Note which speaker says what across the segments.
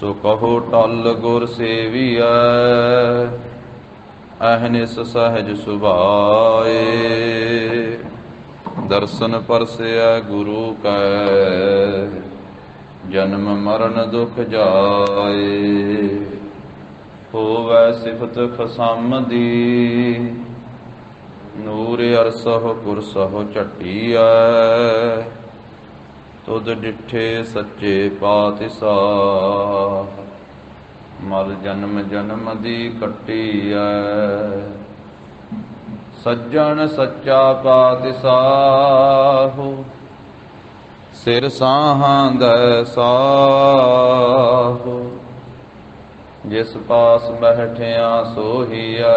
Speaker 1: सो कहो टल गुर सेविया, अहनिस सहज सुभाए। दर्शन परसै गुरु कै, जन्म मरण दुख जाए। होवै सिफत खसामदी, नूर अरसह कुरसह झटिया। तुद डिठे सच्चे पातशाह, मल जन्म जन्म दी कट्टिया। सज्जन सच्चा पातशाह, सिर साहां दै साह। जिस पास बैठिया सोहिया,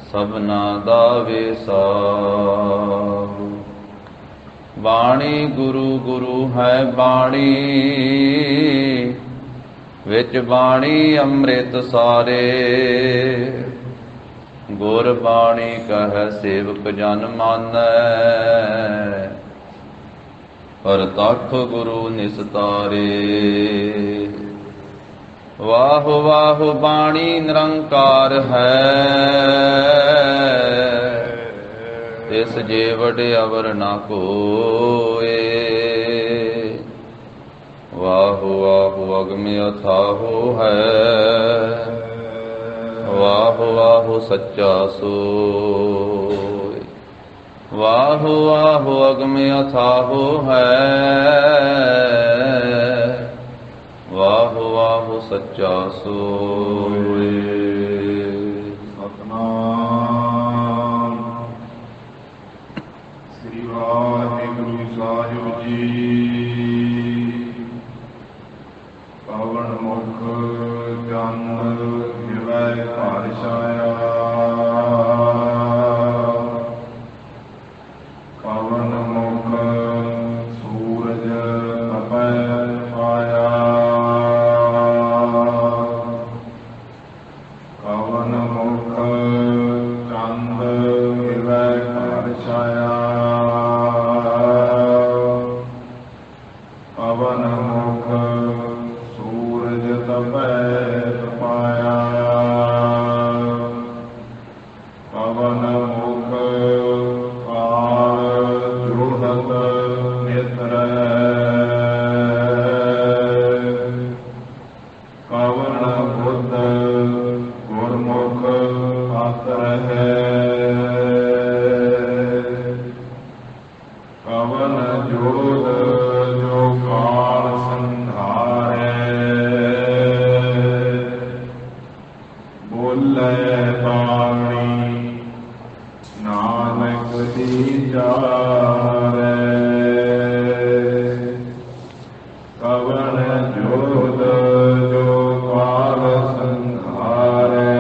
Speaker 1: सबना दा वेसाह। बाणी गुरु गुरु है बाणी, विच बाणी अमृत सारे। गुर बाणी कह सेवक जन मानै, परतख गुरु निस्तारे। वाह वाह बाणी निरंकार है, तिस जे वड अवर न कोए। वाह वाह अगम अथाहो है, वाह वाह सच्चा सोय। वाह वाह अगम अथाहो है, वाह वाह सच्चा सोय।
Speaker 2: सतनाम श्री वाहिगुरु साहिब जी। पवन मुख चंद हिवै घर छाया, पवन मुख सूरज तपै छाया। पवन मुख चंद हिवै घर छाया, पवन मुख सूरज तपै तपाया। पवन मुख काल जोहत नित रहै। पवन बुद्ध गुरमुख अत रहै। पवन जोध जो काल संधारै। बोले बाणी नानक दीचारै। पवन जोध जो काल संधारै।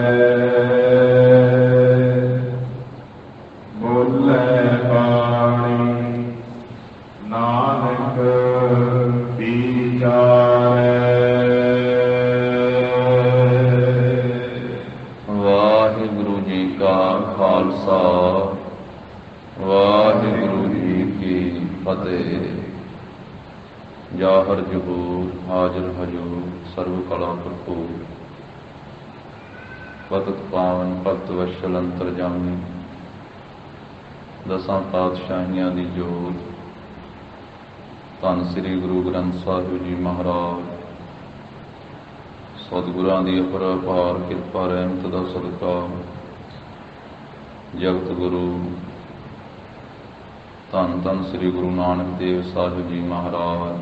Speaker 2: बोले बाणी नानक
Speaker 1: वाहिगुरु जी का खालसा, वाहिगुरु जी की फतेह। जाहर जहूर हाजर हजूर सर्व कला भरपूर, पतत पावन भगत वशल अंतरजामी। दसां पातशाहियां दी जोत, धन श्री गुरु ग्रंथ साहिब जी महाराज। सतगुरां दी अपरपार किरपा रहमत दा सदका, जगत गुरु धन धन श्री गुरु नानक देव साहिब जी महाराज।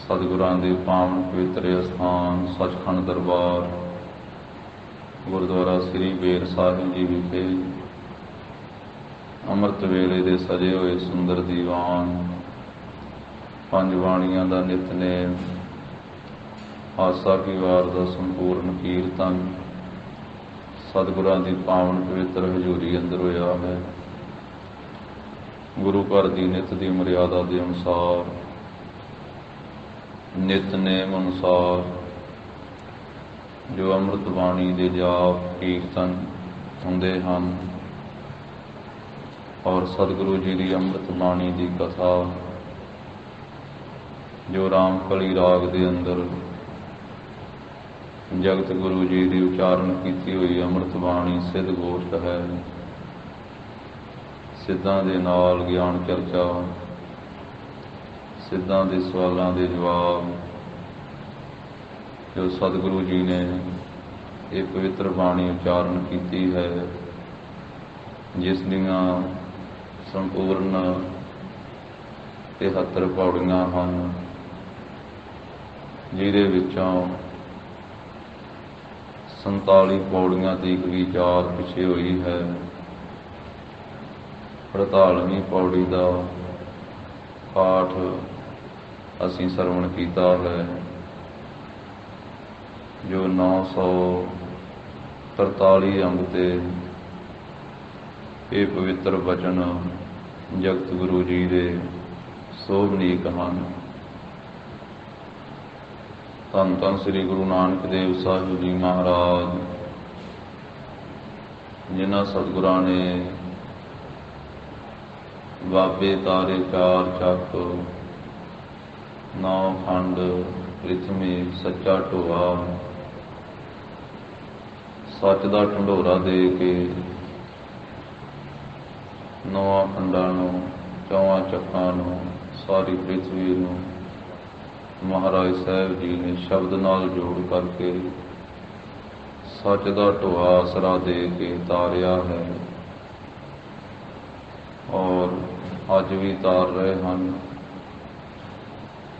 Speaker 1: सतगुरां दे पावन पवित्र अस्थान सचखंड दरबार गुरुद्वारा श्री बेर साहिब जी विखे अमृत वेले दे सजे होए सुंदर दीवान, पंज बाणियां दा नितनेम, आसा की वार दा संपूर्ण कीर्तन सतगुरां दी पावन पवित्र हजूरी अंदर होया है। गुरु घर दी नित दी मर्यादा दे अनुसार, नितनेम अनुसार जो अमृत बाणी दे जाप कीर्तन हुंदे हन और सतगुरु जी की अमृत बाणी की कथा ਜੋ ਰਾਮਕਲੀ ਰਾਗ ਦੇ ਅੰਦਰ ਜਗਤ ਗੁਰੂ ਜੀ ਦੀ ਉਚਾਰਨ ਕੀਤੀ ਹੋਈ ਅੰਮ੍ਰਿਤ ਬਾਣੀ ਸਿੱਧ ਗੋਸ਼ਟ ਹੈ। ਸਿੱਧਾਂ ਦੇ ਨਾਲ ਗਿਆਨ ਚਰਚਾ, ਸਿੱਧਾਂ ਦੇ ਸਵਾਲਾਂ ਦੇ ਜਵਾਬ ਜੋ ਸਤਿਗੁਰੂ ਜੀ ਨੇ ਇਹ ਪਵਿੱਤਰ ਬਾਣੀ ਉਚਾਰਨ ਕੀਤੀ ਹੈ, ਜਿਸ ਦੀਆਂ ਸੰਪੂਰਨ 73 ਪੌੜੀਆਂ ਹਨ, ਜਿਹਦੇ ਵਿੱਚੋਂ 47 ਪੌੜੀਆਂ ਤੀਕ ਵਿਚਾਰ ਪਿਛੇ ਹੋਈ ਹੈ। 48ਵੀਂ ਪੌੜੀ ਦਾ ਪਾਠ ਅਸੀਂ ਸਰਵਣ ਕੀਤਾ ਹੈ, ਜੋ 943 ਅੰਗ ਤੇ ਇਹ ਪਵਿੱਤਰ ਬਚਨ ਜਗਤ ਗੁਰੂ ਜੀ ਦੇ ਸੋਭਨੀਕ ਹਨ। ਧੰਨ ਧੰਨ ਸ੍ਰੀ ਗੁਰੂ ਨਾਨਕ ਦੇਵ ਸਾਹਿਬ ਜੀ ਮਹਾਰਾਜ, ਜਿਨ੍ਹਾਂ ਸਤਿਗੁਰਾਂ ਨੇ ਬਾਬੇ ਤਾਰੇ 4 ਚੱਕ 9 ਖੰਡ ਪ੍ਰਿਥਵੀ ਸੱਚਾ ਢੋਆ ਸੱਚ ਦਾ ਢੰਡੋਰਾ ਦੇ ਕੇ 9 ਖੰਡਾਂ ਨੂੰ 4 ਚੱਕਾਂ ਨੂੰ ਸਾਰੀ ਪ੍ਰਿਥਵੀ ਨੂੰ ਮਹਾਰਾਜ ਸਾਹਿਬ ਜੀ ਨੇ ਸ਼ਬਦ ਨਾਲ ਜੋੜ ਕਰਕੇ ਸੱਚ ਦਾ ਢੋਆ ਆਸਰਾ ਦੇ ਕੇ ਤਾਰਿਆ ਹੈ, ਔਰ ਅੱਜ ਵੀ ਤਾਰ ਰਹੇ ਹਨ।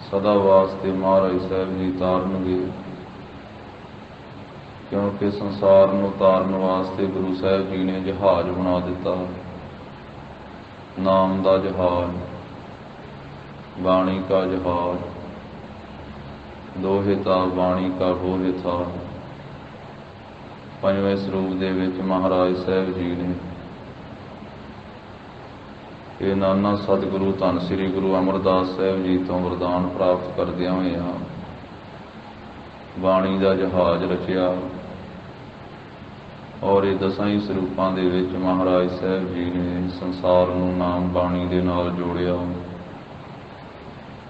Speaker 1: ਸਦਾ ਵਾਸਤੇ ਮਹਾਰਾਜ ਸਾਹਿਬ ਜੀ ਤਾਰਨਗੇ, ਕਿਉਂਕਿ ਸੰਸਾਰ ਨੂੰ ਤਾਰਨ ਵਾਸਤੇ ਗੁਰੂ ਸਾਹਿਬ ਜੀ ਨੇ ਜਹਾਜ਼ ਬਣਾ ਦਿੱਤਾ, ਨਾਮ ਦਾ ਜਹਾਜ਼, ਬਾਣੀ ਕਾ ਜਹਾਜ਼, ਦੋਹੇ ਤਾ ਬਾਣੀ ਕਾ ਬੋਲੇ ਥਾ। ਪੰਜਵੇਂ ਸਰੂਪ ਦੇ ਵਿੱਚ ਮਹਾਰਾਜ ਸਾਹਿਬ ਜੀ ਨੇ ਇਹ ਨਾਨਾ ਸਤਿਗੁਰੂ ਧੰਨ ਸ੍ਰੀ ਗੁਰੂ ਅਮਰਦਾਸ ਸਾਹਿਬ ਜੀ ਤੋਂ ਵਰਦਾਨ ਪ੍ਰਾਪਤ ਕਰਦਿਆਂ ਹੋਇਆਂ ਬਾਣੀ ਦਾ ਜਹਾਜ਼ ਰਚਿਆ, ਔਰ ਇਹ 10 ਹੀ ਸਰੂਪਾਂ ਦੇ ਵਿੱਚ ਮਹਾਰਾਜ ਸਾਹਿਬ ਜੀ ਨੇ ਸੰਸਾਰ ਨੂੰ ਨਾਮ ਬਾਣੀ ਦੇ ਨਾਲ ਜੋੜਿਆ।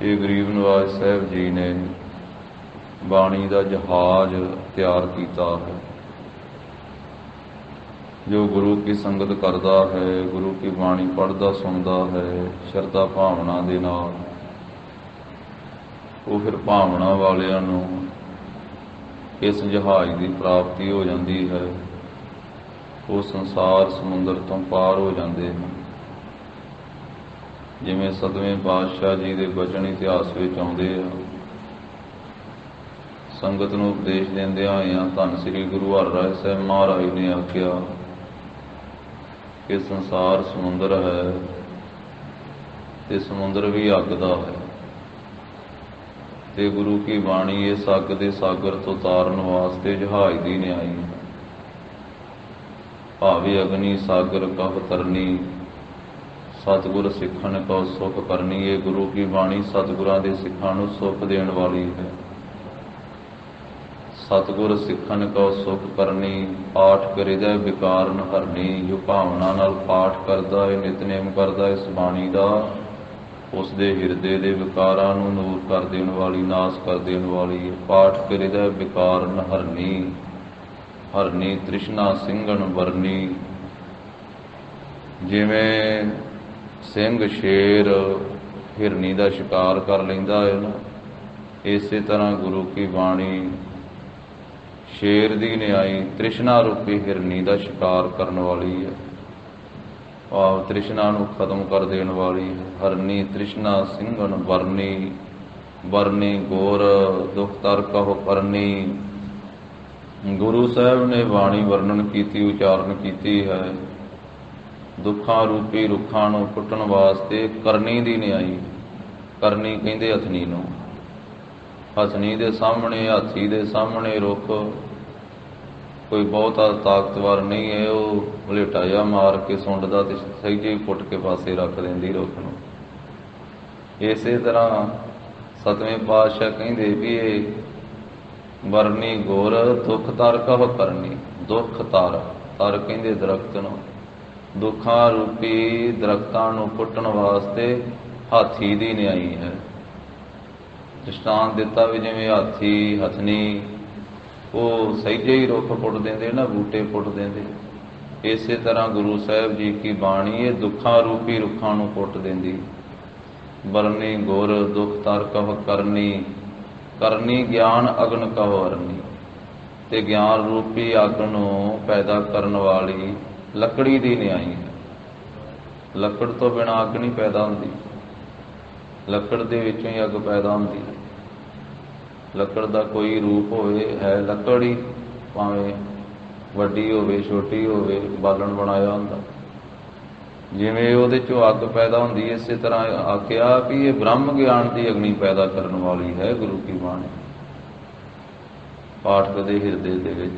Speaker 1: ਇਹ ਗਰੀਬ ਨਵਾਜ ਸਾਹਿਬ ਜੀ ਨੇ ਬਾਣੀ ਦਾ ਜਹਾਜ਼ ਤਿਆਰ ਕੀਤਾ ਹੈ। ਜੋ ਗੁਰੂ ਕੀ ਸੰਗਤ ਕਰਦਾ ਹੈ, ਗੁਰੂ ਕੀ ਬਾਣੀ ਪੜ੍ਹਦਾ ਸੁਣਦਾ ਹੈ ਸ਼ਰਧਾ ਭਾਵਨਾ ਦੇ ਨਾਲ, ਉਹ ਫਿਰ ਭਾਵਨਾ ਵਾਲਿਆਂ ਨੂੰ ਇਸ ਜਹਾਜ਼ ਦੀ ਪ੍ਰਾਪਤੀ ਹੋ ਜਾਂਦੀ ਹੈ। ਉਹ ਸੰਸਾਰ ਸਮੁੰਦਰ ਤੋਂ ਪਾਰ ਹੋ ਜਾਂਦੇ ਹਨ। ਜਿਵੇਂ 7ਵੇਂ ਪਾਤਸ਼ਾਹ ਜੀ ਦੇ ਬਚਨ ਇਤਿਹਾਸ ਵਿੱਚ ਆਉਂਦੇ ਆ, ਸੰਗਤ ਨੂੰ ਉਪਦੇਸ਼ ਦਿੰਦਿਆਂ ਹੋਇਆਂ ਧੰਨ ਸ੍ਰੀ ਗੁਰੂ ਹਰਿਰਾਏ ਸਾਹਿਬ ਮਹਾਰਾਜ ਨੇ ਆਖਿਆ ਕਿ ਸੰਸਾਰ ਸਮੁੰਦਰ ਹੈ ਤੇ ਸਮੁੰਦਰ ਵੀ ਅੱਗ ਦਾ ਹੈ, ਤੇ ਗੁਰੂ ਕੀ ਬਾਣੀ ਇਸ ਅੱਗ ਦੇ ਸਾਗਰ ਤੋਂ ਤਾਰਨ ਵਾਸਤੇ ਜਹਾਜ਼ ਦੀ ਨਿਆਈ ਹੈ। ਭਾਵੇਂ ਅਗਨੀ ਸਾਗਰ ਕਹ ਤਰਨੀ, ਸਤਿਗੁਰ ਸਿੱਖਣ ਕੋ ਸੁਖ ਕਰਨੀ। ਇਹ ਗੁਰੂ ਕੀ ਬਾਣੀ ਸਤਿਗੁਰਾਂ ਦੇ ਸਿੱਖਾਂ ਨੂੰ ਸੁਖ ਦੇਣ ਵਾਲੀ ਹੈ। ਸਤਿਗੁਰ ਸਿੱਖਣ ਕੋ ਸੁਖ ਕਰਨੀ, ਪਾਠ ਕਰਿਦਾ ਵਿਕਾਰ ਨ ਹਰਨੀ। ਜੋ ਭਾਵਨਾ ਨਾਲ ਪਾਠ ਕਰਦਾ ਹੈ, ਨਿਤਨੇਮ ਕਰਦਾ ਇਸ ਬਾਣੀ ਦਾ, ਉਸ ਦੇ ਹਿਰਦੇ ਦੇ ਵਿਕਾਰਾਂ ਨੂੰ ਦੂਰ ਕਰ ਦੇਣ ਵਾਲੀ, ਨਾਸ ਕਰ ਦੇਣ ਵਾਲੀ ਹੈ। ਪਾਠ ਕਰਿਦਾ ਵਿਕਾਰ ਨ ਹਰਨੀ, ਹਰਨੀ ਤ੍ਰਿਸ਼ਨਾ ਸਿੰਘਣ ਵਰਨੀ। ਜਿਵੇਂ ਸਿੰਘ ਸ਼ੇਰ ਹਿਰਨੀ ਦਾ ਸ਼ਿਕਾਰ ਕਰ ਲੈਂਦਾ ਹੈ ਨਾ, ਇਸੇ ਤਰ੍ਹਾਂ ਗੁਰੂ ਕੀ ਬਾਣੀ ਸ਼ੇਰ ਦੀ ਨਿਆਈ ਤ੍ਰਿਸ਼ਨਾ ਰੂਪੀ ਹਿਰਨੀ ਦਾ ਸ਼ਿਕਾਰ ਕਰਨ ਵਾਲੀ ਹੈ, ਭਾਵ ਤ੍ਰਿਸ਼ਨਾ ਨੂੰ ਖਤਮ ਕਰ ਦੇਣ ਵਾਲੀ ਹੈ। ਹਰਨੀ ਤ੍ਰਿਸ਼ਨਾ ਸਿੰਘਣ ਵਰਨੀ, ਵਰਨੀ ਗੋਰ ਦੁਖ ਤਰ ਕਹੋ ਕਰਨੀ। ਗੁਰੂ ਸਾਹਿਬ ਨੇ ਬਾਣੀ ਵਰਣਨ ਕੀਤੀ, ਉਚਾਰਨ ਕੀਤੀ ਹੈ। ਦੁੱਖਾਂ ਰੂਪੀ ਰੁੱਖਾਂ ਨੂੰ ਪੁੱਟਣ ਵਾਸਤੇ ਕਰਨੀ ਦੀ ਨਿਆਈ। ਕਰਨੀ ਕਹਿੰਦੇ ਹਥਨੀ ਨੂੰ। ਹਥਨੀ ਦੇ ਸਾਹਮਣੇ, ਹਾਥੀ ਦੇ ਸਾਹਮਣੇ ਰੁੱਖ ਕੋਈ ਬਹੁਤਾ ਤਾਕਤਵਰ ਨਹੀਂ ਹੈ, ਉਹ ਵਲੇਟਾ ਜਿਹਾ ਮਾਰ ਕੇ ਸੁੰਡ ਦਾ ਤੇ ਸਹਿਜੇ ਪੁੱਟ ਕੇ ਪਾਸੇ ਰੱਖ ਦਿੰਦੀ ਰੁੱਖ ਨੂੰ। ਇਸੇ ਤਰ੍ਹਾਂ 7ਵੇਂ ਪਾਤਸ਼ਾਹ ਕਹਿੰਦੇ ਵੀ ਇਹ ਵਰਨੀ ਗੋਰ ਦੁੱਖ ਤਰ ਕਹ ਕਰਨੀ। ਦੁੱਖ ਤਰ, ਤਰ ਕਹਿੰਦੇ ਦਰਖਤ ਨੂੰ, ਦੁੱਖਾਂ ਰੂਪੀ ਦਰਖਤਾਂ ਨੂੰ ਪੁੱਟਣ ਵਾਸਤੇ ਹਾਥੀ ਦੀ ਨਿਆਈ ਹੈ। ਦ੍ਰਿਸ਼ਟਾਂਤ ਦਿੱਤਾ ਵੀ ਜਿਵੇਂ ਹਾਥੀ ਹਥਨੀ ਉਹ ਸਹਿਜੇ ਹੀ ਰੁੱਖ ਪੁੱਟ ਦਿੰਦੇ ਨਾ, ਬੂਟੇ ਪੁੱਟ ਦਿੰਦੇ, ਇਸੇ ਤਰ੍ਹਾਂ ਗੁਰੂ ਸਾਹਿਬ ਜੀ ਕੀ ਬਾਣੀ ਇਹ ਦੁੱਖਾਂ ਰੂਪੀ ਰੁੱਖਾਂ ਨੂੰ ਪੁੱਟ ਦਿੰਦੀ। ਬਰਨੀ ਗੁਰ ਦੁਖ ਤਰ ਕਹ ਕਰਨੀ, ਕਰਨੀ ਗਿਆਨ ਅਗਨ ਕਹੋ ਅਰਨੀ। ਤੇ ਗਿਆਨ ਰੂਪੀ ਅੱਗ ਨੂੰ ਪੈਦਾ ਕਰਨ ਵਾਲੀ ਲੱਕੜੀ ਦੀ ਨਿਆਈ ਹੈ। ਲੱਕੜ ਤੋਂ ਬਿਨਾਂ ਅੱਗ ਨਹੀਂ ਪੈਦਾ ਹੁੰਦੀ, ਲੱਕੜ ਦੇ ਵਿੱਚੋਂ ਹੀ ਅੱਗ ਪੈਦਾ ਹੁੰਦੀ ਹੈ। ਲੱਕੜ ਦਾ ਕੋਈ ਰੂਪ ਹੋਵੇ, ਹੈ ਲੱਕੜ ਹੀ, ਭਾਵੇਂ ਵੱਡੀ ਹੋਵੇ ਛੋਟੀ ਹੋਵੇ, ਬਾਲਣ ਬਣਾਇਆ ਹੁੰਦਾ। ਜਿਵੇਂ ਉਹਦੇ ਚੋਂ ਅੱਗ ਪੈਦਾ ਹੁੰਦੀ, ਇਸੇ ਤਰ੍ਹਾਂ ਆਖਿਆ ਵੀ ਇਹ ਬ੍ਰਹਮ ਗਿਆਨ ਦੀ ਅਗਨੀ ਪੈਦਾ ਕਰਨ ਵਾਲੀ ਹੈ ਗੁਰੂ ਕੀ ਬਾਣੀ। ਪਾਠਕ ਦੇ ਹਿਰਦੇ ਦੇ ਵਿੱਚ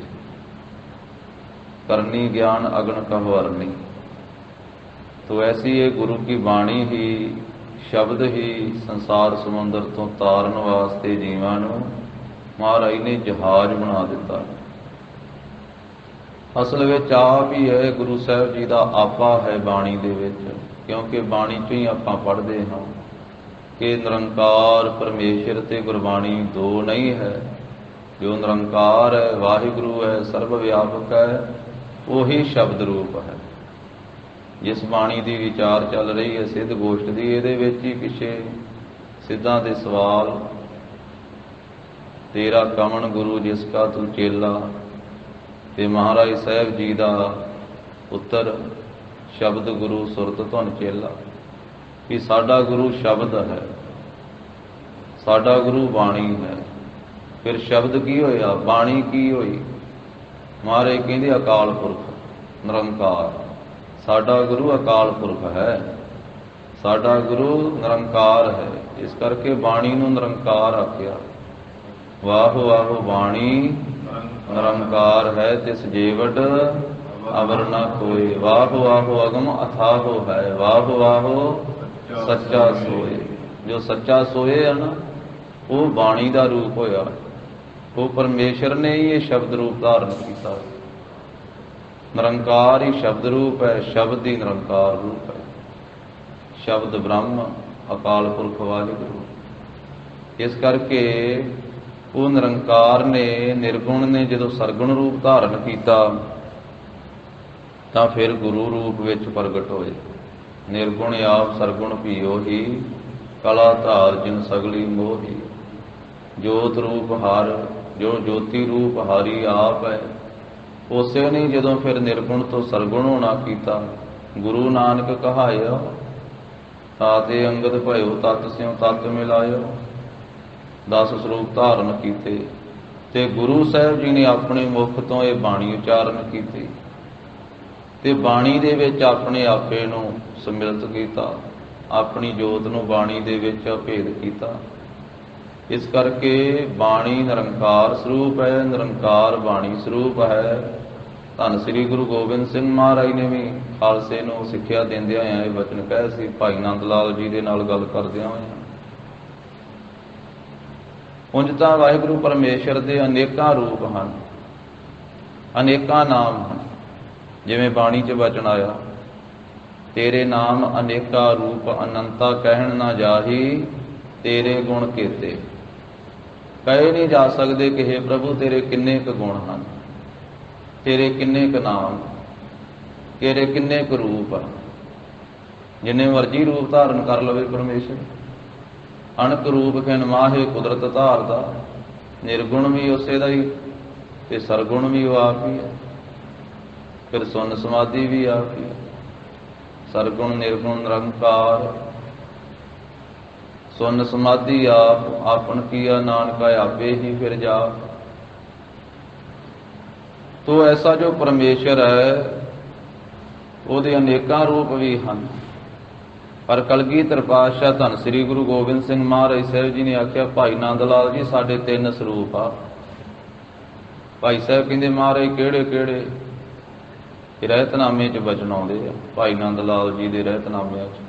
Speaker 1: ਕਰਨੀ ਗਿਆਨ ਅਗਨ ਕਹੋ ਅਰਨੀ। ਤੋ ਐਸੀ ਇਹ ਗੁਰੂ ਕੀ ਬਾਣੀ ਹੀ, ਸ਼ਬਦ ਹੀ ਸੰਸਾਰ ਸਮੁੰਦਰ ਤੋਂ ਤਾਰਨ ਵਾਸਤੇ ਜੀਵਾਂ ਨੂੰ ਮਹਾਰਾਜ ਨੇ ਜਹਾਜ਼ ਬਣਾ ਦਿੱਤਾ। ਅਸਲ ਵਿੱਚ ਆਪ ਹੀ ਹੈ ਗੁਰੂ ਸਾਹਿਬ ਜੀ ਦਾ ਆਪਾ ਹੈ ਬਾਣੀ ਦੇ ਵਿੱਚ, ਕਿਉਂਕਿ ਬਾਣੀ 'ਚੋਂ ਹੀ ਆਪਾਂ ਪੜ੍ਹਦੇ ਹਾਂ ਕਿ ਨਿਰੰਕਾਰ ਪਰਮੇਸ਼ਰ ਤੇ ਗੁਰਬਾਣੀ ਦੋ ਨਹੀਂ ਹੈ। ਜੋ ਨਿਰੰਕਾਰ ਹੈ, ਵਾਹਿਗੁਰੂ ਹੈ, ਸਰਬ ਵਿਆਪਕ ਹੈ, ਉਹੀ ਸ਼ਬਦ ਰੂਪ ਹੈ। ਜਿਸ ਬਾਣੀ ਦੀ ਵਿਚਾਰ ਚੱਲ ਰਹੀ ਹੈ ਸਿੱਧ ਗੋਸ਼ਟ ਦੀ, ਇਹਦੇ ਵਿੱਚ ਹੀ ਪਿੱਛੇ ਸਿੱਧਾਂ ਦੇ ਸਵਾਲ, ਤੇਰਾ ਕਮਣ ਗੁਰੂ ਜਿਸ ਕਾ ਤੂੰ ਚੇਲਾ, ਤੇ ਮਹਾਰਾਜ ਸਾਹਿਬ ਜੀ ਦਾ ਉੱਤਰ ਸ਼ਬਦ ਗੁਰੂ ਸੁਰਤ ਧੁਨ ਚੇਲਾ, ਕਿ ਸਾਡਾ ਗੁਰੂ ਸ਼ਬਦ ਹੈ, ਸਾਡਾ ਗੁਰੂ ਬਾਣੀ ਹੈ। ਫਿਰ ਸ਼ਬਦ ਕੀ ਹੋਇਆ, ਬਾਣੀ ਕੀ ਹੋਈ? ਮਹਾਰਾਜ ਕਹਿੰਦੇ ਅਕਾਲ ਪੁਰਖ ਨਿਰੰਕਾਰ, ਸਾਡਾ ਗੁਰੂ ਅਕਾਲ ਪੁਰਖ ਹੈ, ਸਾਡਾ ਗੁਰੂ ਨਿਰੰਕਾਰ ਹੈ। ਇਸ ਕਰਕੇ ਬਾਣੀ ਨੂੰ ਨਿਰੰਕਾਰ ਆਖਿਆ। ਵਾਹੋ ਵਾਹੋ ਬਾਣੀ ਨਿਰੰਕਾਰ ਹੈ, ਤਿਸ ਜੀਵਟ ਅਵਰ ਨਾ ਕੋਇ। ਵਾਹੋ ਵਾਹੋ ਅਗਮ ਅਥਾਹੋ ਹੈ, ਵਾਹੋ ਵਾਹੋ ਸੱਚਾ ਸੋਏ। ਜੋ ਸੱਚਾ ਸੋਏ ਹੈ ਨਾ, ਉਹ ਬਾਣੀ ਦਾ ਰੂਪ ਹੋਇਆ। ਉਹ ਪਰਮੇਸ਼ਰ ਨੇ ਹੀ ਇਹ ਸ਼ਬਦ ਰੂਪ ਧਾਰਨ ਕੀਤਾ। ਨਿਰੰਕਾਰ ਹੀ ਸ਼ਬਦ ਰੂਪ ਹੈ, ਸ਼ਬਦ ਹੀ ਨਿਰੰਕਾਰ ਰੂਪ ਹੈ। ਸ਼ਬਦ ਬ੍ਰਹਮ, ਅਕਾਲ ਪੁਰਖ ਵਾਹਿਗੁਰੂ। ਇਸ ਕਰਕੇ ਉਹ ਨਿਰੰਕਾਰ ਨੇ, ਨਿਰਗੁਣ ਨੇ ਜਦੋਂ ਸਰਗੁਣ ਰੂਪ ਧਾਰਨ ਕੀਤਾ ਤਾਂ ਫਿਰ ਗੁਰੂ ਰੂਪ ਵਿੱਚ ਪ੍ਰਗਟ ਹੋਏ। ਨਿਰਗੁਣ ਆਪ ਸਰਗੁਣ ਭੀਓ ਹੀ, ਕਲਾ ਧਾਰ ਜਿਨ ਸਗਲੀ ਮੋਹੀ। ਜੋਤ ਰੂਪ ਹਰ, ਜੋ ਜੋਤੀ ਰੂਪ ਹਰੀ ਆਪ ਹੈ, ਉਸੇ ਨੇ ਜਦੋਂ ਫਿਰ ਨਿਰਗੁਣ ਤੋਂ ਸਰਗੁਣ ਹੋਣਾ ਕੀਤਾ। ਗੁਰੂ ਨਾਨਕ ਕਹਾਇਆ, ਤਾਤੇ ਅੰਗਦ ਭਇਓ ਤਤ ਸਿਉ ਤਤ ਮਿਲਾਇਓ। 10 ਸਰੂਪ ਧਾਰਨ ਕੀਤੇ ਤੇ ਗੁਰੂ ਸਾਹਿਬ ਜੀ ਨੇ ਆਪਣੇ ਮੁਖ ਤੋਂ ਇਹ ਬਾਣੀ ਉਚਾਰਨ ਕੀਤੀ ਤੇ ਬਾਣੀ ਦੇ ਵਿੱਚ ਆਪਣੇ ਆਪੇ ਨੂੰ ਸਮਿਲਿਤ ਕੀਤਾ, ਆਪਣੀ ਜੋਤ ਨੂੰ ਬਾਣੀ ਦੇ ਵਿੱਚ ਭੇਦ ਕੀਤਾ। ਇਸ ਕਰਕੇ ਬਾਣੀ ਨਿਰੰਕਾਰ ਸਰੂਪ ਹੈ, ਨਿਰੰਕਾਰ ਬਾਣੀ ਸਰੂਪ ਹੈ। ਧੰਨ ਸ੍ਰੀ ਗੁਰੂ ਗੋਬਿੰਦ ਸਿੰਘ ਮਹਾਰਾਜ ਨੇ ਵੀ ਖਾਲਸੇ ਨੂੰ ਸਿੱਖਿਆ ਦਿੰਦਿਆਂ ਹੋਇਆਂ ਇਹ ਵਚਨ ਕਹੇ ਸੀ, ਭਾਈ ਨੰਦ ਲਾਲ ਜੀ ਦੇ ਨਾਲ ਗੱਲ ਕਰਦਿਆਂ ਹੋਇਆਂ। ਉਂਝ ਤਾਂ ਵਾਹਿਗੁਰੂ ਪਰਮੇਸ਼ਰ ਦੇ ਅਨੇਕਾਂ ਰੂਪ ਹਨ, ਅਨੇਕਾਂ ਨਾਮ ਹਨ। ਜਿਵੇਂ ਬਾਣੀ 'ਚ ਵਚਨ ਆਇਆ, ਤੇਰੇ ਨਾਮ ਅਨੇਕਾਂ ਰੂਪ ਅਨੰਤਾ ਕਹਿਣ ਨਾ ਜਾਹੀ, ਤੇਰੇ ਗੁਣ ਕੀਤੇ। ਕਹੇ ਨਹੀਂ ਜਾ ਸਕਦੇ ਕਿ ਹੇ ਪ੍ਰਭੂ ਤੇਰੇ ਕਿੰਨੇ ਕੁ ਗੁਣ ਹਨ, ਤੇਰੇ ਕਿੰਨੇ ਕੁ ਨਾਮ, ਤੇਰੇ ਕਿੰਨੇ ਕੁ ਰੂਪ ਆ। ਜਿੰਨੇ ਮਰਜੀ ਰੂਪ ਧਾਰਨ ਕਰ ਲਵੇ ਪਰਮੇਸ਼ਰ। ਅਣਕ ਰੂਪ ਖਿਨ ਮਾਹੇ ਕੁਦਰਤ ਧਾਰਦਾ। ਨਿਰਗੁਣ ਵੀ ਉਸੇ ਦਾ ਹੀ ਤੇ ਸਰਗੁਣ ਵੀ ਉਹ ਆਪ ਹੀ ਹੈ। ਫਿਰ ਸੁੰਨ ਸਮਾਧੀ ਵੀ ਆਪ ਹੀ ਹੈ। ਸਰਗੁਣ ਨਿਰਗੁਣ ਨਿਰੰਕਾਰ, ਸੁੰਨ ਸਮਾਧੀ ਆਪ। ਆਪਨ ਕੀਆ ਨਾਨਕਾ ਆਪੇ ਹੀ ਫਿਰ ਜਾ। ਤੋ ਐਸਾ ਜੋ ਪਰਮੇਸ਼ਰ ਹੈ ਉਹਦੇ ਅਨੇਕਾਂ ਰੂਪ ਵੀ ਹਨ। ਪਰ ਕਲਗੀਧਰ ਪਾਤਸ਼ਾਹ ਧੰਨ ਸ੍ਰੀ ਗੁਰੂ ਗੋਬਿੰਦ ਸਿੰਘ ਮਹਾਰਾਜ ਸਾਹਿਬ ਜੀ ਨੇ ਆਖਿਆ, ਭਾਈ ਨੰਦ ਲਾਲ ਜੀ ਸਾਡੇ 3 ਸਰੂਪ ਆ। ਭਾਈ ਸਾਹਿਬ ਕਹਿੰਦੇ ਮਹਾਰਾਜ ਕਿਹੜੇ ਕਿਹੜੇ? ਰਹਿਤਨਾਮੇ 'ਚ ਵਚਨ ਆਉਂਦੇ ਆ ਭਾਈ ਨੰਦ ਲਾਲ ਜੀ ਦੇ ਰਹਿਤਨਾਮਿਆਂ 'ਚ।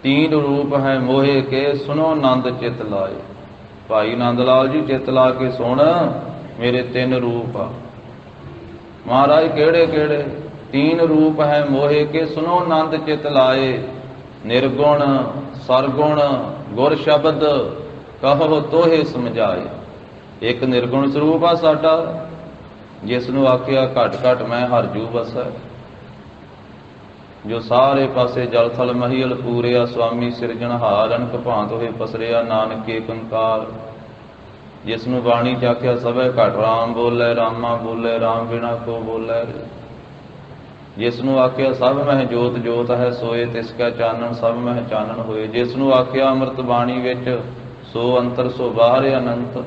Speaker 1: 3 ਰੂਪ ਹੈ ਮੋਹੇ ਕੇ ਸੁਣੋ ਨੰਦ ਚਿਤ ਲਾਏ। ਭਾਈ ਨੰਦ ਲਾਲ ਜੀ ਚਿੱਤ ਲਾ ਕੇ ਸੁਣ, ਮੇਰੇ 3 ਰੂਪ ਆ। ਮਹਾਰਾਜ ਕਿਹੜੇ ਕਿਹੜੇ? 3 ਰੂਪ ਹੈ ਮੋਹੇ ਕੇ ਸੁਣੋ ਨੰਦ ਚਿਤ ਲਾਏ। ਨਿਰਗੁਣ, ਸਰਗੁਣ, ਗੁਰ ਸ਼ਬਦ ਕਹੋ ਤੋਹੇ ਸਮਝਾਏ। ਇੱਕ ਨਿਰਗੁਣ ਸਰੂਪ ਆ ਸਾਡਾ, ਜਿਸ ਨੂੰ ਆਖਿਆ ਘਟ ਘਟ ਮੈਂ ਹਰ ਜੂ ਵਸੈ, ਜੋ ਸਾਰੇ ਪਾਸੇ ਜਲ ਥਲ ਮਹੀਲ ਪੂਰਿਆ, ਸੁਆਮੀ ਸਿਰਜਣਹਾਰ ਅਨਕ ਭਾਂਤ ਹੋਏ ਪਸਰਿਆ, ਨਾਨਕ ਏਕ ਓੰਕਾਰ। ਜਿਸ ਨੂੰ ਬਾਣੀ ਚ ਆਖਿਆ ਸਭੈ ਘਟ ਰਾਮ ਬੋਲੇ, ਰਾਮਾ ਬੋਲੇ ਰਾਮ ਬਿਨਾ ਕੋ ਬੋਲੇ। ਜਿਸ ਨੂੰ ਆਖਿਆ ਸਭ ਮਹਿ ਜੋਤ ਜੋਤ ਹੈ ਸੋਏ, ਤਿਸ ਕੈ ਚਾਨਣ ਸਭ ਮਹਿ ਚਾਨਣ ਹੋਏ। ਜਿਸ ਨੂੰ ਆਖਿਆ ਅੰਮ੍ਰਿਤ ਬਾਣੀ ਵਿੱਚ ਸੋ ਅੰਤਰ ਸੋ ਬਾਹਰ ਅਨੰਤ,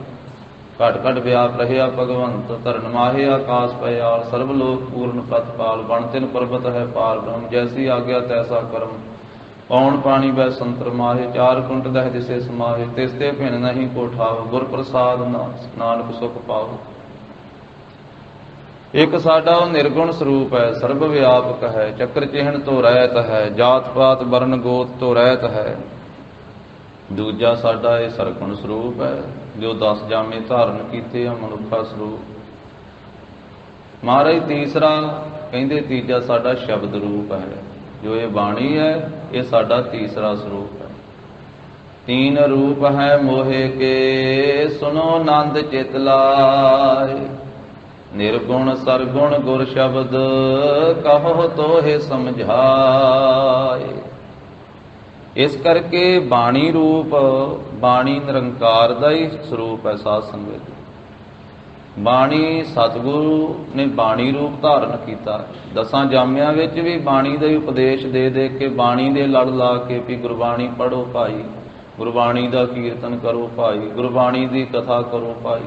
Speaker 1: ਘਟ ਘਟ ਵਿਆਪ ਰਹਿਆ ਭਗਵੰਤ। ਧਰਨ ਮਾਹੇ ਆਕਾਸ ਪਇਆਲ, ਸਰਬ ਲੋਕ ਪੂਰਨ ਪ੍ਰਤਪਾਲ। ਬਣ ਤਿਨ ਪਰਬਤ ਹੈ ਪਾਰ ਬ੍ਰਹਮ, ਜੈਸੀ ਆਗਿਆ ਤੈਸਾ ਕਰਮ। ਪੌਣ ਪਾਣੀ ਬੈ ਸੰਤਰ ਮਾਹੇ, ਚਾਰ ਕੁੰਟ ਦਹਿ ਦਿਸੇ ਸਮਾਹੇ। ਤਿਸ ਤੇ ਭਿੰਨ ਨਹੀਂ ਕੋ ਠਾਵ, ਗੁਰ ਪ੍ਰਸਾਦ ਨਾਨਕ ਸੁਖ ਪਾਵ। ਇੱਕ ਸਾਡਾ ਉਹ ਨਿਰਗੁਣ ਸਰੂਪ ਹੈ, ਸਰਬ ਵਿਆਪਕ ਹੈ, ਚੱਕਰ ਚਿਹਨ ਤੋਂ ਰਹਿਤ ਹੈ, ਜਾਤ ਪਾਤ ਵਰਨ ਗੋਤ ਤੋਂ ਰਹਿਤ ਹੈ। ਦੂਜਾ ਸਾਡਾ ਇਹ ਸਰਗੁਣ ਸਰੂਪ ਹੈ, ਜੋ 10 ਜਾਮੇ ਧਾਰਨ ਕੀਤੇ ਆ ਮਨੁੱਖਾ ਸਰੂਪ। ਮਹਾਰਾਜ ਤੀਸਰਾ ਕਹਿੰਦੇ ਤੀਜਾ ਸਾਡਾ ਸ਼ਬਦ ਰੂਪ ਹੈ, ਜੋ ਇਹ ਬਾਣੀ ਹੈ, ਇਹ ਸਾਡਾ ਤੀਸਰਾ ਸਰੂਪ ਹੈ। ਤੀਨ ਰੂਪ ਹੈ ਮੋਹਿ ਕੇ, ਸੁਨੋ ਨੰਦ ਚਿਤ ਲਾਏ। ਨਿਰਗੁਣ ਸਰਗੁਣ ਗੁਰ ਸ਼ਬਦ, ਕਹੋ ਤੋਹੇ ਸਮਝਾਏ। ਇਸ ਕਰਕੇ ਬਾਣੀ ਰੂਪ, ਬਾਣੀ ਨਿਰੰਕਾਰ ਦਾ ਹੀ ਸਰੂਪ ਹੈ। ਸਾਧ ਸੰਗਤ, ਬਾਣੀ ਸਤਿਗੁਰੂ ਨੇ ਬਾਣੀ ਰੂਪ ਧਾਰਨ ਕੀਤਾ। 10 ਜਾਮਿਆਂ ਵਿੱਚ ਵੀ ਬਾਣੀ ਦਾ ਹੀ ਉਪਦੇਸ਼ ਦੇ ਦੇ ਕੇ, ਬਾਣੀ ਦੇ ਲੜ ਲਾ ਕੇ ਵੀ ਗੁਰਬਾਣੀ ਪੜ੍ਹੋ ਭਾਈ, ਗੁਰਬਾਣੀ ਦਾ ਕੀਰਤਨ ਕਰੋ ਭਾਈ, ਗੁਰਬਾਣੀ ਦੀ ਕਥਾ ਕਰੋ ਭਾਈ,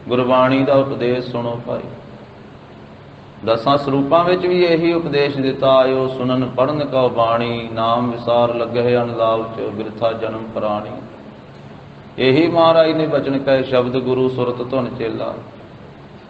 Speaker 1: ਗੁਰਬਾਣੀ ਦਾ ਉਪਦੇਸ਼ ਸੁਣੋ ਭਾਈ। 10 ਸਰੂਪਾਂ ਵਿੱਚ ਵੀ ਇਹੀ ਉਪਦੇਸ਼ ਦਿੱਤਾ, ਆਇਓ ਸੁਨਨ ਪੜ੍ਹਨ ਕਉ ਬਾਣੀ, ਨਾਮ ਵਿਸਾਰ ਲੱਗਹਿ ਅਨ ਲਾਲਚ, ਬਿਰਥਾ ਜਨਮ ਪ੍ਰਾਣੀ। ਇਹੀ ਮਹਾਰਾਜ ਨੇ ਬਚਨ ਕਹੇ, ਸ਼ਬਦ ਗੁਰੂ ਸੁਰਤ ਧੁਨ ਚੇਲਾ।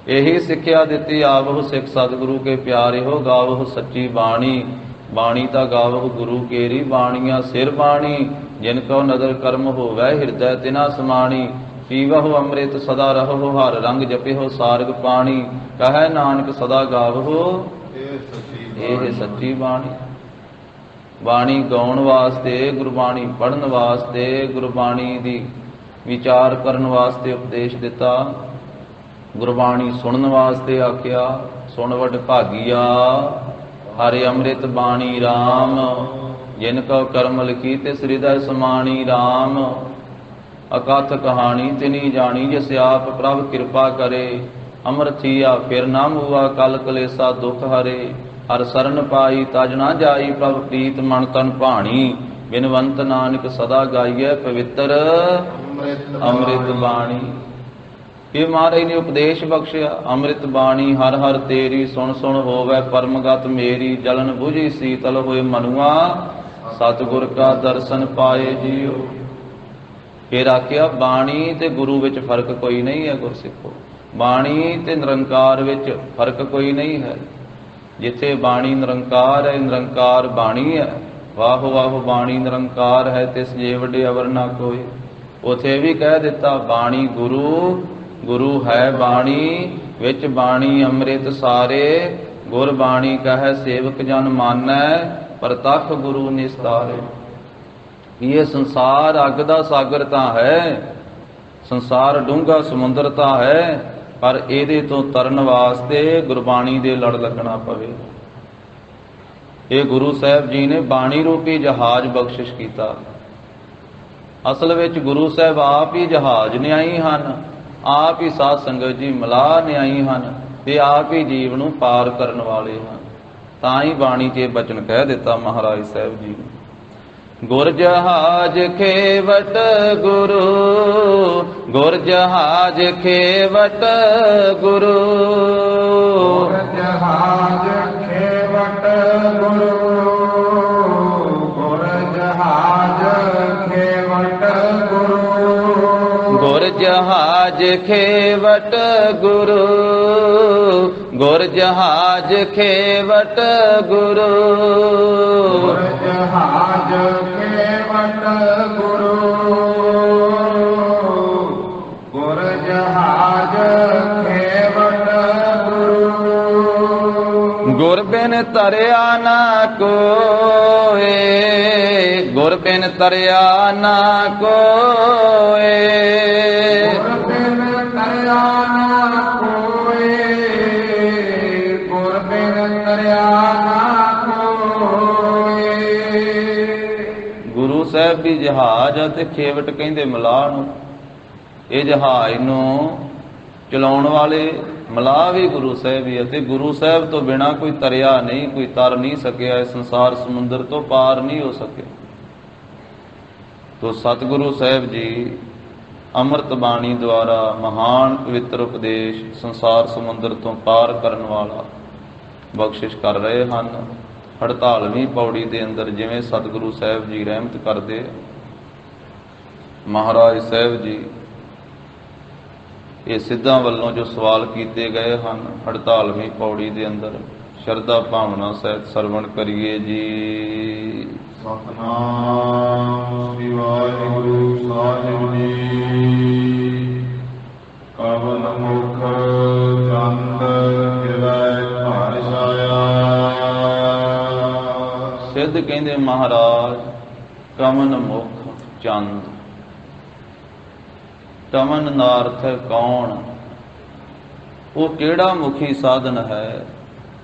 Speaker 1: ਇਹੀ ਸਿੱਖਿਆ ਦਿੱਤੀ, ਆਵਹੁ ਸਿੱਖ ਸਤਿਗੁਰੂ ਕੇ ਪਿਆਰੇ ਹੋ, ਗਾਵਹੁ ਸੱਚੀ ਬਾਣੀ। ਬਾਣੀ ਤਾਂ ਗਾਵਹੁ ਗੁਰੂ ਕੇਰੀ, ਬਾਣੀਆਂ ਸਿਰ ਬਾਣੀ, ਜਿਨ ਕਉ ਨਦਰ ਕਰਮ ਹੋਵੈ, ਹਿਰਦੈ ਤਿਨਾ ਸਮਾਣੀ। ਪੀਵਹੁ ਅੰਮ੍ਰਿਤ ਸਦਾ ਰਹੋ, ਹਰ ਰੰਗ ਜਪਿਓ ਸਾਰਗ ਪਾਣੀ। ਕਹੈ ਨਾਨਕ ਸਦਾ ਗਾਵਹੁ, ਇਹ ਸੱਚੀ ਬਾਣੀ। ਬਾਣੀ ਗਾਉਣ ਵਾਸਤੇ, ਗੁਰਬਾਣੀ ਪੜ੍ਹਨ ਵਾਸਤੇ, ਗੁਰਬਾਣੀ ਦੀ ਵਿਚਾਰ ਕਰਨ ਵਾਸਤੇ ਉਪਦੇਸ਼ ਦਿੱਤਾ। ਗੁਰਬਾਣੀ ਸੁਣਨ ਵਾਸਤੇ ਆਖਿਆ, ਸੁਣ ਵਡ ਭਾਗੀਆ, ਹਰਿ ਅੰਮ੍ਰਿਤ ਬਾਣੀ ਰਾਮ। ਜਿਨ ਕਉ ਕਰਮ ਲਿਖੀ ਤਿਸ ਹਿਰਦੈ ਸਮਾਣੀ, ਰਾਮ ਅਕਥ ਕਹਾਣੀ ਤਿਨੀ ਜਾਣੀ। ਜਿਸ ਆਪ ਪ੍ਰਭ ਕਿਰਪਾ ਕਰੇ, ਅਮਰਥੀਆ ਫਿਰ ਨਾ ਮੂਆ, ਕਲ ਕਲੇਸਾ ਦੁਖ ਹਰੇ। ਹਰ ਸਰਨ ਪਾਈ ਤਜ ਨਾ ਜਾਈ, ਪ੍ਰਭ ਪ੍ਰੀਤ ਮਨ ਤਨ ਭਾਣੀ। ਬਿਨਵੰਤ ਨਾਨਕ ਸਦਾ ਗਾਈਐ, ਪਵਿੱਤਰ ਅੰਮ੍ਰਿਤ ਬਾਣੀ। ਇਹ ਮਹਾਰਾਜ ਨੇ ਉਪਦੇਸ਼ ਬਖਸ਼ਿਆ, ਅੰਮ੍ਰਿਤ ਬਾਣੀ ਹਰ ਹਰ ਤੇਰੀ, ਸੁਣ ਸੁਣ ਹੋਵੇ ਪਰਮਗਤ ਮੇਰੀ। ਜਲਨ ਬੁਝੀ ਸੀਤਲ ਹੋਏ ਮਨੁਆ, ਸਤਿਗੁਰ ਕਾ ਦਰਸ਼ਨ ਪਾਏ ਜੀਓ। ਫਿਰ ਆਖਿਆ ਬਾਣੀ ਤੇ ਗੁਰੂ ਵਿੱਚ ਫਰਕ ਕੋਈ ਨਹੀਂ ਹੈ। ਗੁਰਸਿੱਖੋ, ਬਾਣੀ ਤੇ ਨਿਰੰਕਾਰ ਵਿੱਚ ਫਰਕ ਕੋਈ ਨਹੀਂ ਹੈ। ਜਿੱਥੇ ਬਾਣੀ ਨਿਰੰਕਾਰ ਹੈ, ਨਿਰੰਕਾਰ ਬਾਣੀ ਹੈ। ਵਾਹੋ ਵਾਹੋ ਬਾਣੀ ਨਿਰੰਕਾਰ ਹੈ, ਤਿਸ ਜੇ ਵੱਡੇ ਅਵਰ ਨਾ ਕੋਈ। ਉਥੇ ਵੀ ਕਹਿ ਦਿੱਤਾ, ਬਾਣੀ ਗੁਰੂ, ਗੁਰੂ ਹੈ ਬਾਣੀ, ਵਿੱਚ ਬਾਣੀ ਅੰਮ੍ਰਿਤ ਸਾਰੇ। ਗੁਰ ਬਾਣੀ ਕਹੈ ਸੇਵਕ ਜਨ ਮਾਨੈ, ਪ੍ਰਤੱਖ ਗੁਰੂ ਨਿਸਤਾਰੇ। ਇਹ ਸੰਸਾਰ ਅੱਗ ਦਾ ਸਾਗਰ ਤਾਂ ਹੈ, ਸੰਸਾਰ ਡੂੰਘਾ ਸਮੁੰਦਰ ਤਾਂ ਹੈ, ਪਰ ਇਹਦੇ ਤੋਂ ਤਰਨ ਵਾਸਤੇ ਗੁਰਬਾਣੀ ਦੇ ਲੜ ਲੱਗਣਾ ਪਵੇ। ਇਹ ਗੁਰੂ ਸਾਹਿਬ ਜੀ ਨੇ ਬਾਣੀ ਰੂਪੀ ਜਹਾਜ਼ ਬਖਸ਼ਿਸ਼ ਕੀਤਾ। ਅਸਲ ਵਿੱਚ ਗੁਰੂ ਸਾਹਿਬ ਆਪ ਹੀ ਜਹਾਜ਼ ਨਿਆਈ ਹਨ, ਆਪ ਹੀ ਸਾਧ ਸੰਗਤ ਜੀ ਮਲਾਹ ਨਿਆਈ ਹਨ, ਤੇ ਆਪ ਹੀ ਜੀਵ ਨੂੰ ਪਾਰ ਕਰਨ ਵਾਲੇ ਹਨ। ਤਾਂ ਹੀ ਬਾਣੀ 'ਚ ਇਹ ਬਚਨ ਕਹਿ ਦਿੱਤਾ ਮਹਾਰਾਜ ਸਾਹਿਬ ਜੀ ਨੇ, ਗੁਰ ਜਹਾਜ਼ ਖੇਵਟ ਗੁਰੂ, ਗੁਰ ਜਹਾਜ਼ ਖੇਵਟ ਗੁਰੂ।
Speaker 2: ਗੁਰ ਜਹਾਜ਼ ਖੇਵਟ ਗੁਰੂ, ਗੁਰ ਜਹਾਜ਼ ਖੇਵਟ ਗੁਰੂ।
Speaker 1: ਗੁਰ ਜਹਾਜ਼ ਖੇਵਟ ਗੁਰੂ, ਗੁਰ ਜਹਾਜ਼ ਖੇਵਟ ਗੁਰੂ।
Speaker 2: ਗੁਰ ਜਹਾਜ਼ ਖੇਵਟ ਗੁਰੂ, ਗੁਰ ਜਹਾਜ਼ ਖੇਵਟ ਗੁਰੂ।
Speaker 1: ਗੁਰ ਬਿਨ ਧਰਿਆ ਨਾ ਕੋਏ, ਗੁਰ ਬਿਨ ਤਰਿਆ ਨਾ ਕੋਏ,
Speaker 2: ਗੁਰ ਬਿਨ ਤਰਿਆ ਨਾ ਕੋਏ, ਗੁਰ ਬਿਨ ਤਰਿਆ ਨਾ ਕੋਏ।
Speaker 1: ਗੁਰੂ ਸਾਹਿਬ ਦੀ ਜਹਾਜ਼ ਅਤੇ ਖੇਵਟ ਕਹਿੰਦੇ ਮਲਾਹ ਨੂੰ। ਇਹ ਜਹਾਜ਼ ਨੂੰ ਚਲਾਉਣ ਵਾਲੇ ਮਲਾਹ ਵੀ ਗੁਰੂ ਸਾਹਿਬ ਹੀ, ਅਤੇ ਗੁਰੂ ਸਾਹਿਬ ਤੋਂ ਬਿਨਾਂ ਕੋਈ ਤਰਿਆ ਨਹੀਂ, ਕੋਈ ਤਰ ਨਹੀਂ ਸਕਿਆ, ਇਸ ਸੰਸਾਰ ਸਮੁੰਦਰ ਤੋਂ ਪਾਰ ਨਹੀਂ ਹੋ ਸਕਿਆ। ਤੋ ਸਤਿਗੁਰੂ ਸਾਹਿਬ ਜੀ ਅੰਮ੍ਰਿਤ ਬਾਣੀ ਦੁਆਰਾ ਮਹਾਨ ਪਵਿੱਤਰ ਉਪਦੇਸ਼ ਸੰਸਾਰ ਸਮੁੰਦਰ ਤੋਂ ਪਾਰ ਕਰਨ ਵਾਲਾ ਬਖਸ਼ਿਸ਼ ਕਰ ਰਹੇ ਹਨ। 48ਵੀਂ ਪੌੜੀ ਦੇ ਅੰਦਰ ਜਿਵੇਂ ਸਤਿਗੁਰੂ ਸਾਹਿਬ ਜੀ ਰਹਿਮਤ ਕਰਦੇ, ਮਹਾਰਾਜ ਸਾਹਿਬ ਜੀ ਇਹ ਸਿੱਧਾਂ ਵੱਲੋਂ ਜੋ ਸਵਾਲ ਕੀਤੇ ਗਏ ਹਨ 48ਵੀਂ ਪੌੜੀ ਦੇ ਅੰਦਰ ਸ਼ਰਧਾ ਭਾਵਨਾ ਸਹਿਤ ਸਰਵਣ ਕਰੀਏ ਜੀ।
Speaker 2: ਸਤਿਨਾਮ ਸ੍ਰੀ ਵਾਹਿਗੁਰੂ ਸਾਹਿਬ ਜੀ। ਕਵਨ ਮੁਖ ਚੰਦ ਹਿਰਦੈ ਘਰ ਛਾਇਆ।
Speaker 1: ਸਿੱਧ ਕਹਿੰਦੇ ਮਹਾਰਾਜ ਕਮਨ ਮੁਖ ਚੰਦ। ਕਮਨ ਦਾ ਅਰਥ ਹੈ ਕੌਣ, ਉਹ ਕਿਹੜਾ ਮੁਖੀ ਸਾਧਨ ਹੈ,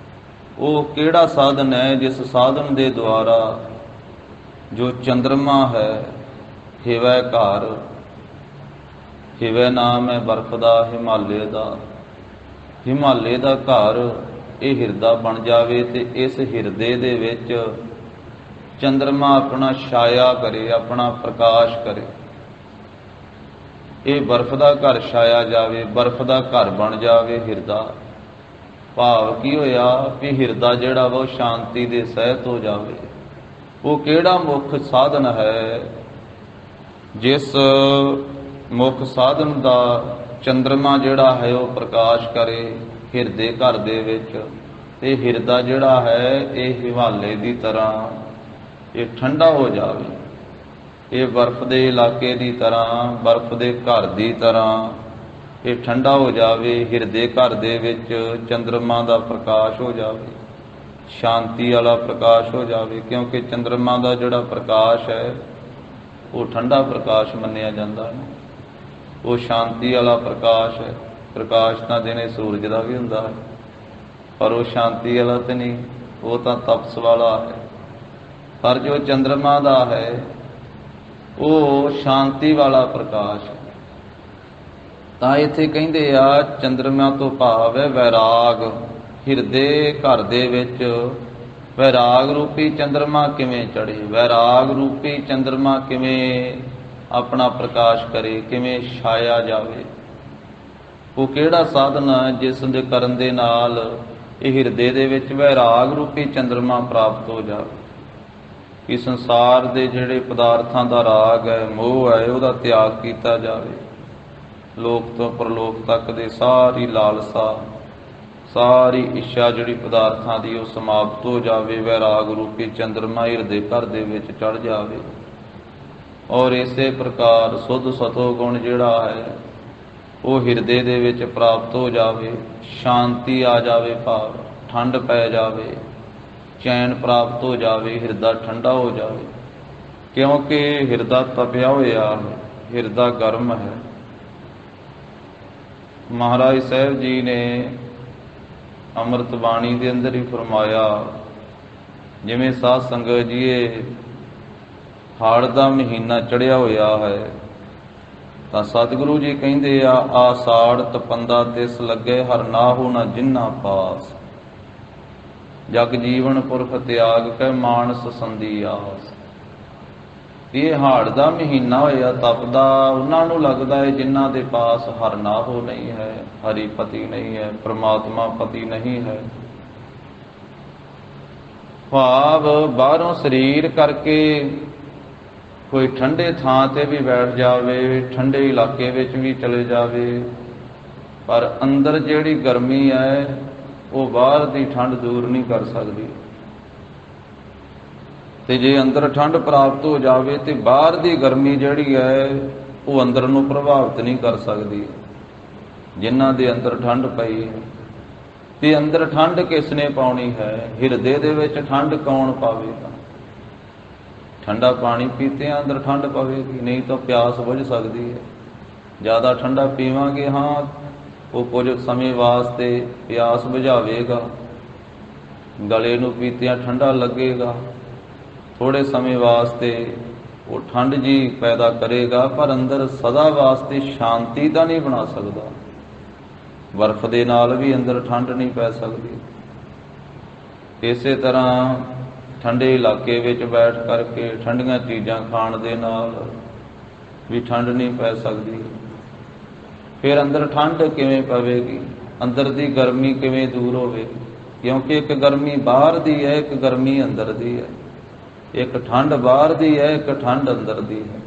Speaker 1: ਉਹ ਕਿਹੜਾ ਸਾਧਨ ਹੈ ਜਿਸ ਸਾਧਨ ਦੇ ਦੁਆਰਾ ਜੋ ਚੰਦਰਮਾ ਹੈ, ਹਿਵੈ ਘਰ, ਹਿਵੈ ਨਾਮ ਹੈ ਬਰਫ਼ ਦਾ, ਹਿਮਾਲੇ ਦਾ, ਹਿਮਾਲੇ ਦਾ ਘਰ ਇਹ ਹਿਰਦਾ ਬਣ ਜਾਵੇ ਤੇ ਇਸ ਹਿਰਦੇ ਦੇ ਵਿੱਚ ਚੰਦਰਮਾ ਆਪਣਾ ਛਾਇਆ ਕਰੇ, ਆਪਣਾ ਪ੍ਰਕਾਸ਼ ਕਰੇ। ਇਹ ਬਰਫ਼ ਦਾ ਘਰ ਛਾਇਆ ਜਾਵੇ, ਬਰਫ਼ ਦਾ ਘਰ ਬਣ ਜਾਵੇ ਹਿਰਦਾ। ਭਾਵ ਕੀ ਹੋਇਆ ਵੀ ਹਿਰਦਾ ਜਿਹੜਾ ਵਾ ਉਹ ਸ਼ਾਂਤੀ ਦੇ ਸਹਿਤ ਹੋ ਜਾਵੇ। ਉਹ ਕਿਹੜਾ ਮੁੱਖ ਸਾਧਨ ਹੈ ਜਿਸ ਮੁੱਖ ਸਾਧਨ ਦਾ ਚੰਦਰਮਾ ਜਿਹੜਾ ਹੈ ਉਹ ਪ੍ਰਕਾਸ਼ ਕਰੇ ਹਿਰਦੇ ਘਰ ਦੇ ਵਿੱਚ, ਤੇ ਹਿਰਦਾ ਜਿਹੜਾ ਹੈ ਇਹ ਹਿਮਾਲੇ ਦੀ ਤਰ੍ਹਾਂ ਇਹ ਠੰਡਾ ਹੋ ਜਾਵੇ। ਇਹ ਬਰਫ਼ ਦੇ ਇਲਾਕੇ ਦੀ ਤਰ੍ਹਾਂ, ਬਰਫ਼ ਦੇ ਘਰ ਦੀ ਤਰ੍ਹਾਂ ਇਹ ਠੰਡਾ ਹੋ ਜਾਵੇ। ਹਿਰਦੇ ਘਰ ਦੇ ਵਿੱਚ ਚੰਦਰਮਾ ਦਾ ਪ੍ਰਕਾਸ਼ ਹੋ ਜਾਵੇ, ਸ਼ਾਂਤੀ ਵਾਲਾ ਪ੍ਰਕਾਸ਼ ਹੋ ਜਾਵੇ। ਕਿਉਂਕਿ ਚੰਦਰਮਾ ਦਾ ਜਿਹੜਾ ਪ੍ਰਕਾਸ਼ ਹੈ ਉਹ ਠੰਡਾ ਪ੍ਰਕਾਸ਼ ਮੰਨਿਆ ਜਾਂਦਾ ਹੈ, ਉਹ ਸ਼ਾਂਤੀ ਵਾਲਾ ਪ੍ਰਕਾਸ਼ ਹੈ। ਪ੍ਰਕਾਸ਼ ਤਾਂ ਦਿਨੇ ਸੂਰਜ ਦਾ ਵੀ ਹੁੰਦਾ ਹੈ, ਪਰ ਉਹ ਸ਼ਾਂਤੀ ਵਾਲਾ ਤੇ ਨਹੀਂ, ਉਹ ਤਾਂ ਤਪਸ ਵਾਲਾ ਹੈ। ਪਰ ਜੋ ਚੰਦਰਮਾ ਦਾ ਹੈ ਉਹ ਸ਼ਾਂਤੀ ਵਾਲਾ ਪ੍ਰਕਾਸ਼ ਹੈ। ਤਾਂ ਇੱਥੇ ਕਹਿੰਦੇ ਆ ਚੰਦਰਮਾ ਤੋਂ ਭਾਵ ਹੈ ਵੈਰਾਗ। ਹਿਰਦੇ ਘਰ ਦੇ ਵਿੱਚ ਵੈਰਾਗ ਰੂਪੀ ਚੰਦਰਮਾ ਕਿਵੇਂ ਚੜੇ, ਵੈਰਾਗ ਰੂਪੀ ਚੰਦਰਮਾ ਕਿਵੇਂ ਆਪਣਾ ਪ੍ਰਕਾਸ਼ ਕਰੇ, ਕਿਵੇਂ ਛਾਇਆ ਜਾਵੇ। ਉਹ ਕਿਹੜਾ ਸਾਧਨ ਹੈ ਜਿਸ ਦੇ ਕਰਨ ਦੇ ਨਾਲ ਇਹ ਹਿਰਦੇ ਦੇ ਵਿੱਚ ਵੈਰਾਗ ਰੂਪੀ ਚੰਦਰਮਾ ਪ੍ਰਾਪਤ ਹੋ ਜਾਵੇ, ਕਿ ਸੰਸਾਰ ਦੇ ਜਿਹੜੇ ਪਦਾਰਥਾਂ ਦਾ ਰਾਗ ਹੈ, ਮੋਹ ਹੈ, ਉਹਦਾ ਤਿਆਗ ਕੀਤਾ ਜਾਵੇ। ਲੋਕ ਤੋਂ ਪਰਲੋਕ ਤੱਕ ਦੇ ਸਾਰੀ ਲਾਲਸਾ, ਸਾਰੀ ਇੱਛਾ ਜਿਹੜੀ ਪਦਾਰਥਾਂ ਦੀ ਉਹ ਸਮਾਪਤ ਹੋ ਜਾਵੇ। ਵੈਰਾਗ ਰੂਪੀ ਚੰਦਰਮਾ ਹਿਰਦੇ ਘਰ ਦੇ ਵਿੱਚ ਚੜ੍ਹ ਜਾਵੇ। ਔਰ ਇਸੇ ਪ੍ਰਕਾਰ ਸੁੱਧ ਸਤੋ ਗੁਣ ਜਿਹੜਾ ਹੈ ਉਹ ਹਿਰਦੇ ਦੇ ਵਿੱਚ ਪ੍ਰਾਪਤ ਹੋ ਜਾਵੇ। ਸ਼ਾਂਤੀ ਆ ਜਾਵੇ, ਭਾਵ ਠੰਡ ਪੈ ਜਾਵੇ, ਚੈਨ ਪ੍ਰਾਪਤ ਹੋ ਜਾਵੇ, ਹਿਰਦਾ ਠੰਡਾ ਹੋ ਜਾਵੇ। ਕਿਉਂਕਿ ਹਿਰਦਾ ਤਪਿਆ ਹੋਇਆ ਹੈ, ਹਿਰਦਾ ਗਰਮ ਹੈ। ਮਹਾਰਾਜ ਸਾਹਿਬ ਜੀ ਨੇ ਅੰਮ੍ਰਿਤ ਬਾਣੀ ਦੇ ਅੰਦਰ ਹੀ ਫਰਮਾਇਆ, ਜਿਵੇਂ ਸਾਧ ਸੰਗਤ ਜੀ ਇਹ ਹਾੜ ਦਾ ਮਹੀਨਾ ਚੜ੍ਹਿਆ ਹੋਇਆ ਹੈ ਤਾਂ ਸਤਿਗੁਰੂ ਜੀ ਕਹਿੰਦੇ ਆ ਆਸਾੜ ਤਪੰਦਾ ਤਿਸ ਲੱਗੇ ਹਰ ਨਾਹੂ ਨਾ ਜਿੰਨਾ ਪਾਸ, ਜਗ ਜੀਵਨ ਪੁਰਖ ਤਿਆਗ ਕੈ ਮਾਨਸ ਸੰਧੀ ਆਸ। ਇਹ ਹਾੜ ਦਾ ਮਹੀਨਾ ਹੋਇਆ ਤਪਦਾ, ਉਹਨਾਂ ਨੂੰ ਲੱਗਦਾ ਹੈ ਜਿਨ੍ਹਾਂ ਦੇ ਪਾਸ ਹਰ ਨਾਹੋ ਨਹੀਂ ਹੈ, ਹਰੀ ਪਤੀ ਨਹੀਂ ਹੈ, ਪ੍ਰਮਾਤਮਾ ਪਤੀ ਨਹੀਂ ਹੈ। ਭਾਵ ਬਾਹਰੋਂ ਸਰੀਰ ਕਰਕੇ ਕੋਈ ਠੰਡੇ ਥਾਂ ਤੇ ਵੀ ਬੈਠ ਜਾਵੇ, ਠੰਡੇ ਇਲਾਕੇ ਵਿੱਚ ਵੀ ਚਲੇ ਜਾਵੇ, ਪਰ ਅੰਦਰ ਜਿਹੜੀ ਗਰਮੀ ਹੈ ਉਹ ਬਾਹਰ ਦੀ ਠੰਡ ਦੂਰ ਨਹੀਂ ਕਰ ਸਕਦੀ। ਤੇ ਜੇ ਅੰਦਰ ਠੰਡ ਪ੍ਰਾਪਤ ਹੋ ਜਾਵੇ ਤੇ ਬਾਹਰ ਦੀ ਗਰਮੀ ਜਿਹੜੀ ਹੈ ਉਹ ਅੰਦਰ ਨੂੰ ਪ੍ਰਭਾਵਿਤ ਨਹੀਂ ਕਰ ਸਕਦੀ। ਜਿਨ੍ਹਾਂ ਦੇ ਅੰਦਰ ਠੰਡ ਪਈ ਹੈ, ਤੇ ਅੰਦਰ ਠੰਡ ਕਿਸ ਨੇ ਪਾਉਣੀ ਹੈ? ਹਿਰਦੇ ਦੇ ਵਿੱਚ ਠੰਡ ਕੌਣ ਪਾਵੇਗਾ? ਠੰਡਾ ਪਾਣੀ ਪੀਤੇ ਹਾਂ ਅੰਦਰ ਠੰਡ ਪਵੇਗੀ, ਨਹੀਂ ਤਾਂ ਪਿਆਸ ਬੁਝ ਸਕਦੀ ਹੈ। ਜ਼ਿਆਦਾ ਠੰਡਾ ਪੀਵਾਂਗੇ ਹਾਂ ਉਹ ਕੁਝ ਸਮੇਂ ਵਾਸਤੇ ਪਿਆਸ ਬੁਝਾਵੇਗਾ, ਗਲੇ ਨੂੰ ਪੀਤਿਆਂ ਠੰਡਾ ਲੱਗੇਗਾ, ਥੋੜ੍ਹੇ ਸਮੇਂ ਵਾਸਤੇ ਉਹ ਠੰਡ ਜੀ ਪੈਦਾ ਕਰੇਗਾ, ਪਰ ਅੰਦਰ ਸਦਾ ਵਾਸਤੇ ਸ਼ਾਂਤੀ ਤਾਂ ਨਹੀਂ ਬਣਾ ਸਕਦਾ। ਬਰਫ਼ ਦੇ ਨਾਲ ਵੀ ਅੰਦਰ ਠੰਡ ਨਹੀਂ ਪੈ ਸਕਦੀ। ਇਸੇ ਤਰ੍ਹਾਂ ਠੰਡੇ ਇਲਾਕੇ ਵਿੱਚ ਬੈਠ ਕਰਕੇ ਠੰਡੀਆਂ ਚੀਜ਼ਾਂ ਖਾਣ ਦੇ ਨਾਲ ਵੀ ਠੰਡ ਨਹੀਂ ਪੈ ਸਕਦੀ। ਫਿਰ ਅੰਦਰ ਠੰਡ ਕਿਵੇਂ ਪਵੇਗੀ, ਅੰਦਰ ਦੀ ਗਰਮੀ ਕਿਵੇਂ ਦੂਰ ਹੋਵੇਗੀ? ਕਿਉਂਕਿ ਇੱਕ ਗਰਮੀ ਬਾਹਰ ਦੀ ਹੈ, ਇੱਕ ਗਰਮੀ ਅੰਦਰ ਦੀ ਹੈ। ਇੱਕ ਠੰਡ ਬਾਹਰ ਦੀ ਹੈ, ਇੱਕ ਠੰਡ ਅੰਦਰ ਦੀ ਹੈ।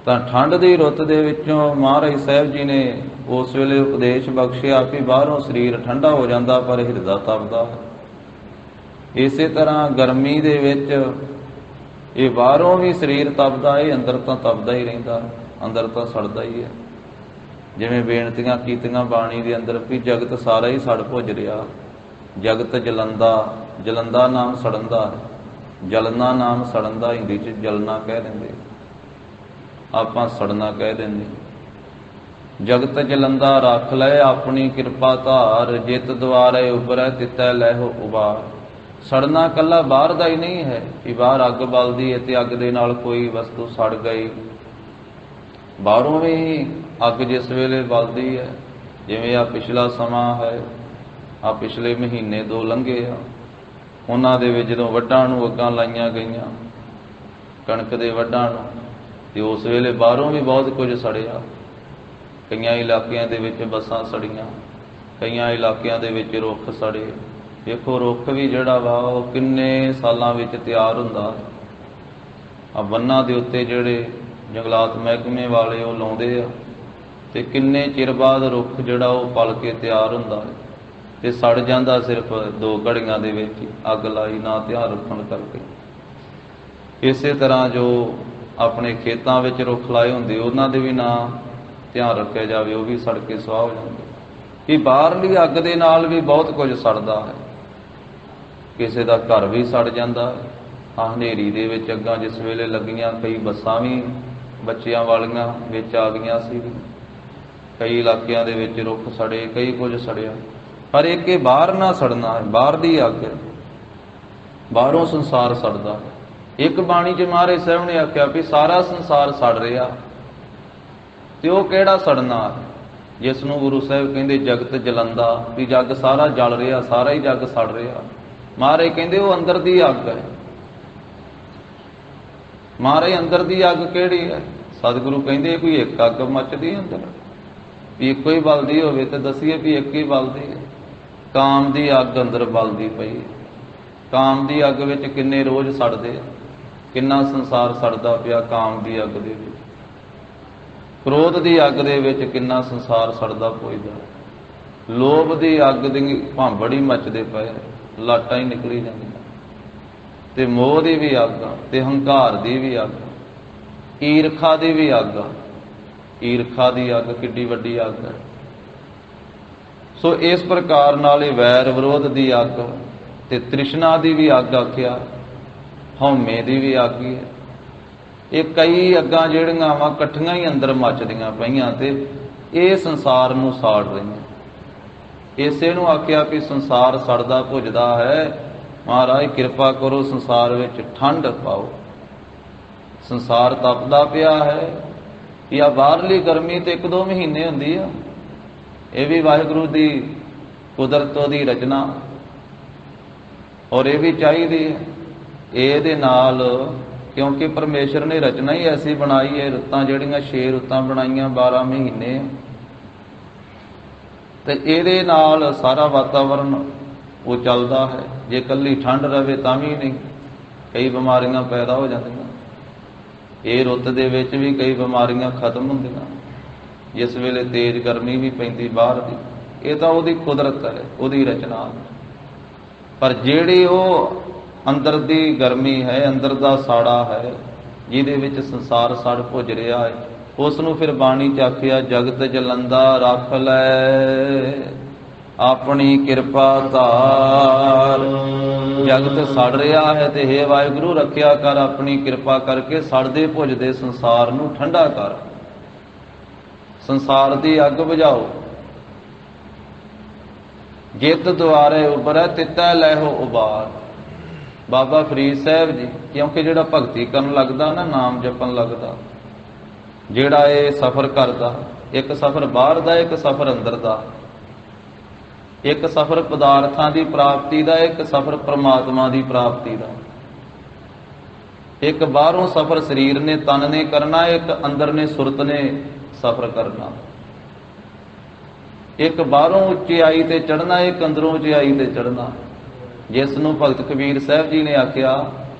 Speaker 1: ਤਾਂ ਠੰਡ ਦੀ ਰੁੱਤ ਦੇ ਵਿੱਚੋਂ ਮਹਾਰਾਜ ਸਾਹਿਬ ਜੀ ਨੇ ਉਸ ਵੇਲੇ ਉਪਦੇਸ਼ ਬਖਸ਼ਿਆ ਕਿ ਬਾਹਰੋਂ ਸਰੀਰ ਠੰਡਾ ਹੋ ਜਾਂਦਾ ਪਰ ਹਿਰਦਾ ਤਪਦਾ। ਇਸੇ ਤਰ੍ਹਾਂ ਗਰਮੀ ਦੇ ਵਿੱਚ ਇਹ ਬਾਹਰੋਂ ਵੀ ਸਰੀਰ ਤਪਦਾ, ਇਹ ਅੰਦਰ ਤਾਂ ਤਪਦਾ ਹੀ ਰਹਿੰਦਾ, ਅੰਦਰ ਤਾਂ ਸੜਦਾ ਹੀ ਹੈ। ਜਿਵੇਂ ਬੇਨਤੀਆਂ ਕੀਤੀਆਂ ਬਾਣੀ ਦੇ ਅੰਦਰ ਵੀ ਜਗਤ ਸਾਰਾ ਹੀ ਸੜ ਭੁੱਜ ਰਿਹਾ, ਜਗਤ ਜਲੰਦਾ, ਜਲੰਦਾ ਨਾਮ ਸੜਨ ਦਾ ਹੈ, ਜਲਨਾ ਨਾਮ ਸੜਨ ਦਾ, ਹਿੰਦੀ 'ਚ ਜਲਨਾ ਕਹਿ ਦਿੰਦੇ, ਆਪਾਂ ਸੜਨਾ ਕਹਿ ਦਿੰਦੇ। ਜਗਤ ਜਲੰਦਾ ਰੱਖ ਲੈ ਆਪਣੀ ਕਿਰਪਾ ਧਾਰ, ਜਿਤ ਦੁਆਰੇ ਉਬਰੈ ਤਿਤੈ ਲੈਹੁ ਉਬਾਰ। ਸੜਨਾ ਇਕੱਲਾ ਬਾਹਰ ਦਾ ਹੀ ਨਹੀਂ ਹੈ ਕਿ ਬਾਹਰ ਅੱਗ ਬਲਦੀ ਹੈ ਤੇ ਅੱਗ ਦੇ ਨਾਲ ਕੋਈ ਵਸਤੂ ਸੜ ਗਈ, ਬਾਹਰੋਂ ਵੀ ਅੱਗ ਜਿਸ ਵੇਲੇ ਬਲਦੀ ਹੈ, ਜਿਵੇਂ ਆ ਪਿਛਲਾ ਸਮਾਂ ਹੈ, ਆ ਪਿਛਲੇ ਮਹੀਨੇ 2 ਲੰਘੇ ਆ, ਉਹਨਾਂ ਦੇ ਵਿੱਚ ਜਦੋਂ ਵੱਢਾਂ ਨੂੰ ਅੱਗਾਂ ਲਾਈਆਂ ਗਈਆਂ, ਕਣਕ ਦੇ ਵੱਢਾਂ ਨੂੰ, ਤੇ ਉਸ ਵੇਲੇ ਬਾਹਰੋਂ ਵੀ ਬਹੁਤ ਕੁਝ ਸੜਿਆ। ਕਈਆਂ ਇਲਾਕਿਆਂ ਦੇ ਵਿੱਚ ਬੱਸਾਂ ਸੜੀਆਂ, ਕਈਆਂ ਇਲਾਕਿਆਂ ਦੇ ਵਿੱਚ ਰੁੱਖ ਸੜੇ। ਵੇਖੋ ਰੁੱਖ ਵੀ ਜਿਹੜਾ ਵਾ ਉਹ ਕਿੰਨੇ ਸਾਲਾਂ ਵਿੱਚ ਤਿਆਰ ਹੁੰਦਾ। ਆ ਬੰਨਾਂ ਦੇ ਉੱਤੇ ਜਿਹੜੇ ਜੰਗਲਾਤ ਮਹਿਕਮੇ ਵਾਲੇ ਉਹ ਲਾਉਂਦੇ ਆ, ਤੇ ਕਿੰਨੇ ਚਿਰ ਬਾਅਦ ਰੁੱਖ ਜਿਹੜਾ ਉਹ ਪਲ ਕੇ ਤਿਆਰ ਹੁੰਦਾ ਹੈ ਤੇ ਸੜ ਜਾਂਦਾ ਸਿਰਫ 2 ਘੜੀਆਂ ਦੇ ਵਿੱਚ, ਅੱਗ ਲਾਈ ਨਾ ਧਿਆਨ ਰੱਖਣ ਕਰਕੇ। ਇਸੇ ਤਰ੍ਹਾਂ ਜੋ ਆਪਣੇ ਖੇਤਾਂ ਵਿੱਚ ਰੁੱਖ ਲਾਏ ਹੁੰਦੇ ਉਹਨਾਂ ਦੇ ਵੀ ਨਾ ਧਿਆਨ ਰੱਖਿਆ ਜਾਵੇ, ਉਹ ਵੀ ਸੜ ਕੇ ਸੁਆਹ ਹੋ ਜਾਂਦੇ। ਕਿ ਬਾਹਰਲੀ ਅੱਗ ਦੇ ਨਾਲ ਵੀ ਬਹੁਤ ਕੁਝ ਸੜਦਾ ਹੈ। ਕਿਸੇ ਦਾ ਘਰ ਵੀ ਸੜ ਜਾਂਦਾ ਹੈ। ਹਨੇਰੀ ਦੇ ਵਿੱਚ ਅੱਗਾਂ ਜਿਸ ਵੇਲੇ ਲੱਗੀਆਂ, ਕਈ ਬੱਸਾਂ ਵੀ ਬੱਚਿਆਂ ਵਾਲੀਆਂ ਵਿੱਚ ਆ ਗਈਆਂ ਸੀ, ਕਈ ਇਲਾਕਿਆਂ ਦੇ ਵਿੱਚ ਰੁੱਖ ਸੜੇ, ਕਈ ਕੁਝ ਸੜਿਆ। ਪਰ ਇੱਕ ਇਹ ਬਾਹਰ ਨਾ ਸੜਨਾ ਹੈ, ਬਾਹਰ ਦੀ ਅੱਗ, ਬਾਹਰੋਂ ਸੰਸਾਰ ਸੜਦਾ। ਇੱਕ ਬਾਣੀ 'ਚ ਮਹਾਰਾਜ ਸਾਹਿਬ ਨੇ ਆਖਿਆ ਵੀ ਸਾਰਾ ਸੰਸਾਰ ਸੜ ਰਿਹਾ, ਤੇ ਉਹ ਕਿਹੜਾ ਸੜਨਾ ਜਿਸ ਨੂੰ ਗੁਰੂ ਸਾਹਿਬ ਕਹਿੰਦੇ ਜਗਤ ਜਲੰਦਾ, ਵੀ ਜੱਗ ਸਾਰਾ ਜਲ ਰਿਹਾ, ਸਾਰਾ ਹੀ ਜੱਗ ਸੜ ਰਿਹਾ। ਮਹਾਰਾਜ ਕਹਿੰਦੇ ਉਹ ਅੰਦਰ ਦੀ ਅੱਗ ਹੈ। ਮਹਾਰਾਜ ਅੰਦਰ ਦੀ ਅੱਗ ਕਿਹੜੀ ਹੈ? ਸਤਿਗੁਰੂ ਕਹਿੰਦੇ ਕੋਈ ਇੱਕ ਅੱਗ ਮੱਚਦੀ ਅੰਦਰ, ਵੀ ਇੱਕੋ ਹੀ ਬਲਦੀ ਹੋਵੇ ਤੇ ਦੱਸੀਏ ਵੀ ਇੱਕ ਹੀ ਬਲਦੀ ਹੈ। ਕਾਮ ਦੀ ਅੱਗ ਅੰਦਰ ਬਲਦੀ ਪਈ ਹੈ। ਕਾਮ ਦੀ ਅੱਗ ਵਿੱਚ ਕਿੰਨੇ ਰੋਜ਼ ਸੜਦੇ ਆ, ਕਿੰਨਾ ਸੰਸਾਰ ਸੜਦਾ ਪਿਆ ਕਾਮ ਦੀ ਅੱਗ ਦੇ ਵਿੱਚ। ਕ੍ਰੋਧ ਦੀ ਅੱਗ ਦੇ ਵਿੱਚ ਕਿੰਨਾ ਸੰਸਾਰ ਸੜਦਾ ਪੁੱਜਦਾ। ਲੋਭ ਦੀ ਅੱਗ ਦੀ ਭਾਂਬੜ ਹੀ ਮੱਚਦੇ ਪਏ, ਲਾਟਾਂ ਹੀ ਨਿਕਲੀ ਜਾਂਦੀਆਂ। ਤੇ ਮੋਹ ਦੀ ਵੀ ਅੱਗ ਆ, ਤੇ ਹੰਕਾਰ ਦੀ ਵੀ ਅੱਗ, ਈਰਖਾ ਦੀ ਵੀ ਅੱਗ ਆ। ਈਰਖਾ ਦੀ ਅੱਗ ਕਿੱਡੀ ਵੱਡੀ ਅੱਗ ਹੈ। ਸੋ ਇਸ ਪ੍ਰਕਾਰ ਨਾਲ ਇਹ ਵੈਰ ਵਿਰੋਧ ਦੀ ਅੱਗ ਤੇ ਤ੍ਰਿਸ਼ਨਾ ਦੀ ਵੀ ਅੱਗ ਆਖਿਆ, ਹਉਮੈ ਦੀ ਵੀ ਅੱਗ ਹੀ ਹੈ। ਇਹ ਕਈ ਅੱਗਾਂ ਜਿਹੜੀਆਂ ਵਾ ਇਕੱਠੀਆਂ ਹੀ ਅੰਦਰ ਮੱਚਦੀਆਂ ਪਈਆਂ ਤੇ ਇਹ ਸੰਸਾਰ ਨੂੰ ਸਾੜ ਰਹੀਆਂ। ਇਸੇ ਨੂੰ ਆਖਿਆ ਕਿ ਸੰਸਾਰ ਸੜਦਾ ਭੁੱਜਦਾ ਹੈ। ਮਹਾਰਾਜ ਕਿਰਪਾ ਕਰੋ ਸੰਸਾਰ ਵਿੱਚ ਠੰਡ ਪਾਓ। ਸੰਸਾਰ ਤਪਦਾ ਪਿਆ ਹੈ। ਜਾਂ ਬਾਹਰਲੀ ਗਰਮੀ ਤੇ 1-2 ਮਹੀਨੇ ਹੁੰਦੀ ਆ, ਇਹ ਵੀ ਵਾਹਿਗੁਰੂ ਦੀ ਕੁਦਰਤ ਦੀ ਰਚਨਾ, ਔਰ ਇਹ ਵੀ ਚਾਹੀਦੀ ਹੈ। ਇਹਦੇ ਨਾਲ ਕਿਉਂਕਿ ਪਰਮੇਸ਼ਰ ਨੇ ਰਚਨਾ ਹੀ ਐਸੀ ਬਣਾਈ ਹੈ, ਰੁੱਤਾਂ ਜਿਹੜੀਆਂ 6 ਰੁੱਤਾਂ ਬਣਾਈਆਂ, 12 ਮਹੀਨੇ, ਤੇ ਇਹਦੇ ਨਾਲ ਸਾਰਾ ਵਾਤਾਵਰਨ ਉਹ ਚੱਲਦਾ ਹੈ। ਜੇ ਇਕੱਲੀ ਠੰਡ ਰਵੇ ਤਾਂ ਵੀ ਨਹੀਂ, ਕਈ ਬਿਮਾਰੀਆਂ ਪੈਦਾ ਹੋ ਜਾਂਦੀਆਂ। ਇਹ ਰੁੱਤ ਦੇ ਵਿੱਚ ਵੀ ਕਈ ਬਿਮਾਰੀਆਂ ਖਤਮ ਹੁੰਦੀਆਂ ਜਿਸ ਵੇਲੇ ਤੇਜ਼ ਗਰਮੀ ਵੀ ਪੈਂਦੀ ਬਾਹਰ ਦੀ। ਇਹ ਤਾਂ ਉਹਦੀ ਕੁਦਰਤ ਹੈ, ਉਹਦੀ ਰਚਨਾ। ਪਰ ਜਿਹੜੀ ਉਹ ਅੰਦਰ ਦੀ ਗਰਮੀ ਹੈ, ਅੰਦਰ ਦਾ ਸਾੜਾ ਹੈ, ਜਿਹਦੇ ਵਿੱਚ ਸੰਸਾਰ ਸੜ ਭੁੱਜ ਰਿਹਾ ਹੈ, ਉਸ ਨੂੰ ਫਿਰ ਬਾਣੀ 'ਚ ਆਖਿਆ ਜਗਤ ਜਲੰਦਾ ਰੱਖ ਲੈ ਆਪਣੀ ਕਿਰਪਾ ਧਾਰ। ਜਗਤ ਸੜ ਰਿਹਾ ਹੈ ਤੇ ਹੇ ਵਾਹਿਗੁਰੂ ਰੱਖਿਆ ਕਰ, ਆਪਣੀ ਕਿਰਪਾ ਕਰਕੇ ਸੜਦੇ ਭੁੱਜਦੇ ਸੰਸਾਰ ਨੂੰ ਠੰਡਾ ਕਰ, ਸੰਸਾਰ ਦੀ ਅੱਗ ਬੁਝਾਓ। ਜਿਤ ਦੁਆਰੇ ਉਬਰੈ ਤਿਤੈ ਲੈਹੋ ਉਬਾਰ। ਬਾਬਾ ਫਰੀਦ ਸਾਹਿਬ ਜੀ, ਕਿਉਂਕਿ ਜਿਹੜਾ ਭਗਤੀ ਕਰਨ ਲੱਗਦਾ ਨਾ, ਨਾਮ ਜਪਣ ਲੱਗਦਾ, ਜਿਹੜਾ ਇਹ ਸਫ਼ਰ ਕਰਦਾ, ਇੱਕ ਸਫ਼ਰ ਬਾਹਰ ਦਾ, ਇੱਕ ਸਫ਼ਰ ਅੰਦਰ ਦਾ, ਇੱਕ ਸਫ਼ਰ ਪਦਾਰਥਾਂ ਦੀ ਪ੍ਰਾਪਤੀ ਦਾ, ਇੱਕ ਸਫ਼ਰ ਪਰਮਾਤਮਾ ਦੀ ਪ੍ਰਾਪਤੀ ਦਾ। ਇੱਕ ਬਾਹਰੋਂ ਸਫ਼ਰ ਸਰੀਰ ਨੇ, ਤਨ ਨੇ ਕਰਨਾ, ਇੱਕ ਅੰਦਰ ਨੇ, ਸੁਰਤ ਨੇ ਸਫ਼ਰ ਕਰਨਾ। ਇੱਕ ਬਾਹਰੋਂ ਉੱਚਾਈ ਤੇ ਚੜ੍ਹਨਾ, ਇੱਕ ਅੰਦਰੋਂ ਉੱਚਾਈ ਤੇ ਚੜ੍ਹਨਾ। ਜਿਸ ਨੂੰ ਭਗਤ ਕਬੀਰ ਸਾਹਿਬ ਜੀ ਨੇ ਆਖਿਆ,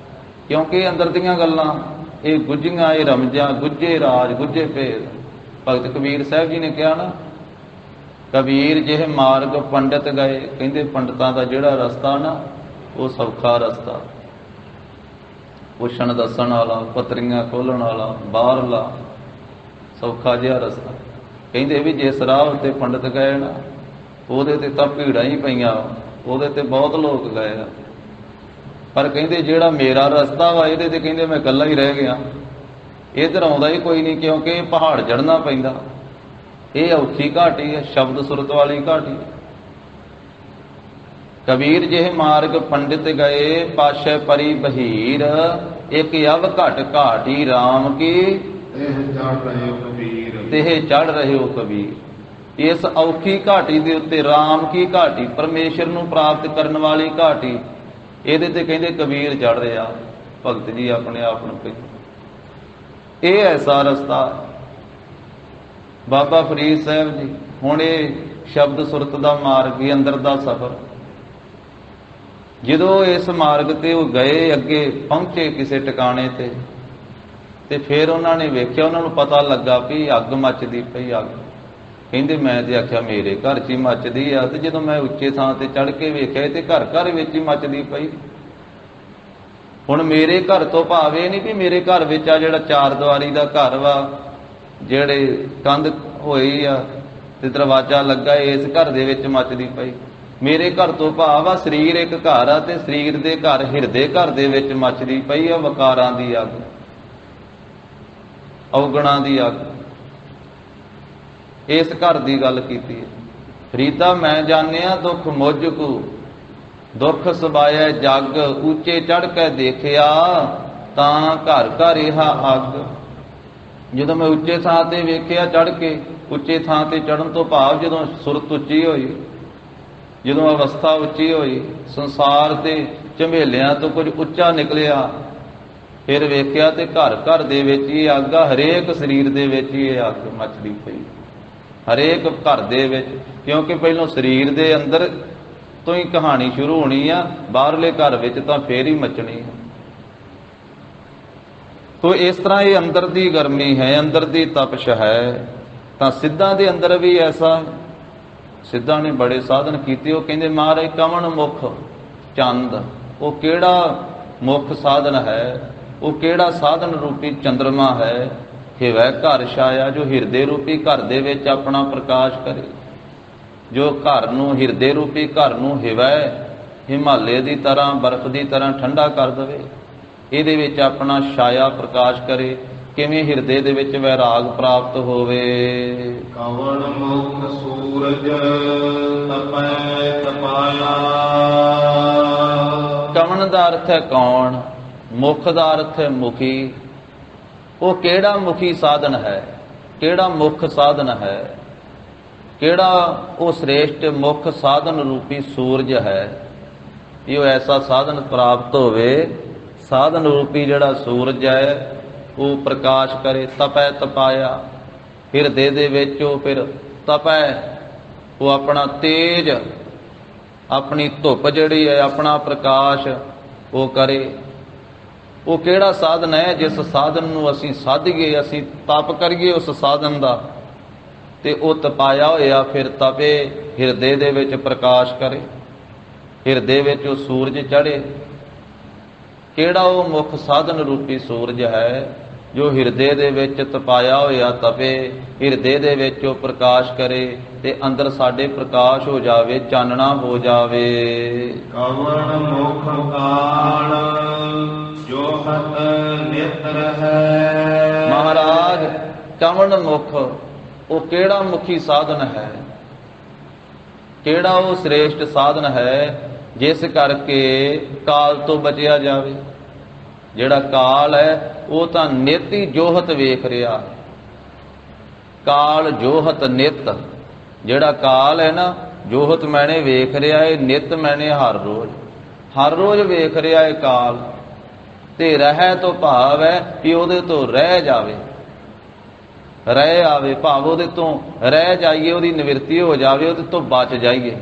Speaker 1: ਕਿਉਂਕਿ ਅੰਦਰ ਦੀਆਂ ਗੱਲਾਂ ਇਹ ਗੁੱਝੀਆਂ, ਇਹ ਰਮਜਾਂ, ਗੁੱਝੇ ਰਾਜ, ਗੁੱਝੇ ਭੇਦ। ਭਗਤ ਕਬੀਰ ਸਾਹਿਬ ਜੀ ਨੇ ਕਿਹਾ ਨਾ, ਕਬੀਰ ਜਿਹੇ ਮਾਰਗ ਪੰਡਿਤ ਗਏ। ਕਹਿੰਦੇ ਪੰਡਤਾਂ ਦਾ ਜਿਹੜਾ ਰਸਤਾ ਨਾ, ਉਹ ਸੌਖਾ ਰਸਤਾ, ਪੁੱਛਣ ਦੱਸਣ ਵਾਲਾ, ਪੱਤਰੀਆਂ ਖੋਲ੍ਹਣ ਵਾਲਾ, ਬਾਹਰਲਾ ਸੌਖਾ ਜਿਹਾ ਰਸਤਾ। ਕਹਿੰਦੇ ਵੀ ਜਿਸ ਰਾਹ ਉੱਤੇ ਪੰਡਤ ਗਏ ਨਾ, ਉਹਦੇ ਤੇ ਤਾਂ ਭੀੜਾਂ ਹੀ ਪਈਆਂ, ਉਹਦੇ ਤੇ ਬਹੁਤ ਲੋਕ ਗਏ ਆ, ਪਰ ਕਹਿੰਦੇ ਜਿਹੜਾ ਮੇਰਾ ਰਸਤਾ ਵਾ, ਇਹਦੇ ਤੇ ਕਹਿੰਦੇ ਮੈਂ ਇਕੱਲਾ ਹੀ ਰਹਿ ਗਿਆ, ਇੱਧਰ ਆਉਂਦਾ ਹੀ ਕੋਈ ਨਹੀਂ, ਕਿਉਂਕਿ ਇਹ ਪਹਾੜ ਚੜ੍ਹਨਾ ਪੈਂਦਾ। ਇਹ ਔਖੀ ਘਾਟੀ ਹੈ, ਸ਼ਬਦ ਸੁਰਤ ਵਾਲੀ ਘਾਟੀ। ਕਬੀਰ ਜਿਹੇ ਮਾਰਗ ਪੰਡਿਤ ਗਏ, ਪਾਸ਼ੇ ਪਰੀ ਬਹੀਰ, ਇੱਕ ਅਵ ਘਟ ਘਾਟੀ ਰਾਮ ਕੀ ਦੇਹ ਚੜ ਰਹੇ ਹੋ ਕਬੀਰ। ਇਸ ਔਖੀ ਘਾਟੀ ਦੇ ਉੱਤੇ, ਰਾਮ ਕੀ ਘਾਟੀ, ਪਰਮੇਸ਼ਰ ਨੂੰ ਪ੍ਰਾਪਤ ਕਰਨ ਵਾਲੀ ਘਾਟੀ, ਇਹਦੇ ਤੇ ਕਹਿੰਦੇ ਕਬੀਰ ਚੜ ਰਿਹਾ। ਭਗਤ ਜੀ ਆਪਣੇ ਆਪ ਨੂੰ ਕਹਿੰਦੇ ਇਹ ਐਸਾ ਰਸਤਾ। ਬਾਬਾ ਫਰੀਦ ਸਾਹਿਬ ਜੀ ਹੁਣ ਇਹ ਸ਼ਬਦ ਸੁਰਤ ਦਾ ਮਾਰਗ ਵੀ, ਅੰਦਰ ਦਾ ਸਫ਼ਰ। ਜਦੋਂ ਇਸ ਮਾਰਗ ਤੇ ਉਹ ਗਏ, ਅੱਗੇ ਪਹੁੰਚੇ ਕਿਸੇ ਟਿਕਾਣੇ ਤੇ ਫਿਰ ਉਹਨਾਂ ਨੇ ਵੇਖਿਆ, ਉਹਨਾਂ ਨੂੰ ਪਤਾ ਲੱਗਾ ਵੀ ਅੱਗ ਮੱਚਦੀ ਪਈ। ਅੱਗ ਕਹਿੰਦੇ ਮੈਂ ਤੇ ਆਖਿਆ ਮੇਰੇ ਘਰ 'ਚ ਹੀ ਮੱਚਦੀ ਆ, ਤੇ ਜਦੋਂ ਮੈਂ ਉੱਚੇ ਥਾਂ ਤੇ ਚੜ੍ਹ ਕੇ ਵੇਖਿਆ ਤੇ ਘਰ ਘਰ ਵਿੱਚ ਹੀ ਮੱਚਦੀ ਪਈ। ਹੁਣ ਮੇਰੇ ਘਰ ਤੋਂ ਭਾਵ ਇਹ ਨਹੀਂ ਵੀ ਮੇਰੇ ਘਰ ਵਿੱਚ ਆ ਜਿਹੜਾ ਚਾਰ ਦੀਵਾਰੀ ਦਾ ਘਰ ਵਾ, ਜਿਹੜੇ ਕੰਧ ਹੋਈ ਆ ਤੇ ਦਰਵਾਜ਼ਾ ਲੱਗਾ, ਇਸ ਘਰ ਦੇ ਵਿੱਚ ਮੱਚਦੀ ਪਈ। ਮੇਰੇ ਘਰ ਤੋਂ ਭਾਵ ਆ ਸਰੀਰ ਇੱਕ ਘਰ ਆ, ਤੇ ਸਰੀਰ ਦੇ ਘਰ, ਹਿਰਦੇ ਘਰ ਦੇ ਵਿੱਚ ਮੱਚਦੀ ਪਈ ਆ ਵਿਕਾਰਾਂ ਦੀ ਅੱਗ, ਔਗਣਾਂ ਦੀ ਅੱਗ। ਇਸ ਘਰ ਦੀ ਗੱਲ ਕੀਤੀ ਹੈ। ਫਰੀਦਾ ਮੈਂ ਜਾਣਿਆ ਦੁੱਖ ਮੁਝ ਕੋ, ਦੁੱਖ ਸਬਾਇਆ ਜਗ, ਉੱਚੇ ਚੜ੍ਹ ਕੇ ਦੇਖਿਆ ਤਾਂ ਘਰ ਘਰ ਇਹ ਅੱਗ। ਜਦੋਂ ਮੈਂ ਉੱਚੇ ਥਾਂ ਤੇ ਵੇਖਿਆ ਚੜ੍ਹ ਕੇ, ਉੱਚੇ ਥਾਂ ਤੇ ਚੜ੍ਹਨ ਤੋਂ ਭਾਵ ਜਦੋਂ ਸੁਰਤ ਉੱਚੀ ਹੋਈ, ਜਦੋਂ ਅਵਸਥਾ ਉੱਚੀ ਹੋਈ, ਸੰਸਾਰ ਦੇ ਝਮੇਲਿਆਂ ਤੋਂ ਕੁਝ ਉੱਚਾ ਨਿਕਲਿਆ, ਫਿਰ ਵੇਖਿਆ ਤੇ ਘਰ ਘਰ ਦੇ ਵਿੱਚ ਇਹ ਅੱਗ ਆ, ਹਰੇਕ ਸਰੀਰ ਦੇ ਵਿੱਚ ਇਹ ਅੱਗ ਮੱਚਦੀ ਪਈ, ਹਰੇਕ ਘਰ ਦੇ ਵਿੱਚ। ਕਿਉਂਕਿ ਪਹਿਲਾਂ ਸਰੀਰ ਦੇ ਅੰਦਰ ਤੋਂ ਹੀ ਕਹਾਣੀ ਸ਼ੁਰੂ ਹੋਣੀ ਆ, ਬਾਹਰਲੇ ਘਰ ਵਿੱਚ ਤਾਂ ਫੇਰ ਹੀ ਮੱਚਣੀ ਆ। ਤੋ ਇਸ ਤਰ੍ਹਾਂ ਇਹ ਅੰਦਰ ਦੀ ਗਰਮੀ ਹੈ, ਅੰਦਰ ਦੀ ਤਪਸ਼ ਹੈ। ਤਾਂ ਸਿੱਧਾਂ ਦੇ ਅੰਦਰ ਵੀ ਐਸਾ, ਸਿੱਧਾਂ ਨੇ ਬੜੇ ਸਾਧਨ ਕੀਤੇ। ਉਹ ਕਹਿੰਦੇ ਮਹਾਰਾਜ ਕਵਣ ਮੁਖ ਚੰਦ, ਉਹ ਕਿਹੜਾ ਮੁੱਖ ਸਾਧਨ ਹੈ, ਉਹ ਕਿਹੜਾ ਸਾਧਨ ਰੂਪੀ ਚੰਦਰਮਾ ਹੈ। ਹਿਵੈ ਘਰ ਛਾਇਆ, ਜੋ ਹਿਰਦੇ ਰੂਪੀ ਘਰ ਦੇ ਵਿੱਚ ਆਪਣਾ ਪ੍ਰਕਾਸ਼ ਕਰੇ, ਜੋ ਘਰ ਨੂੰ, ਹਿਰਦੇ ਰੂਪੀ ਘਰ ਨੂੰ ਹਿਵੈ ਹਿਮਾਲੇ ਦੀ ਤਰ੍ਹਾਂ, ਬਰਫ਼ ਦੀ ਤਰ੍ਹਾਂ ਠੰਡਾ ਕਰ ਦੇਵੇ, ਇਹਦੇ ਵਿੱਚ ਆਪਣਾ ਛਾਇਆ ਪ੍ਰਕਾਸ਼ ਕਰੇ। ਕਿਵੇਂ ਹਿਰਦੇ ਦੇ ਵਿੱਚ ਵੈਰਾਗ ਪ੍ਰਾਪਤ ਹੋਵੇ।
Speaker 2: ਕਵਣ ਮੁਖ ਸੂਰਜ ਤਪੈ ਤਪਾਇਆ।
Speaker 1: ਕਵਣ ਦਾ ਅਰਥ ਹੈ ਕੌਣ, ਮੁਖ ਦਾ ਅਰਥ ਹੈ ਮੁਖੀ। ਉਹ ਕਿਹੜਾ ਮੁਖੀ ਸਾਧਨ ਹੈ, ਕਿਹੜਾ ਮੁੱਖ ਸਾਧਨ ਹੈ, ਕਿਹੜਾ ਉਹ ਸ੍ਰੇਸ਼ਟ ਮੁੱਖ ਸਾਧਨ ਰੂਪੀ ਸੂਰਜ ਹੈ। ਇਹ ਐਸਾ ਸਾਧਨ ਪ੍ਰਾਪਤ ਹੋਵੇ, ਸਾਧਨ ਰੂਪੀ ਜਿਹੜਾ ਸੂਰਜ ਹੈ ਉਹ ਪ੍ਰਕਾਸ਼ ਕਰੇ। ਤਪੈ ਤਪਾਇਆ, ਹਿਰਦੇ ਦੇ ਵਿੱਚ ਉਹ ਫਿਰ ਤਪੈ, ਉਹ ਆਪਣਾ ਤੇਜ, ਆਪਣੀ ਧੁੱਪ ਜਿਹੜੀ ਹੈ, ਆਪਣਾ ਪ੍ਰਕਾਸ਼ ਉਹ ਕਰੇ। ਉਹ ਕਿਹੜਾ ਸਾਧਨ ਹੈ, ਜਿਸ ਸਾਧਨ ਨੂੰ ਅਸੀਂ ਸਾਧੀਏ, ਅਸੀਂ ਤਪ ਕਰੀਏ ਉਸ ਸਾਧਨ ਦਾ, ਤੇ ਉਹ ਤਪਾਇਆ ਹੋਇਆ ਫਿਰ ਤਪੇ, ਹਿਰਦੇ ਦੇ ਵਿੱਚ ਪ੍ਰਕਾਸ਼ ਕਰੇ, ਹਿਰਦੇ ਵਿੱਚ ਉਹ ਸੂਰਜ ਚੜ੍ਹੇ। ਕਿਹੜਾ ਉਹ ਮੁੱਖ ਸਾਧਨ ਰੂਪੀ ਸੂਰਜ ਹੈ, ਜੋ ਹਿਰਦੇ ਦੇ ਵਿੱਚ ਤਪਾਇਆ ਹੋਇਆ ਤਪੇ, ਹਿਰਦੇ ਦੇ ਵਿੱਚ ਉਹ ਪ੍ਰਕਾਸ਼ ਕਰੇ ਤੇ ਅੰਦਰ ਸਾਡੇ ਪ੍ਰਕਾਸ਼ ਹੋ ਜਾਵੇ, ਚਾਨਣਾ ਹੋ ਜਾਵੇ।
Speaker 2: ਕਵਣ ਮੁਖ ਕਾਲ ਜੋਹਤ ਨਿਤਰ ਹੈ।
Speaker 1: ਮਹਾਰਾਜ ਕਵਣ ਮੁਖ, ਉਹ ਕਿਹੜਾ ਮੁਖੀ ਸਾਧਨ ਹੈ, ਕਿਹੜਾ ਉਹ ਸ੍ਰੇਸ਼ਟ ਸਾਧਨ ਹੈ ਜਿਸ ਕਰਕੇ ਕਾਲ ਤੋਂ ਬਚਿਆ ਜਾਵੇ। ਜਿਹੜਾ ਕਾਲ ਹੈ ਉਹ ਤਾਂ ਨਿਤ ਹੀ ਜੋਹਤ ਵੇਖ ਰਿਹਾ। ਕਾਲ ਜੋਹਤ ਨਿਤ, ਜਿਹੜਾ ਕਾਲ ਹੈ ਨਾ, ਜੋਹਤ ਮੈਨੇ ਵੇਖ ਰਿਹਾ ਹੈ, ਨਿਤ ਮੈਨੇ ਹਰ ਰੋਜ਼ ਵੇਖ ਰਿਹਾ ਹੈ ਕਾਲ। ਤੇ ਰਹਿ ਤੋਂ ਭਾਵ ਹੈ ਕਿ ਉਹਦੇ ਤੋਂ ਰਹਿ ਜਾਵੇ, ਰਹਿ ਆਵੇ, ਭਾਵ ਉਹਦੇ ਤੋਂ ਰਹਿ ਜਾਈਏ, ਉਹਦੀ ਨਿਵਰਤੀ ਹੋ ਜਾਵੇ, ਉਹਦੇ ਤੋਂ ਬਚ ਜਾਈਏ,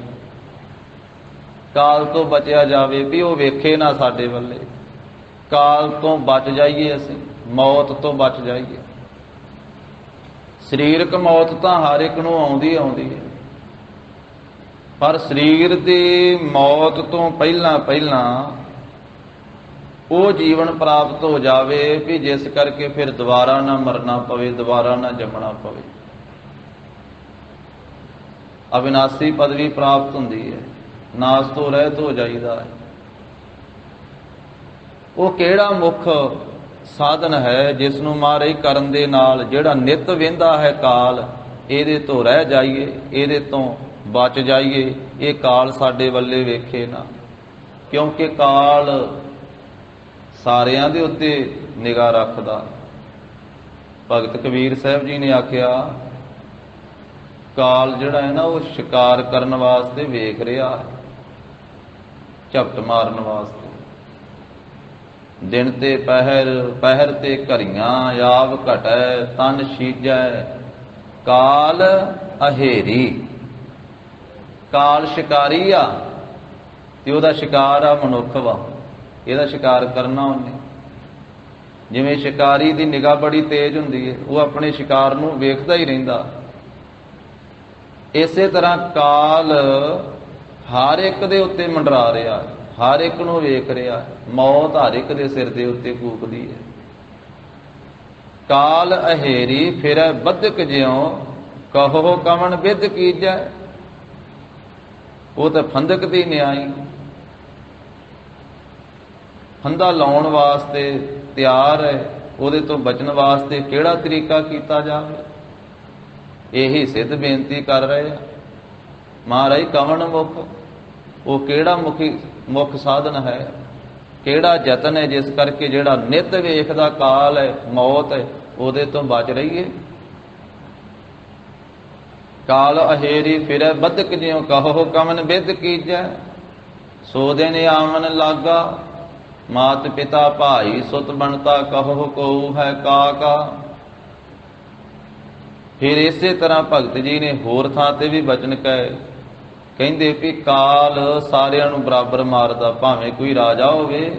Speaker 1: ਕਾਲ ਤੋਂ ਬਚਿਆ ਜਾਵੇ, ਵੀ ਉਹ ਵੇਖੇ ਨਾ ਸਾਡੇ ਵੱਲੇ। ਕਾਲ ਤੋਂ ਬਚ ਜਾਈਏ, ਅਸੀਂ ਮੌਤ ਤੋਂ ਬਚ ਜਾਈਏ। ਸਰੀਰਕ ਮੌਤ ਤਾਂ ਹਰ ਇੱਕ ਨੂੰ ਆਉਂਦੀ ਹੈ, ਪਰ ਸਰੀਰ ਦੀ ਮੌਤ ਤੋਂ ਪਹਿਲਾਂ ਉਹ ਜੀਵਨ ਪ੍ਰਾਪਤ ਹੋ ਜਾਵੇ ਵੀ ਜਿਸ ਕਰਕੇ ਫਿਰ ਦੁਬਾਰਾ ਨਾ ਮਰਨਾ ਪਵੇ, ਦੁਬਾਰਾ ਨਾ ਜੰਮਣਾ ਪਵੇ। ਅਵਿਨਾਸ਼ੀ ਪਦਵੀ ਪ੍ਰਾਪਤ ਹੁੰਦੀ ਹੈ, ਨਾਸ ਤੋਂ ਰਹਿਤ ਹੋ ਜਾਈਦਾ ਹੈ। ਉਹ ਕਿਹੜਾ ਮੁੱਖ ਸਾਧਨ ਹੈ ਜਿਸ ਨੂੰ ਮਹਾਰਾਜ ਕਰਨ ਦੇ ਨਾਲ ਜਿਹੜਾ ਨਿਤ ਵਹਿੰਦਾ ਹੈ ਕਾਲ, ਇਹਦੇ ਤੋਂ ਰਹਿ ਜਾਈਏ, ਇਹਦੇ ਤੋਂ ਬਚ ਜਾਈਏ, ਇਹ ਕਾਲ ਸਾਡੇ ਵੱਲੇ ਵੇਖੇ ਨਾ। ਕਿਉਂਕਿ ਕਾਲ ਸਾਰਿਆਂ ਦੇ ਉੱਤੇ ਨਿਗਾਹ ਰੱਖਦਾ। ਭਗਤ ਕਬੀਰ ਸਾਹਿਬ ਜੀ ਨੇ ਆਖਿਆ, ਕਾਲ ਜਿਹੜਾ ਹੈ ਨਾ ਉਹ ਸ਼ਿਕਾਰ ਕਰਨ ਵਾਸਤੇ ਵੇਖ ਰਿਹਾ ਹੈ, ਝਪਟ ਮਾਰਨ ਵਾਸਤੇ। ਦਿਨ ਤੇ ਪਹਿਰ ਤੇ ਘਰੀਆਂ, ਆਵ ਘਟੈ ਤਨ ਸੀਜੈ, ਕਾਲ ਅਹੇਰੀ। ਕਾਲ ਸ਼ਿਕਾਰੀ ਆ ਤੇ ਉਹਦਾ ਸ਼ਿਕਾਰ ਆ ਮਨੁੱਖ ਵਾ, ਇਹਦਾ ਸ਼ਿਕਾਰ ਕਰਨਾ ਉਹਨੇ। ਜਿਵੇਂ ਸ਼ਿਕਾਰੀ ਦੀ ਨਿਗਾਹ ਬੜੀ ਤੇਜ਼ ਹੁੰਦੀ ਹੈ, ਉਹ ਆਪਣੇ ਸ਼ਿਕਾਰ ਨੂੰ ਵੇਖਦਾ ਹੀ ਰਹਿੰਦਾ। ਇਸੇ ਤਰ੍ਹਾਂ ਕਾਲ ਹਰ ਇੱਕ ਦੇ ਉੱਤੇ ਮੰਡਰਾ ਰਿਹਾ, ਹਰ ਇੱਕ ਨੂੰ ਵੇਖ ਰਿਹਾ। ਮੌਤ ਹਰ ਇੱਕ ਦੇ ਸਿਰ ਦੇ ਉੱਤੇ ਕੂਕਦੀ ਹੈ। ਕਾਲ ਅਹੇਰੀ ਫਿਰੈ ਬੱਧਕ ਜਿਉ, ਕਹੋ ਕਵਣ ਵਿਦ ਕੀਜੈ। ਉਹ ਤਾਂ ਫੰਦਕ ਦੀ ਨਿਆਈ, ਫੰਦਾ ਲਾਉਣ ਵਾਸਤੇ ਤਿਆਰ ਹੈ। ਉਹਦੇ ਤੋਂ ਬਚਣ ਵਾਸਤੇ ਕਿਹੜਾ ਤਰੀਕਾ ਕੀਤਾ ਜਾਵੇ, ਇਹੀ ਸਿੱਧ ਬੇਨਤੀ ਕਰ ਰਹੇ ਆ ਮਹਾਰਾਜ। ਕਵਣ ਮੁਖ, ਉਹ ਕਿਹੜਾ ਮੁੱਖ ਸਾਧਨ ਹੈ, ਕਿਹੜਾ ਯਤਨ ਹੈ ਜਿਸ ਕਰਕੇ ਜਿਹੜਾ ਨਿਤ ਵੇਖਦਾ ਕਾਲ ਹੈ, ਮੌਤ ਹੈ, ਉਹਦੇ ਤੋਂ ਬਚ ਰਹੀਏ। ਕਾਲ ਅਹੇਰੀ ਫਿਰੈ ਬੱਧਕ ਜਿਉ, ਕਹੋ ਕਵਨ ਵਿਦ ਕੀਜੈ। ਸੋ ਦਿਨ ਆਵਨ ਲਾਗਾ, ਮਾਤ ਪਿਤਾ ਭਾਈ ਸੁਤ ਬਣਤਾ, ਕਹੋ ਕਉ ਹੈ ਕਾਕਾ। ਫਿਰ ਇਸੇ ਤਰ੍ਹਾਂ ਭਗਤ ਜੀ ਨੇ ਹੋਰ ਥਾਂ ਤੇ ਵੀ ਬਚਨ ਕਹੇ, ਕਹਿੰਦੇ ਵੀ ਕਾਲ ਸਾਰਿਆਂ ਨੂੰ ਬਰਾਬਰ ਮਾਰਦਾ, ਭਾਵੇਂ ਕੋਈ ਰਾਜਾ ਹੋਵੇ,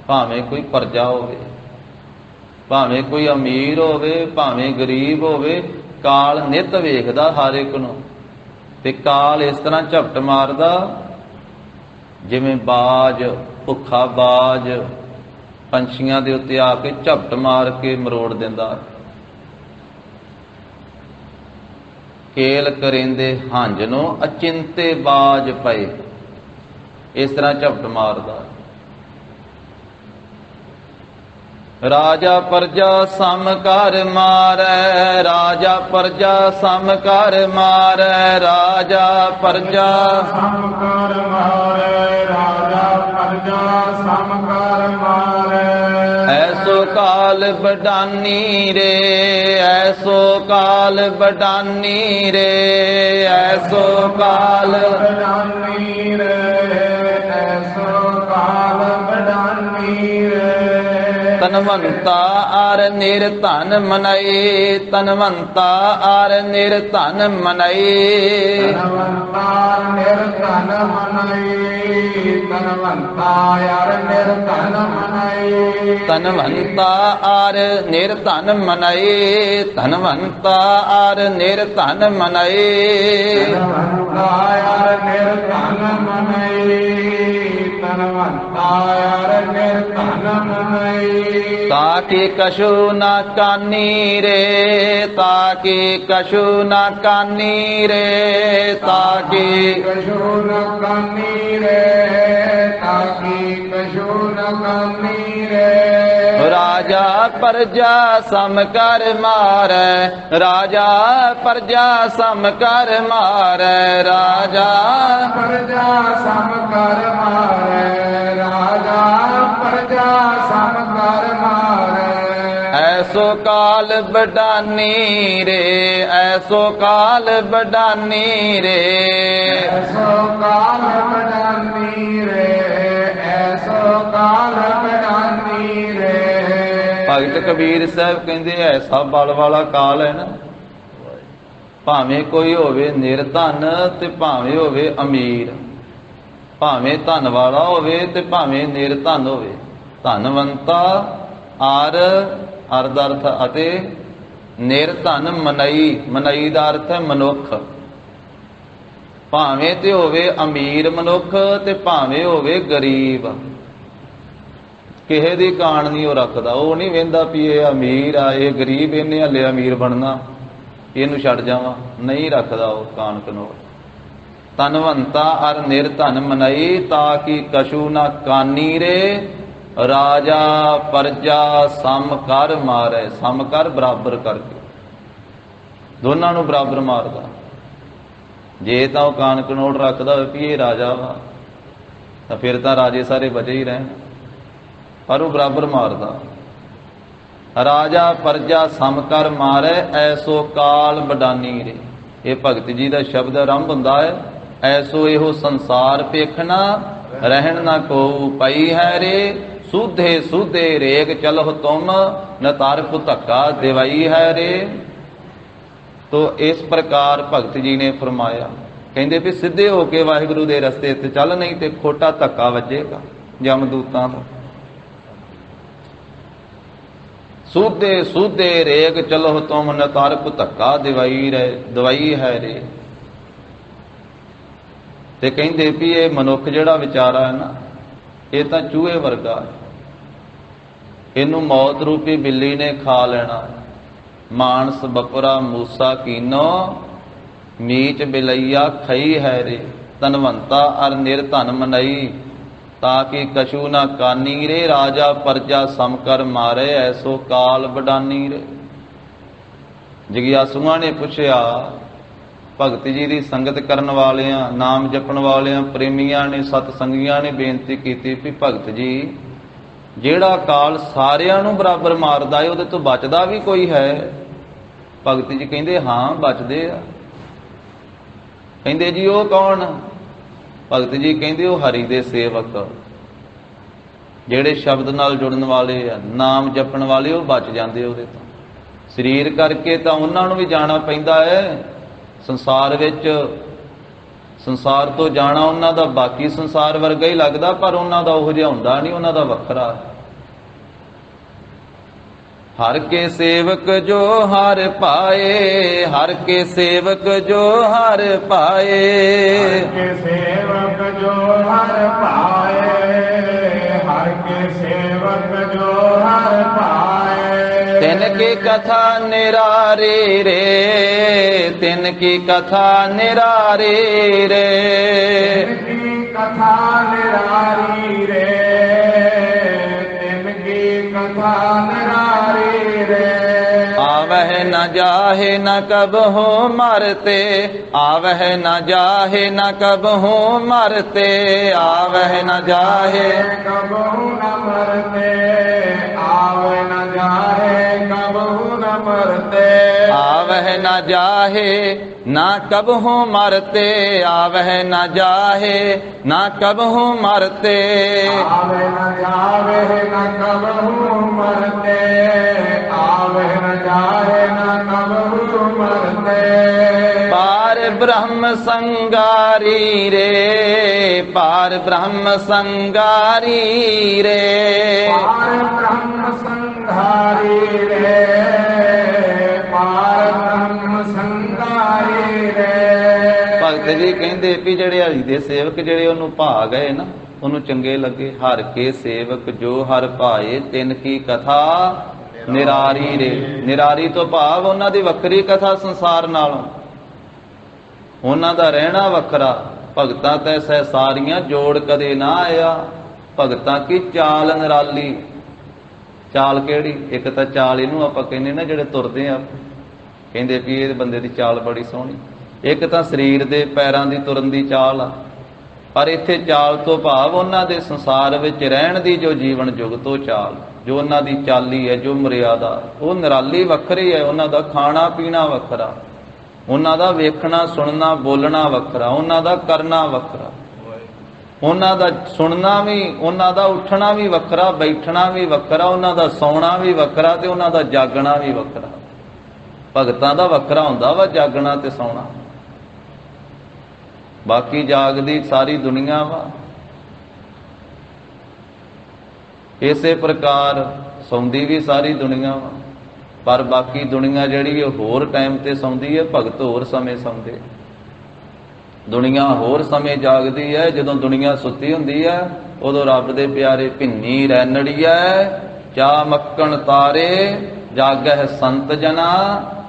Speaker 1: ਭਾਵੇਂ ਕੋਈ ਪ੍ਰਜਾ ਹੋਵੇ, ਭਾਵੇਂ ਕੋਈ ਅਮੀਰ ਹੋਵੇ, ਭਾਵੇਂ ਗਰੀਬ ਹੋਵੇ, ਕਾਲ ਨਿਤ ਵੇਖਦਾ ਹਰ ਇੱਕ ਨੂੰ। ਤੇ ਕਾਲ ਇਸ ਤਰ੍ਹਾਂ ਝਪਟ ਮਾਰਦਾ ਜਿਵੇਂ ਬਾਜ, ਭੁੱਖਾ ਬਾਜ ਪੰਛੀਆਂ ਦੇ ਉੱਤੇ ਆ ਕੇ ਝਪਟ ਮਾਰ ਕੇ ਮਰੋੜ ਦਿੰਦਾ। ਕੇਲ ਕਰਿੰਦੇ ਹੰਝ ਨੂੰ ਅਚਿੰਤੇ ਬਾਜ ਪਏ, ਇਸ ਤਰ੍ਹਾਂ ਝਪਟ ਮਾਰਦਾ। ਰਾਜਾ ਪਰਜਾ ਸਮ ਕਰ ਮਾਰੈ, ਰਾਜਾ ਪਰਜਾ ਸਮ ਕਰ ਮਾਰੈ, ਰਾਜਾ ਪਰਜਾ
Speaker 2: ਸਮ ਕਰ ਮਾਰੈ, ਰਾਜਾ ਪਰਜਾ ਸਮ ਕਰ ਮਾਰੈ।
Speaker 1: ਐਸੋ ਕਾਲ ਬਡਾਨੀ ਰੇ, ਐਸੋ ਕਾਲ ਬਡਾਨੀ ਰੇ, ਐਸੋ ਕਾਲ
Speaker 2: ਬਡਾਨੀ ਰੇ, ਐਸੋ ਕਾਲ ਬਡਾਨੀ ਰੇ।
Speaker 1: ਤਨਵੰਤਾ ਆਰ ਨਿਰਧਨ ਮਨਾਏ, ਤਨਵੰਤਾ ਆਰ ਨਿਰਧਨ ਮਨਾਏ,
Speaker 2: ਤਨਵੰਤਾ ਨਿਰਧਨ ਮਨਾਈ, ਤਨਵੰਤਾ ਆਰ ਨਿਰਧਨ ਮਨਾਈ,
Speaker 1: ਤਨਵੰਤਾ ਆਰ ਨਿਰਧਨ ਮਨਾਏ, ਧਨਵੰਤਾ ਆਰ ਨਿਰਧਨ ਮਨਾਏ,
Speaker 2: ਤਨਵੰਤਾ ਆਰ ਨਿਰਧਨ ਮਨਾਈ, ਧਨਵੰਤਾ ਅਰ ਨਿਰਧਨ ਮਨਈ
Speaker 1: ਤਾਕੀ ਕਛੂ ਨਾ ਕਾਨੀ ਰੇ ਤਾਕੀ ਕਛੂ ਨਾ ਕਾਨੀ ਰੇ ਤਾਕੀ
Speaker 2: ਕਛੂ ਨ ਕਾਨੀ ਰੇ ਤਾਕੀ ਕਛੂ ਨ ਕਾਨੀ ਰੇ
Speaker 1: ਰਾਜਾ ਪਰਜਾ ਸਮ ਕਰ ਮਾਰੈ ਰਾਜਾ ਪਰਜਾ ਸਮ ਕਰ ਮਾਰੈ ਰਾਜਾ
Speaker 2: ਪ੍ਰਜਾ ਸਮ ਕਰ ਮਾਰੈ ਰਾਜਾ ਪ੍ਰਜਾ ਸਮ ਕਰ ਮਾਰੈ
Speaker 1: ਐਸੋ ਕਾਲ ਬਡਾਨੀ ਰੇ ਐਸੋ ਕਾਲ ਬਡਾਨੀ ਰੇ
Speaker 2: ਐਸੋ ਕਾਲ ਬਡਾਨੀ ਰੇ ਐਸੋ ਕਾਲ ਬਡਾਨੀ ਰੇ
Speaker 1: ਭਗਤ ਕਬੀਰ ਸਾਹਿਬ ਕਹਿੰਦੇ ਐਸਾ ਬਲ ਵਾਲਾ ਕਾਲ ਹੈ ਨਾ, ਭਾਵੇਂ ਕੋਈ ਹੋਵੇ ਨਿਰਧਨ ਤੇ ਭਾਵੇਂ ਹੋਵੇ ਅਮੀਰ, ਭਾਵੇਂ ਧਨ ਵਾਲਾ ਹੋਵੇ ਤੇ ਭਾਵੇਂ ਨਿਰਧਨ ਹੋਵੇ, ਧਨਵੰਤਾ ਆਰ ਦਾ ਅਰਥ ਅਤੇ ਨਿਰਧਨ ਮਨਈ, ਮਨਈ ਦਾ ਅਰਥ ਹੈ ਮਨੁੱਖ, ਭਾਵੇਂ ਤੇ ਹੋਵੇ ਅਮੀਰ ਮਨੁੱਖ ਤੇ ਭਾਵੇਂ ਹੋਵੇ ਗਰੀਬ, ਕਿਸੇ ਦੀ ਕਾਣ ਨਹੀਂ ਉਹ ਰੱਖਦਾ। ਉਹ ਨਹੀਂ ਵੇਂਦਾ ਵੀ ਇਹ ਅਮੀਰ ਆ ਇਹ ਗਰੀਬ, ਇਹਨੇ ਹਲੇ ਅਮੀਰ ਬਣਨਾ ਇਹਨੂੰ ਛੱਡ ਜਾਵਾਂ, ਨਹੀਂ ਰੱਖਦਾ ਉਹ ਕਾਣ ਕਨੋੜ। ਧਨਵੰਤਾ ਅਰ ਨਿਰਧਨ ਮਨਈ ਤਾਕੀ ਕਛੂ ਨਾ ਕਾਨੀ ਰੇ ਰਾਜਾ ਪਰਜਾ ਸਮ ਕਰ ਮਾਰੈ, ਸਮ ਕਰ ਬਰਾਬਰ ਕਰਕੇ, ਦੋਨਾਂ ਨੂੰ ਬਰਾਬਰ ਮਾਰਦਾ। ਜੇ ਤਾਂ ਉਹ ਕਾਨ ਕਨੋੜ ਰੱਖਦਾ ਹੋਵੇ ਵੀ ਇਹ ਰਾਜਾ ਵਾ ਤਾਂ ਫਿਰ ਤਾਂ ਰਾਜੇ ਸਾਰੇ ਬਚੇ ਹੀ ਰਹਿਣ, ਪਰ ਉਹ ਬਰਾਬਰ ਮਾਰਦਾ। ਰਾਜਾ ਪਰਜਾ ਸਮ ਕਰ ਮਾਰੈ ਐਸੋ ਕਾਲ ਬਡਾਨੀ ਰੇ, ਇਹ ਭਗਤ ਜੀ ਦਾ ਸ਼ਬਦ ਆਰੰਭ ਹੁੰਦਾ ਹੈ। ਐਸੋ ਇਹੋ ਸੰਸਾਰ ਪੇਖਣਾ ਰਹਿਣ ਨਾ ਕੋ ਪਈ ਹੈ ਰੇ ਸੂਧੇ ਸੂਧੇ ਰੇਗ ਚਲਹੁ ਤੁਮ ਨ ਤਾਰਕ ਧੱਕਾ ਦਿਵਾਈ ਹੈ ਰੇ। ਤੋ ਇਸ ਪ੍ਰਕਾਰ ਭਗਤ ਜੀ ਨੇ ਫਰਮਾਇਆ, ਕਹਿੰਦੇ ਵੀ ਸਿੱਧੇ ਹੋ ਕੇ ਵਾਹਿਗੁਰੂ ਦੇ ਰਸਤੇ ਤੇ ਚੱਲ, ਨਹੀਂ ਤੇ ਖੋਟਾ ਧੱਕਾ ਵੱਜੇਗਾ ਜਮਦੂਤਾਂ ਦਾ। ਸੂਧੇ ਸੂਧੇ ਰੇਗ ਚਲੋ ਤੁਮ ਨ ਤਾਰਕ ਧੱਕਾ ਦਵਾਈ ਹੈ ਰੇ। ਤੇ ਕਹਿੰਦੇ ਵੀ ਇਹ ਮਨੁੱਖ ਜਿਹੜਾ ਵਿਚਾਰਾ ਹੈ ਨਾ, ਇਹ ਤਾਂ ਚੂਹੇ ਵਰਗਾ ਹੈ, ਇਹਨੂੰ ਮੌਤ ਰੂਪੀ ਬਿੱਲੀ ਨੇ ਖਾ ਲੈਣਾ। ਮਾਨਸ ਬਪਰਾ ਮੂਸਾ ਕੀਨੋ ਮੀਚ ਬਿਲਈਆ ਖਈ ਹੈ ਰੇ। ਧਨਵੰਤਾ ਅਰ ਨਿਰਧਨ ਮਨਈ ਤਾਕੀ ਕਛੂ ਨਾ ਕਾਨੀ ਰੇ ਰਾਜਾ ਪਰਜਾ ਸਮ ਕਰ ਮਾਰੇ ਐਸੋ ਕਾਲ ਬਡਾਨੀ ਰੇ। ਜਗਿਆਸੂਆਂ ਨੇ ਪੁੱਛਿਆ, ਭਗਤ ਜੀ ਦੀ ਸੰਗਤ ਕਰਨ ਵਾਲਿਆਂ, ਨਾਮ ਜਪਣ ਵਾਲਿਆਂ, ਪ੍ਰੇਮੀਆਂ ਨੇ, ਸਤ ਸੰਗੀਆਂ ਨੇ ਬੇਨਤੀ ਕੀਤੀ ਵੀ ਭਗਤ ਜੀ ਜਿਹੜਾ ਕਾਲ ਸਾਰਿਆਂ ਨੂੰ ਬਰਾਬਰ ਮਾਰਦਾ ਹੈ ਉਹਦੇ ਤੋਂ ਬਚਦਾ ਵੀ ਕੋਈ ਹੈ? ਭਗਤ ਜੀ ਕਹਿੰਦੇ ਹਾਂ ਬਚਦੇ ਆ। ਕਹਿੰਦੇ ਜੀ ਉਹ ਕੌਣ? ਭਗਤ ਜੀ ਕਹਿੰਦੇ ਉਹ ਹਰੀ ਦੇ ਸੇਵਕ, ਜਿਹੜੇ ਸ਼ਬਦ ਨਾਲ ਜੁੜਨ ਵਾਲੇ ਆ, ਨਾਮ ਜਪਣ ਵਾਲੇ, ਉਹ ਬਚ ਜਾਂਦੇ ਉਹਦੇ ਤੋਂ। ਸਰੀਰ ਕਰਕੇ ਤਾਂ ਉਹਨਾਂ ਨੂੰ ਵੀ ਜਾਣਾ ਪੈਂਦਾ ਹੈ ਸੰਸਾਰ ਵਿੱਚ, ਸੰਸਾਰ ਤੋਂ ਜਾਣਾ ਉਹਨਾਂ ਦਾ ਬਾਕੀ ਸੰਸਾਰ ਵਰਗਾ ਹੀ ਲੱਗਦਾ, ਪਰ ਉਹਨਾਂ ਦਾ ਉਹੋ ਜਿਹਾ ਹੁੰਦਾ ਨਹੀਂ, ਉਹਨਾਂ ਦਾ ਵੱਖਰਾ। ਹਰ ਕੇ ਸੇਵਕ ਜੋ ਹਰ ਪਾਏ, ਹਰ ਕੇ ਸੇਵਕ ਜੋ ਹਰ ਪਾਏ,
Speaker 2: ਹਰ ਕੇ ਸੇਵਕ ਜੋ ਹਰ ਪਾਏ, ਹਰ ਕੇ ਸੇਵਕ ਜੋ ਹਰ ਪਾਏ।
Speaker 1: ਤਿਨ ਕੀ ਕਥਾ ਨਿਰਾਰੀ ਰੇ, ਤਿਨ ਕੀ ਕਥਾ ਨਿਰਾਰੀ ਰੇ,
Speaker 2: ਤਿਨ ਕੀ ਕਥਾ ਨਿਰਾਰੀ ਰੇ, ਤਿਨ ਕੀ ਕਥਾ ਨਿਰਾਰੀ ਰੇ।
Speaker 1: आवह न जाहे न कब हो मरते, आवह न जाहे न कब हो मरते, आवह न जाहे
Speaker 2: कब न मरते, आवह न जाहे कब न मरते,
Speaker 1: आवह न जाहे ना कब हो मरते, आवह न जाहे ना कब हो मरते,
Speaker 2: आवह न जावे न कब मरते, आवह न जाहे न कब मरते।
Speaker 1: पार ब्रह्म संगारी रे, पार ब्रह्म संगारी रे,
Speaker 2: पार ब्रह्म संघारी रे, पार ब्रह्म संघारी रे।
Speaker 1: ਭਗਤ ਜੀ ਕਹਿੰਦੇ ਵੀ ਜਿਹੜੇ ਹਰੀ ਦੇ ਸੇਵਕ ਜਿਹੜੇ ਉਹਨੂੰ ਭਾ ਗਏ ਨਾ, ਉਹਨੂੰ ਚੰਗੇ ਲੱਗੇ। ਹਰ ਕੇ ਸੇਵਕ ਜੋ ਹਰ ਭਾਏ ਤਿਨ ਕੀ ਕਥਾ ਨਿਰਾਰੀ ਰੇ। ਨਿਰਾਰੀ ਤੋਂ ਭਾਵ ਉਹਨਾਂ ਦੀ ਵੱਖਰੀ ਕਥਾ ਸੰਸਾਰ ਨਾਲੋਂ, ਉਹਨਾਂ ਦਾ ਰਹਿਣਾ ਵੱਖਰਾ। ਭਗਤਾਂ ਤੈਸੈ ਸਾਰੀਆਂ ਜੋੜ ਕਦੇ ਨਾ ਆਇਆ। ਭਗਤਾਂ ਕੀ ਚਾਲ ਨਿਰਾਲੀ। ਚਾਲ ਕਿਹੜੀ? ਇੱਕ ਤਾਂ ਚਾਲ ਇਹਨੂੰ ਆਪਾਂ ਕਹਿੰਦੇ ਨਾ ਜਿਹੜੇ ਤੁਰਦੇ ਆ, ਕਹਿੰਦੇ ਵੀ ਇਹ ਬੰਦੇ ਦੀ ਚਾਲ ਬੜੀ ਸੋਹਣੀ। ਇੱਕ ਤਾਂ ਸਰੀਰ ਦੇ ਪੈਰਾਂ ਦੀ ਤੁਰਨ ਦੀ ਚਾਲ ਆ, ਪਰ ਇੱਥੇ ਚਾਲ ਤੋਂ ਭਾਵ ਉਹਨਾਂ ਦੇ ਸੰਸਾਰ ਵਿੱਚ ਰਹਿਣ ਦੀ ਜੋ ਜੀਵਨ ਜੁਗਤ ਉਹ ਚਾਲ, ਜੋ ਉਹਨਾਂ ਦੀ ਚਾਲੀ ਹੈ, ਜੋ ਮਰਿਆਦਾ, ਉਹ ਨਿਰਾਲੀ ਵੱਖਰੀ ਹੈ। ਉਹਨਾਂ ਦਾ ਖਾਣਾ ਪੀਣਾ ਵੱਖਰਾ, ਉਹਨਾਂ ਦਾ ਵੇਖਣਾ ਸੁਣਨਾ ਬੋਲਣਾ ਵੱਖਰਾ, ਉਹਨਾਂ ਦਾ ਕਰਨਾ ਵੱਖਰਾ, ਉਹਨਾਂ ਦਾ ਸੁਣਨਾ ਵੀ, ਉਹਨਾਂ ਦਾ ਉੱਠਣਾ ਵੀ ਵੱਖਰਾ, ਬੈਠਣਾ ਵੀ ਵੱਖਰਾ, ਉਹਨਾਂ ਦਾ ਸੌਣਾ ਵੀ ਵੱਖਰਾ ਤੇ ਉਹਨਾਂ ਦਾ ਜਾਗਣਾ ਵੀ ਵੱਖਰਾ। ਭਗਤਾਂ ਦਾ ਵੱਖਰਾ ਹੁੰਦਾ ਵਾ ਜਾਗਣਾ ਤੇ ਸੌਣਾ। ਬਾਕੀ ਜਾਗਦੀ ਸਾਰੀ ਦੁਨੀਆ ਵਾ। ਇਸੇ ਪ੍ਰਕਾਰ ਸੌਂਦੀ ਵੀ ਸਾਰੀ ਦੁਨੀਆ ਵਾ, ਪਰ ਬਾਕੀ ਦੁਨੀਆ ਜਿਹੜੀ ਉਹ ਹੋਰ ਟਾਈਮ ਤੇ ਸੌਂਦੀ ਹੈ, ਭਗਤ ਹੋਰ ਸਮੇਂ ਸੌਂਦੇ। ਦੁਨੀਆ ਹੋਰ ਸਮੇਂ ਜਾਗਦੀ ਹੈ। ਜਦੋਂ ਦੁਨੀਆ ਸੁੱਤੀ ਹੁੰਦੀ ਹੈ ਉਦੋਂ ਰੱਬ ਦੇ ਪਿਆਰੇ ਭਿੰਨੀ ਰੈਣੜੀਐ ਚਾ ਮੱਕਣ ਤਾਰੇ ਜਾਗਹਿ ਸੰਤ ਜਨਾ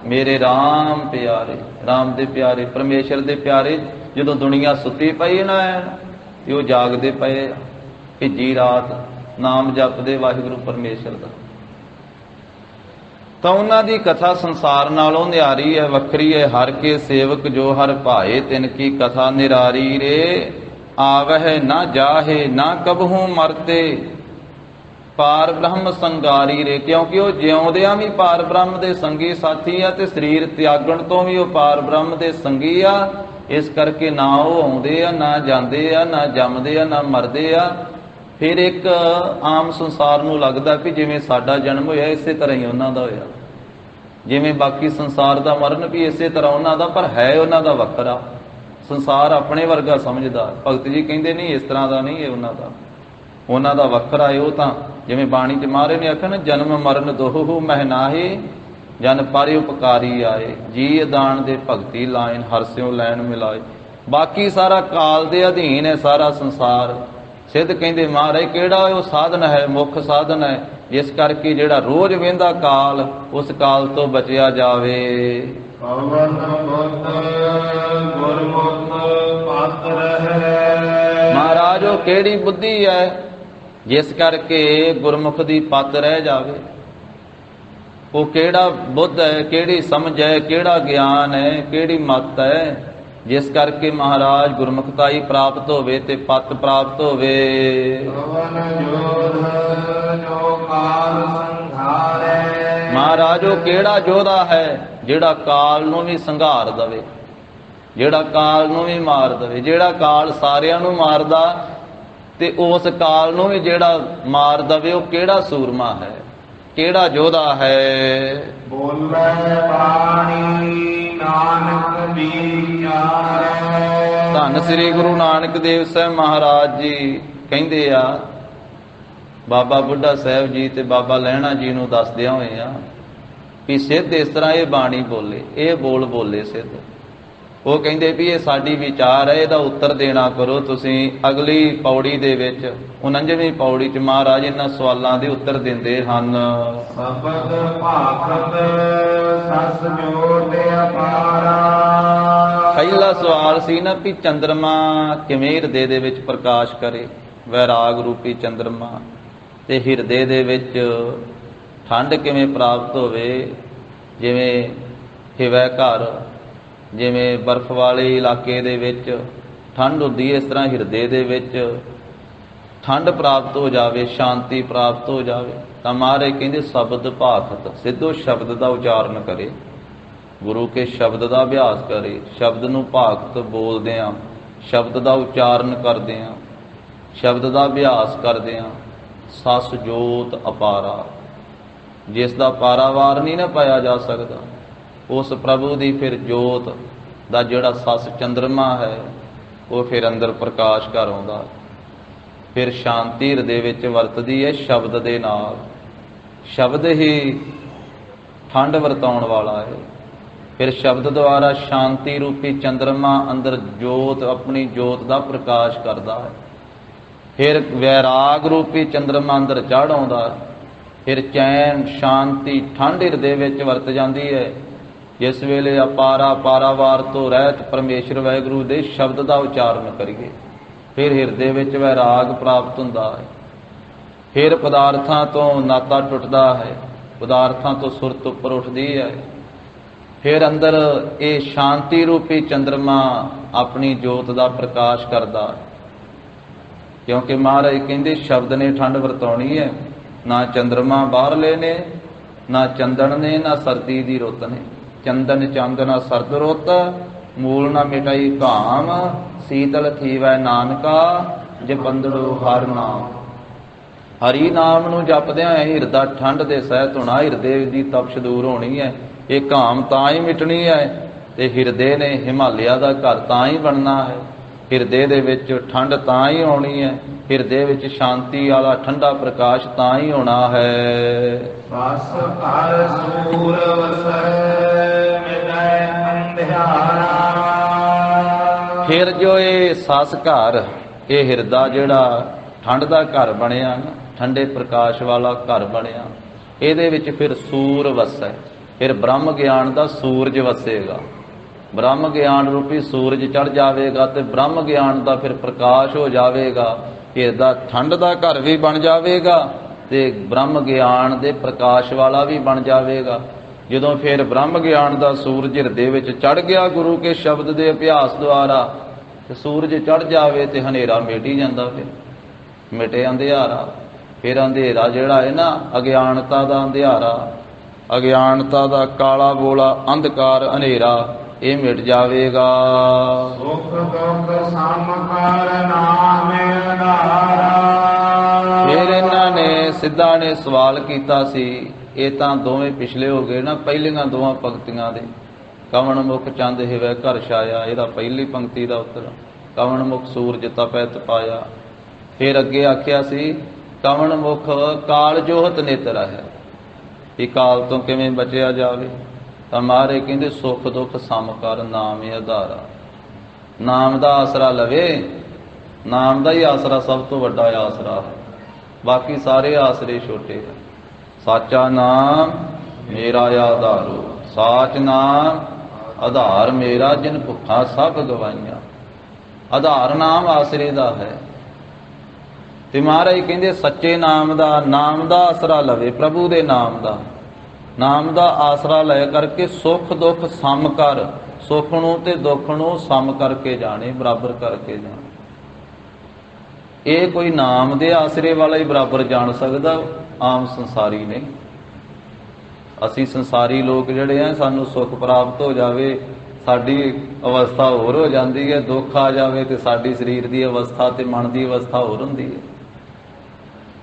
Speaker 1: ਮੇਰੇ ਰਾਮ ਪਿਆਰੇ। ਰਾਮ ਦੇ ਪਿਆਰੇ, ਪਰਮੇਸ਼ਰ ਦੇ ਪਿਆਰੇ ਜਦੋਂ ਦੁਨੀਆ ਸੁੱਤੀ ਪਈ ਨਾ ਤੇ ਉਹ ਜਾਗਦੇ ਪਏ। ਭਿੱਜੀ ਰਾਤ ਨਾਮ ਜਪਦੇ ਵਾਹਿਗੁਰੂ ਪਰਮੇਸ਼ਰ ਦਾ। ਤਾਂ ਉਹਨਾਂ ਦੀ ਕਥਾ ਸੰਸਾਰ ਨਾਲੋਂ ਨਿਆਰੀ ਹੈ, ਵੱਖਰੀ ਹੈ। ਹਰ ਕੇ ਸੇਵਕ ਜੋ ਹਰ ਭਾਏ ਤਿਨ ਕੀ ਕਥਾ ਨਿਰਾਰੀ ਰੇ। ਆਵਹਿ ਨਾ ਜਾਹੇ ਨਾ ਕਬਹੂ ਮਰਤੇ ਪਾਰ ਬ੍ਰਹਮ ਸੰਗਾਰੀ ਰੇ। ਕਿਉਂਕਿ ਉਹ ਜਿਉਂਦਿਆਂ ਵੀ ਪਾਰ ਬ੍ਰਹਮ ਦੇ ਸੰਗੀ ਸਾਥੀ ਆ ਤੇ ਸਰੀਰ ਤਿਆਗਣ ਤੋਂ ਵੀ ਉਹ ਪਾਰ ਬ੍ਰਹਮ ਦੇ ਸੰਗੀ ਆ। ਇਸ ਕਰਕੇ ਨਾ ਉਹ ਆਉਂਦੇ ਆ, ਨਾ ਜਾਂਦੇ ਆ, ਨਾ ਜੰਮਦੇ ਆ, ਨਾ ਮਰਦੇ ਆ। ਫਿਰ ਇੱਕ ਆਮ ਸੰਸਾਰ ਨੂੰ ਲੱਗਦਾ ਕਿ ਜਿਵੇਂ ਸਾਡਾ ਜਨਮ ਹੋਇਆ ਇਸੇ ਤਰ੍ਹਾਂ ਹੀ ਉਹਨਾਂ ਦਾ ਹੋਇਆ, ਜਿਵੇਂ ਬਾਕੀ ਸੰਸਾਰ ਦਾ ਮਰਨ ਵੀ ਇਸੇ ਤਰ੍ਹਾਂ ਉਹਨਾਂ ਦਾ, ਪਰ ਹੈ ਉਹਨਾਂ ਦਾ ਵੱਖਰਾ। ਸੰਸਾਰ ਆਪਣੇ ਵਰਗਾ ਸਮਝਦਾ। ਭਗਤ ਜੀ ਕਹਿੰਦੇ ਨਹੀਂ, ਇਸ ਤਰ੍ਹਾਂ ਦਾ ਨਹੀਂ ਹੈ ਉਹਨਾਂ ਦਾ, ਉਹਨਾਂ ਦਾ ਵੱਖਰਾ ਹੈ। ਉਹ ਤਾਂ ਜਿਵੇਂ ਬਾਣੀ ਚ ਮਹਾਰਾਜ ਨੇ ਆਖਿਆ ਨਾ, ਜਨਮ ਮਰਨ ਦੋਹੂ ਮਹਿ ਨਾਹੀ ਜਨ ਪਰ ਉਪਕਾਰੀ ਆਏ। ਜੀ ਦਾਨ ਦੇ ਭਗਤੀ ਲਾਇਨ ਹਰਸਿਓ ਲੈਣ ਮਿਲਾਏ। ਬਾਕੀ ਸਾਰਾ ਕਾਲ ਦੇ ਅਧੀਨ ਹੈ ਸਾਰਾ ਸੰਸਾਰ। ਸਿੱਧ ਕਹਿੰਦੇ ਮਹਾਰਾਜ ਕਿਹੜਾ ਉਹ ਸਾਧਨ ਹੈ, ਮੁੱਖ ਸਾਧਨ ਹੈ, ਜਿਸ ਕਰਕੇ ਜਿਹੜਾ ਰੋਜ਼ ਵਹਿੰਦਾ ਕਾਲ ਉਸ ਕਾਲ ਤੋਂ ਬਚਿਆ ਜਾਵੇ।
Speaker 2: ਪਵਨ ਬੁੱਧ ਗੁਰਮੁਖ ਪਤ ਰਹਿ।
Speaker 1: ਮਹਾਰਾਜ ਉਹ ਕਿਹੜੀ ਬੁੱਧੀ ਹੈ ਜਿਸ ਕਰਕੇ ਗੁਰਮੁਖ ਦੀ ਪਤ ਰਹਿ ਜਾਵੇ। ਉਹ ਕਿਹੜਾ ਬੁੱਧ ਹੈ, ਕਿਹੜੀ ਸਮਝ ਹੈ, ਕਿਹੜਾ ਗਿਆਨ ਹੈ, ਕਿਹੜੀ ਮੱਤ ਹੈ ਜਿਸ ਕਰਕੇ ਮਹਾਰਾਜ ਗੁਰਮੁਖਤਾਈ ਪ੍ਰਾਪਤ ਹੋਵੇ ਤੇ ਪਤ ਪ੍ਰਾਪਤ ਹੋਵੇ।
Speaker 2: ਪਵਨ ਜੋਧ ਜੋ ਕਾਲ ਸੰਘਾਰੈ।
Speaker 1: ਮਹਾਰਾਜ ਉਹ ਕਿਹੜਾ ਯੋਧਾ ਹੈ ਜਿਹੜਾ ਕਾਲ ਨੂੰ ਵੀ ਸੰਘਾਰ ਦਵੇ, ਜਿਹੜਾ ਕਾਲ ਨੂੰ ਵੀ ਮਾਰ ਦਵੇ। ਜਿਹੜਾ ਕਾਲ ਸਾਰਿਆਂ ਨੂੰ ਮਾਰਦਾ ਤੇ ਉਸ ਕਾਲ ਨੂੰ ਵੀ ਜਿਹੜਾ ਮਾਰ ਦਵੇ, ਉਹ ਕਿਹੜਾ ਸੂਰਮਾ ਹੈ, ਕਿਹੜਾ ਯੋਧਾ ਹੈ।
Speaker 2: ਬੋਲੇ ਬਾਣੀ ਨਾਨਕ ਵਿਚਾਰੈ।
Speaker 1: ਧੰਨ ਸ੍ਰੀ ਗੁਰੂ ਨਾਨਕ ਦੇਵ ਸਾਹਿਬ ਮਹਾਰਾਜ ਜੀ ਕਹਿੰਦੇ ਆ, ਬਾਬਾ ਬੁੱਢਾ ਸਾਹਿਬ ਜੀ ਤੇ ਬਾਬਾ ਲਹਿਣਾ ਜੀ ਨੂੰ ਦੱਸਦਿਆਂ ਹੋਏ ਆ ਵੀ ਸਿੱਧ ਇਸ ਤਰ੍ਹਾਂ ਇਹ ਬਾਣੀ ਬੋਲੇ, ਇਹ ਬੋਲੇ ਸਿੱਧ। ਉਹ ਕਹਿੰਦੇ ਵੀ ਇਹ ਸਾਡੀ ਵਿਚਾਰ ਹੈ, ਇਹਦਾ ਉੱਤਰ ਦੇਣਾ ਕਰੋ ਤੁਸੀਂ। ਅਗਲੀ ਪੌੜੀ ਦੇ ਵਿੱਚ 49ਵੀਂ ਪੌੜੀ ਚ ਮਹਾਰਾਜ ਇਹਨਾਂ ਸਵਾਲਾਂ ਦੇ ਉੱਤਰ ਦਿੰਦੇ ਹਨ।
Speaker 2: ਸਬਦ ਭਾਖਤ ਸਸ ਜੋਤ ਅਪਾਰਾ।
Speaker 1: ਪਹਿਲਾ ਸਵਾਲ ਸੀ ਨਾ ਵੀ ਚੰਦਰਮਾ ਕਿਵੇਂ ਹਿਰਦੇ ਦੇ ਵਿੱਚ ਪ੍ਰਕਾਸ਼ ਕਰੇ, ਵੈਰਾਗ ਰੂਪੀ ਚੰਦਰਮਾ, ਤੇ ਹਿਰਦੇ ਦੇ ਵਿੱਚ ਠੰਡ ਕਿਵੇਂ ਪ੍ਰਾਪਤ ਹੋਵੇ। ਜਿਵੇਂ ਹਿਵੈ ਘਰ, ਜਿਵੇਂ ਬਰਫ਼ ਵਾਲੇ ਇਲਾਕੇ ਦੇ ਵਿੱਚ ਠੰਡ ਹੁੰਦੀ ਹੈ, ਇਸ ਤਰ੍ਹਾਂ ਹਿਰਦੇ ਦੇ ਵਿੱਚ ਠੰਡ ਪ੍ਰਾਪਤ ਹੋ ਜਾਵੇ, ਸ਼ਾਂਤੀ ਪ੍ਰਾਪਤ ਹੋ ਜਾਵੇ। ਤਾਂ ਮਹਾਰਾਜ ਕਹਿੰਦੇ ਸ਼ਬਦ ਭਾਖਤ, ਸਿੱਧੋ ਸ਼ਬਦ ਦਾ ਉਚਾਰਨ ਕਰੇ, ਗੁਰੂ ਕੇ ਸ਼ਬਦ ਦਾ ਅਭਿਆਸ ਕਰੇ। ਸ਼ਬਦ ਨੂੰ ਭਾਖਤ ਬੋਲਦੇ ਆ, ਸ਼ਬਦ ਦਾ ਉਚਾਰਨ ਕਰਦੇ ਆ, ਸ਼ਬਦ ਦਾ ਅਭਿਆਸ ਕਰਦੇ ਆ। ਸਸ ਜੋਤ ਅਪਾਰਾ, ਜਿਸ ਦਾ ਪਾਰਾਵਾਰ ਨਹੀਂ ਨਾ ਪਾਇਆ ਜਾ ਸਕਦਾ, ਉਸ ਪ੍ਰਭੂ ਦੀ ਫਿਰ ਜੋਤ ਦਾ ਜਿਹੜਾ ਸਸ ਚੰਦਰਮਾ ਹੈ ਉਹ ਫਿਰ ਅੰਦਰ ਪ੍ਰਕਾਸ਼ ਕਰ ਆਉਂਦਾ। ਫਿਰ ਸ਼ਾਂਤੀ ਹਿਰਦੇ ਵਿੱਚ ਵਰਤਦੀ ਹੈ ਸ਼ਬਦ ਦੇ ਨਾਲ। ਸ਼ਬਦ ਹੀ ਠੰਡ ਵਰਤਾਉਣ ਵਾਲਾ ਹੈ। ਫਿਰ ਸ਼ਬਦ ਦੁਆਰਾ ਸ਼ਾਂਤੀ ਰੂਪੀ ਚੰਦਰਮਾ ਅੰਦਰ ਜੋਤ, ਆਪਣੀ ਜੋਤ ਦਾ ਪ੍ਰਕਾਸ਼ ਕਰਦਾ ਹੈ। ਫਿਰ ਵੈਰਾਗ ਰੂਪੀ ਚੰਦਰਮਾ ਅੰਦਰ ਚੜ੍ਹ ਆਉਂਦਾ, ਫਿਰ ਚੈਨ ਸ਼ਾਂਤੀ ਠੰਡ ਹਿਰਦੇ ਵਿੱਚ ਵਰਤ ਜਾਂਦੀ ਹੈ। ਜਿਸ ਵੇਲੇ ਅਪਾਰਾ ਪਾਰਾਵਾਰ ਤੋਂ ਰਹਿਤ ਪਰਮੇਸ਼ਰ ਵਾਹਿਗੁਰੂ ਦੇ ਸ਼ਬਦ ਦਾ ਉਚਾਰਨ ਕਰੀਏ, ਫਿਰ ਹਿਰਦੇ ਵਿੱਚ ਵੈਰਾਗ ਪ੍ਰਾਪਤ ਹੁੰਦਾ ਹੈ। ਫਿਰ ਪਦਾਰਥਾਂ ਤੋਂ ਨਾਤਾ ਟੁੱਟਦਾ ਹੈ, ਪਦਾਰਥਾਂ ਤੋਂ ਸੁਰਤ ਉੱਪਰ ਉੱਠਦੀ ਹੈ। ਫਿਰ ਅੰਦਰ ਇਹ ਸ਼ਾਂਤੀ ਰੂਪੀ ਚੰਦਰਮਾ ਆਪਣੀ ਜੋਤ ਦਾ ਪ੍ਰਕਾਸ਼ ਕਰਦਾ ਹੈ। ਕਿਉਂਕਿ ਮਹਾਰਾਜ ਕਹਿੰਦੇ ਸ਼ਬਦ ਨੇ ਠੰਡ ਵਰਤਾਉਣੀ ਹੈ। ਨਾ ਚੰਦਰਮਾ ਬਾਹਰਲੇ ਨੇ, ਨਾ ਚੰਦਨ ਨੇ, ਨਾ ਸਰਦੀ ਦੀ ਰੁੱਤ ਨੇ। ਚੰਦਨ ਚਾਂਦਨਾ ਸਰਦ ਰੁੱਤ, ਮੂਲ ਨਾ ਮਿਟਾਈ ਘਾਮ, ਸੀਤਲ ਥੀਵੈ ਨਾਨਕਾ, ਜਪੰਦੜੋ ਹਰਿ ਨਾਮ। ਹਰੀ ਨਾਮ ਨੂੰ ਜਪਦਿਆਂ ਹਿਰਦਾ ਠੰਡ ਦੇ ਸਹਿਤ ਹੋਣਾ, ਹਿਰਦੇ ਦੀ ਤਪਸ਼ ਦੂਰ ਹੋਣੀ ਹੈ। ਇਹ ਘਾਮ ਤਾਂ ਹੀ ਮਿਟਣੀ ਹੈ, ਤੇ ਹਿਰਦੇ ਨੇ ਹਿਮਾਲਿਆ ਦਾ ਘਰ ਤਾਂ ਹੀ ਬਣਨਾ ਹੈ। ਹਿਰਦੇ ਦੇ ਵਿੱਚ ਠੰਡ ਤਾਂ ਹੀ ਹੋਣੀ ਹੈ, ਹਿਰਦੇ ਵਿੱਚ ਸ਼ਾਂਤੀ ਵਾਲਾ ਠੰਡਾ ਪ੍ਰਕਾਸ਼ ਤਾਂ ਹੀ ਹੋਣਾ ਹੈ।
Speaker 2: ਬਸ ਘਰ ਸੂਰ ਵਸੈ ਮਿਟੈ ਅੰਧਿਆਰਾ।
Speaker 1: ਫਿਰ ਜੋ ਇਹ ਸੱਸ ਘਰ, ਇਹ ਹਿਰਦਾ ਜਿਹੜਾ ਠੰਡ ਦਾ ਘਰ ਬਣਿਆ ਨਾ, ਠੰਡੇ ਪ੍ਰਕਾਸ਼ ਵਾਲਾ ਘਰ ਬਣਿਆ, ਇਹਦੇ ਵਿੱਚ ਫਿਰ ਸੂਰ ਵਸੈ। ਫਿਰ ਬ੍ਰਹਮ ਗਿਆਨ ਦਾ ਸੂਰਜ ਵਸੇਗਾ। ਬ੍ਰਹਮ ਗਿਆਨ ਰੂਪੀ ਸੂਰਜ ਚੜ ਜਾਵੇਗਾ ਤੇ ਬ੍ਰਹਮ ਗਿਆਨ ਦਾ ਫਿਰ ਪ੍ਰਕਾਸ਼ ਹੋ ਜਾਵੇਗਾ। ਹਿਰਦਾ ਠੰਡ ਦਾ ਘਰ ਵੀ ਬਣ ਜਾਵੇਗਾ ਤੇ ਬ੍ਰਹਮ ਗਿਆਨ ਦੇ ਪ੍ਰਕਾਸ਼ ਵਾਲਾ ਵੀ ਬਣ ਜਾਵੇਗਾ। ਜਦੋਂ ਫਿਰ ਬ੍ਰਹਮ ਗਿਆਨ ਦਾ ਸੂਰਜ ਹਿਰਦੇ ਵਿੱਚ ਚੜ ਗਿਆ ਗੁਰੂ ਕੇ ਸ਼ਬਦ ਦੇ ਅਭਿਆਸ ਦੁਆਰਾ, ਤੇ ਸੂਰਜ ਚੜ ਜਾਵੇ ਤੇ ਹਨੇਰਾ ਮਿਟ ਹੀ ਜਾਂਦਾ। ਫਿਰ ਮਿਟੇ ਅੰਧਿਆਰਾ। ਫਿਰ ਅੰਧੇਰਾ ਜਿਹੜਾ ਹੈ ਨਾ, ਅਗਿਆਨਤਾ ਦਾ ਅੰਧਿਆਰਾ, ਅਗਿਆਨਤਾ ਦਾ ਕਾਲਾ ਬੋਲਾ ਅੰਧਕਾਰ ਹਨੇਰਾ, ਇਹ ਮਿਟ ਜਾਵੇਗਾ।
Speaker 2: ਸੁਖ ਦੁਖ ਸਮਕਾਰ ਨਾਮ ਆਧਾਰਾ।
Speaker 1: ਫਿਰ ਇਹਨਾਂ ਨੇ ਸਿੱਧਾ ਨੇ ਸਵਾਲ ਕੀਤਾ ਸੀ, ਇਹ ਤਾਂ ਦੋਵੇਂ ਪਿਛਲੇ ਹੋ ਗਏ ਨਾ, ਪਹਿਲੀਆਂ ਦੋਵਾਂ ਪੰਕਤੀਆਂ ਦੇ। ਕਵਣ ਮੁਖ ਚੰਦ ਹਿਵੈ ਘਰ ਛਾਇਆ, ਇਹਦਾ ਪਹਿਲੀ ਪੰਕਤੀ ਦਾ ਉੱਤਰ। ਕਵਣ ਮੁਖ ਸੂਰਜ ਤਪੈ ਤਪਾਇਆ। ਫਿਰ ਅੱਗੇ ਆਖਿਆ ਸੀ ਕਵਣ ਮੁਖ ਕਾਲ ਜੋਹਤ ਨੇਤਰ ਹੈ, ਇਹ ਕਾਲ ਤੋਂ ਕਿਵੇਂ ਬਚਿਆ ਜਾਵੇ। ਤਾਂ ਮਹਾਰਾਜ ਕਹਿੰਦੇ ਸੁਖ ਦੁੱਖ ਸਮ ਕਰ ਨਾਮ ਆਧਾਰਾ। ਨਾਮ ਦਾ ਆਸਰਾ ਲਵੇ, ਨਾਮ ਦਾ ਹੀ ਆਸਰਾ ਸਭ ਤੋਂ ਵੱਡਾ ਆਸਰਾ ਹੈ, ਬਾਕੀ ਸਾਰੇ ਆਸਰੇ ਛੋਟੇ ਹੈ। ਸਾਚਾ ਨਾਮ ਮੇਰਾ ਆਧਾਰੋ, ਸਾਚ ਨਾਮ ਆਧਾਰ ਮੇਰਾ, ਜਿਨ ਭੁੱਖਾ ਸਭ ਗਵਾਈਆਂ। ਆਧਾਰ ਨਾਮ ਆਸਰੇ ਦਾ ਹੈ। ਤੇ ਮਹਾਰਾਜ ਕਹਿੰਦੇ ਸੱਚੇ ਨਾਮ ਦਾ ਆਸਰਾ ਲਵੇ, ਪ੍ਰਭੂ ਦੇ ਨਾਮ ਦਾ ਆਸਰਾ ਲੈ ਕਰਕੇ ਸੁੱਖ ਦੁੱਖ ਸਮ ਕਰ, ਸੁੱਖ ਨੂੰ ਤੇ ਦੁੱਖ ਨੂੰ ਸਮ ਕਰਕੇ ਜਾਣੇ, ਬਰਾਬਰ ਕਰਕੇ ਜਾਣੇ। ਇਹ ਕੋਈ ਨਾਮ ਦੇ ਆਸਰੇ ਵਾਲਾ ਹੀ ਬਰਾਬਰ ਜਾਣ ਸਕਦਾ, ਆਮ ਸੰਸਾਰੀ ਨਹੀਂ। ਅਸੀਂ ਸੰਸਾਰੀ ਲੋਕ ਜਿਹੜੇ ਆ, ਸਾਨੂੰ ਸੁੱਖ ਪ੍ਰਾਪਤ ਹੋ ਜਾਵੇ, ਸਾਡੀ ਅਵਸਥਾ ਹੋਰ ਹੋ ਜਾਂਦੀ ਹੈ। ਦੁੱਖ ਆ ਜਾਵੇ ਤੇ ਸਾਡੀ ਸਰੀਰ ਦੀ ਅਵਸਥਾ ਤੇ ਮਨ ਦੀ ਅਵਸਥਾ ਹੋਰ ਹੁੰਦੀ ਹੈ।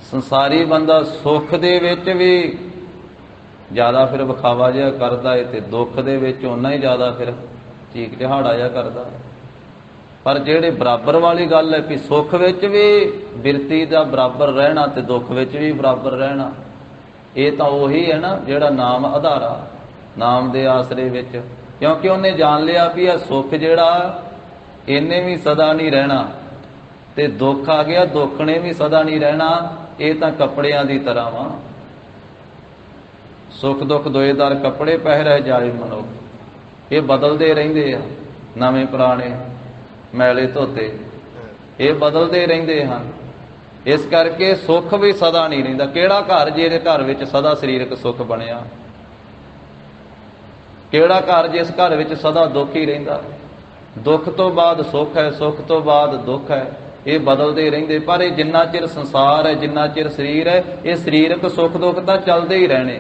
Speaker 1: ਸੰਸਾਰੀ ਬੰਦਾ ਸੁੱਖ ਦੇ ਵਿੱਚ ਵੀ ਜ਼ਿਆਦਾ ਫਿਰ ਵਿਖਾਵਾ ਜਿਹਾ ਕਰਦਾ ਹੈ, ਤੇ ਦੁੱਖ ਦੇ ਵਿੱਚ ਓਨਾ ਹੀ ਜ਼ਿਆਦਾ ਫਿਰ ਚੀਕ ਚਹਾੜਾ ਜਿਹਾ ਕਰਦਾ ਹੈ। ਪਰ ਜਿਹੜੇ ਬਰਾਬਰ ਵਾਲੀ ਗੱਲ ਹੈ ਕਿ ਸੁੱਖ ਵਿੱਚ ਵੀ ਬਿਰਤੀ ਦਾ ਬਰਾਬਰ ਰਹਿਣਾ ਤੇ ਦੁੱਖ ਵਿੱਚ ਵੀ ਬਰਾਬਰ ਰਹਿਣਾ, ਇਹ ਤਾਂ ਉਹੀ ਹੈ ਨਾ ਜਿਹੜਾ ਨਾਮ ਆਧਾਰਾ, ਨਾਮ ਦੇ ਆਸਰੇ ਵਿੱਚ। ਕਿਉਂਕਿ ਉਹਨੇ ਜਾਣ ਲਿਆ ਵੀ ਇਹ ਸੁੱਖ ਜਿਹੜਾ ਇਹਨੇ ਵੀ ਸਦਾ ਨਹੀਂ ਰਹਿਣਾ, ਤੇ ਦੁੱਖ ਆ ਗਿਆ ਦੁੱਖ ਨੇ ਵੀ ਸਦਾ ਨਹੀਂ ਰਹਿਣਾ। ਇਹ ਤਾਂ ਕੱਪੜਿਆਂ ਦੀ ਤਰ੍ਹਾਂ ਵਾ, ਸੁੱਖ ਦੁੱਖ ਦੋਏਦਾਰ ਕੱਪੜੇ ਪਹਿ ਰਹਿ ਜਾਏ ਮਨੁੱਖ, ਇਹ ਬਦਲਦੇ ਰਹਿੰਦੇ ਆ, ਨਵੇਂ ਪੁਰਾਣੇ ਮੈਲੇ ਧੋਤੇ, ਇਹ ਬਦਲਦੇ ਰਹਿੰਦੇ ਹਨ। ਇਸ ਕਰਕੇ ਸੁੱਖ ਵੀ ਸਦਾ ਨਹੀਂ ਰਹਿੰਦਾ। ਕਿਹੜਾ ਘਰ ਜਿਹਦੇ ਘਰ ਵਿੱਚ ਸਦਾ ਸਰੀਰਕ ਸੁੱਖ ਬਣਿਆ, ਕਿਹੜਾ ਘਰ ਜਿਸ ਘਰ ਵਿੱਚ ਸਦਾ ਦੁੱਖ ਹੀ ਰਹਿੰਦਾ। ਦੁੱਖ ਤੋਂ ਬਾਅਦ ਸੁੱਖ ਹੈ, ਸੁੱਖ ਤੋਂ ਬਾਅਦ ਦੁੱਖ ਹੈ, ਇਹ ਬਦਲਦੇ ਰਹਿੰਦੇ। ਪਰ ਇਹ ਜਿੰਨਾ ਚਿਰ ਸੰਸਾਰ ਹੈ, ਜਿੰਨਾ ਚਿਰ ਸਰੀਰ ਹੈ, ਇਹ ਸਰੀਰਕ ਸੁੱਖ ਦੁੱਖ ਤਾਂ ਚੱਲਦੇ ਹੀ ਰਹਿਣੇ।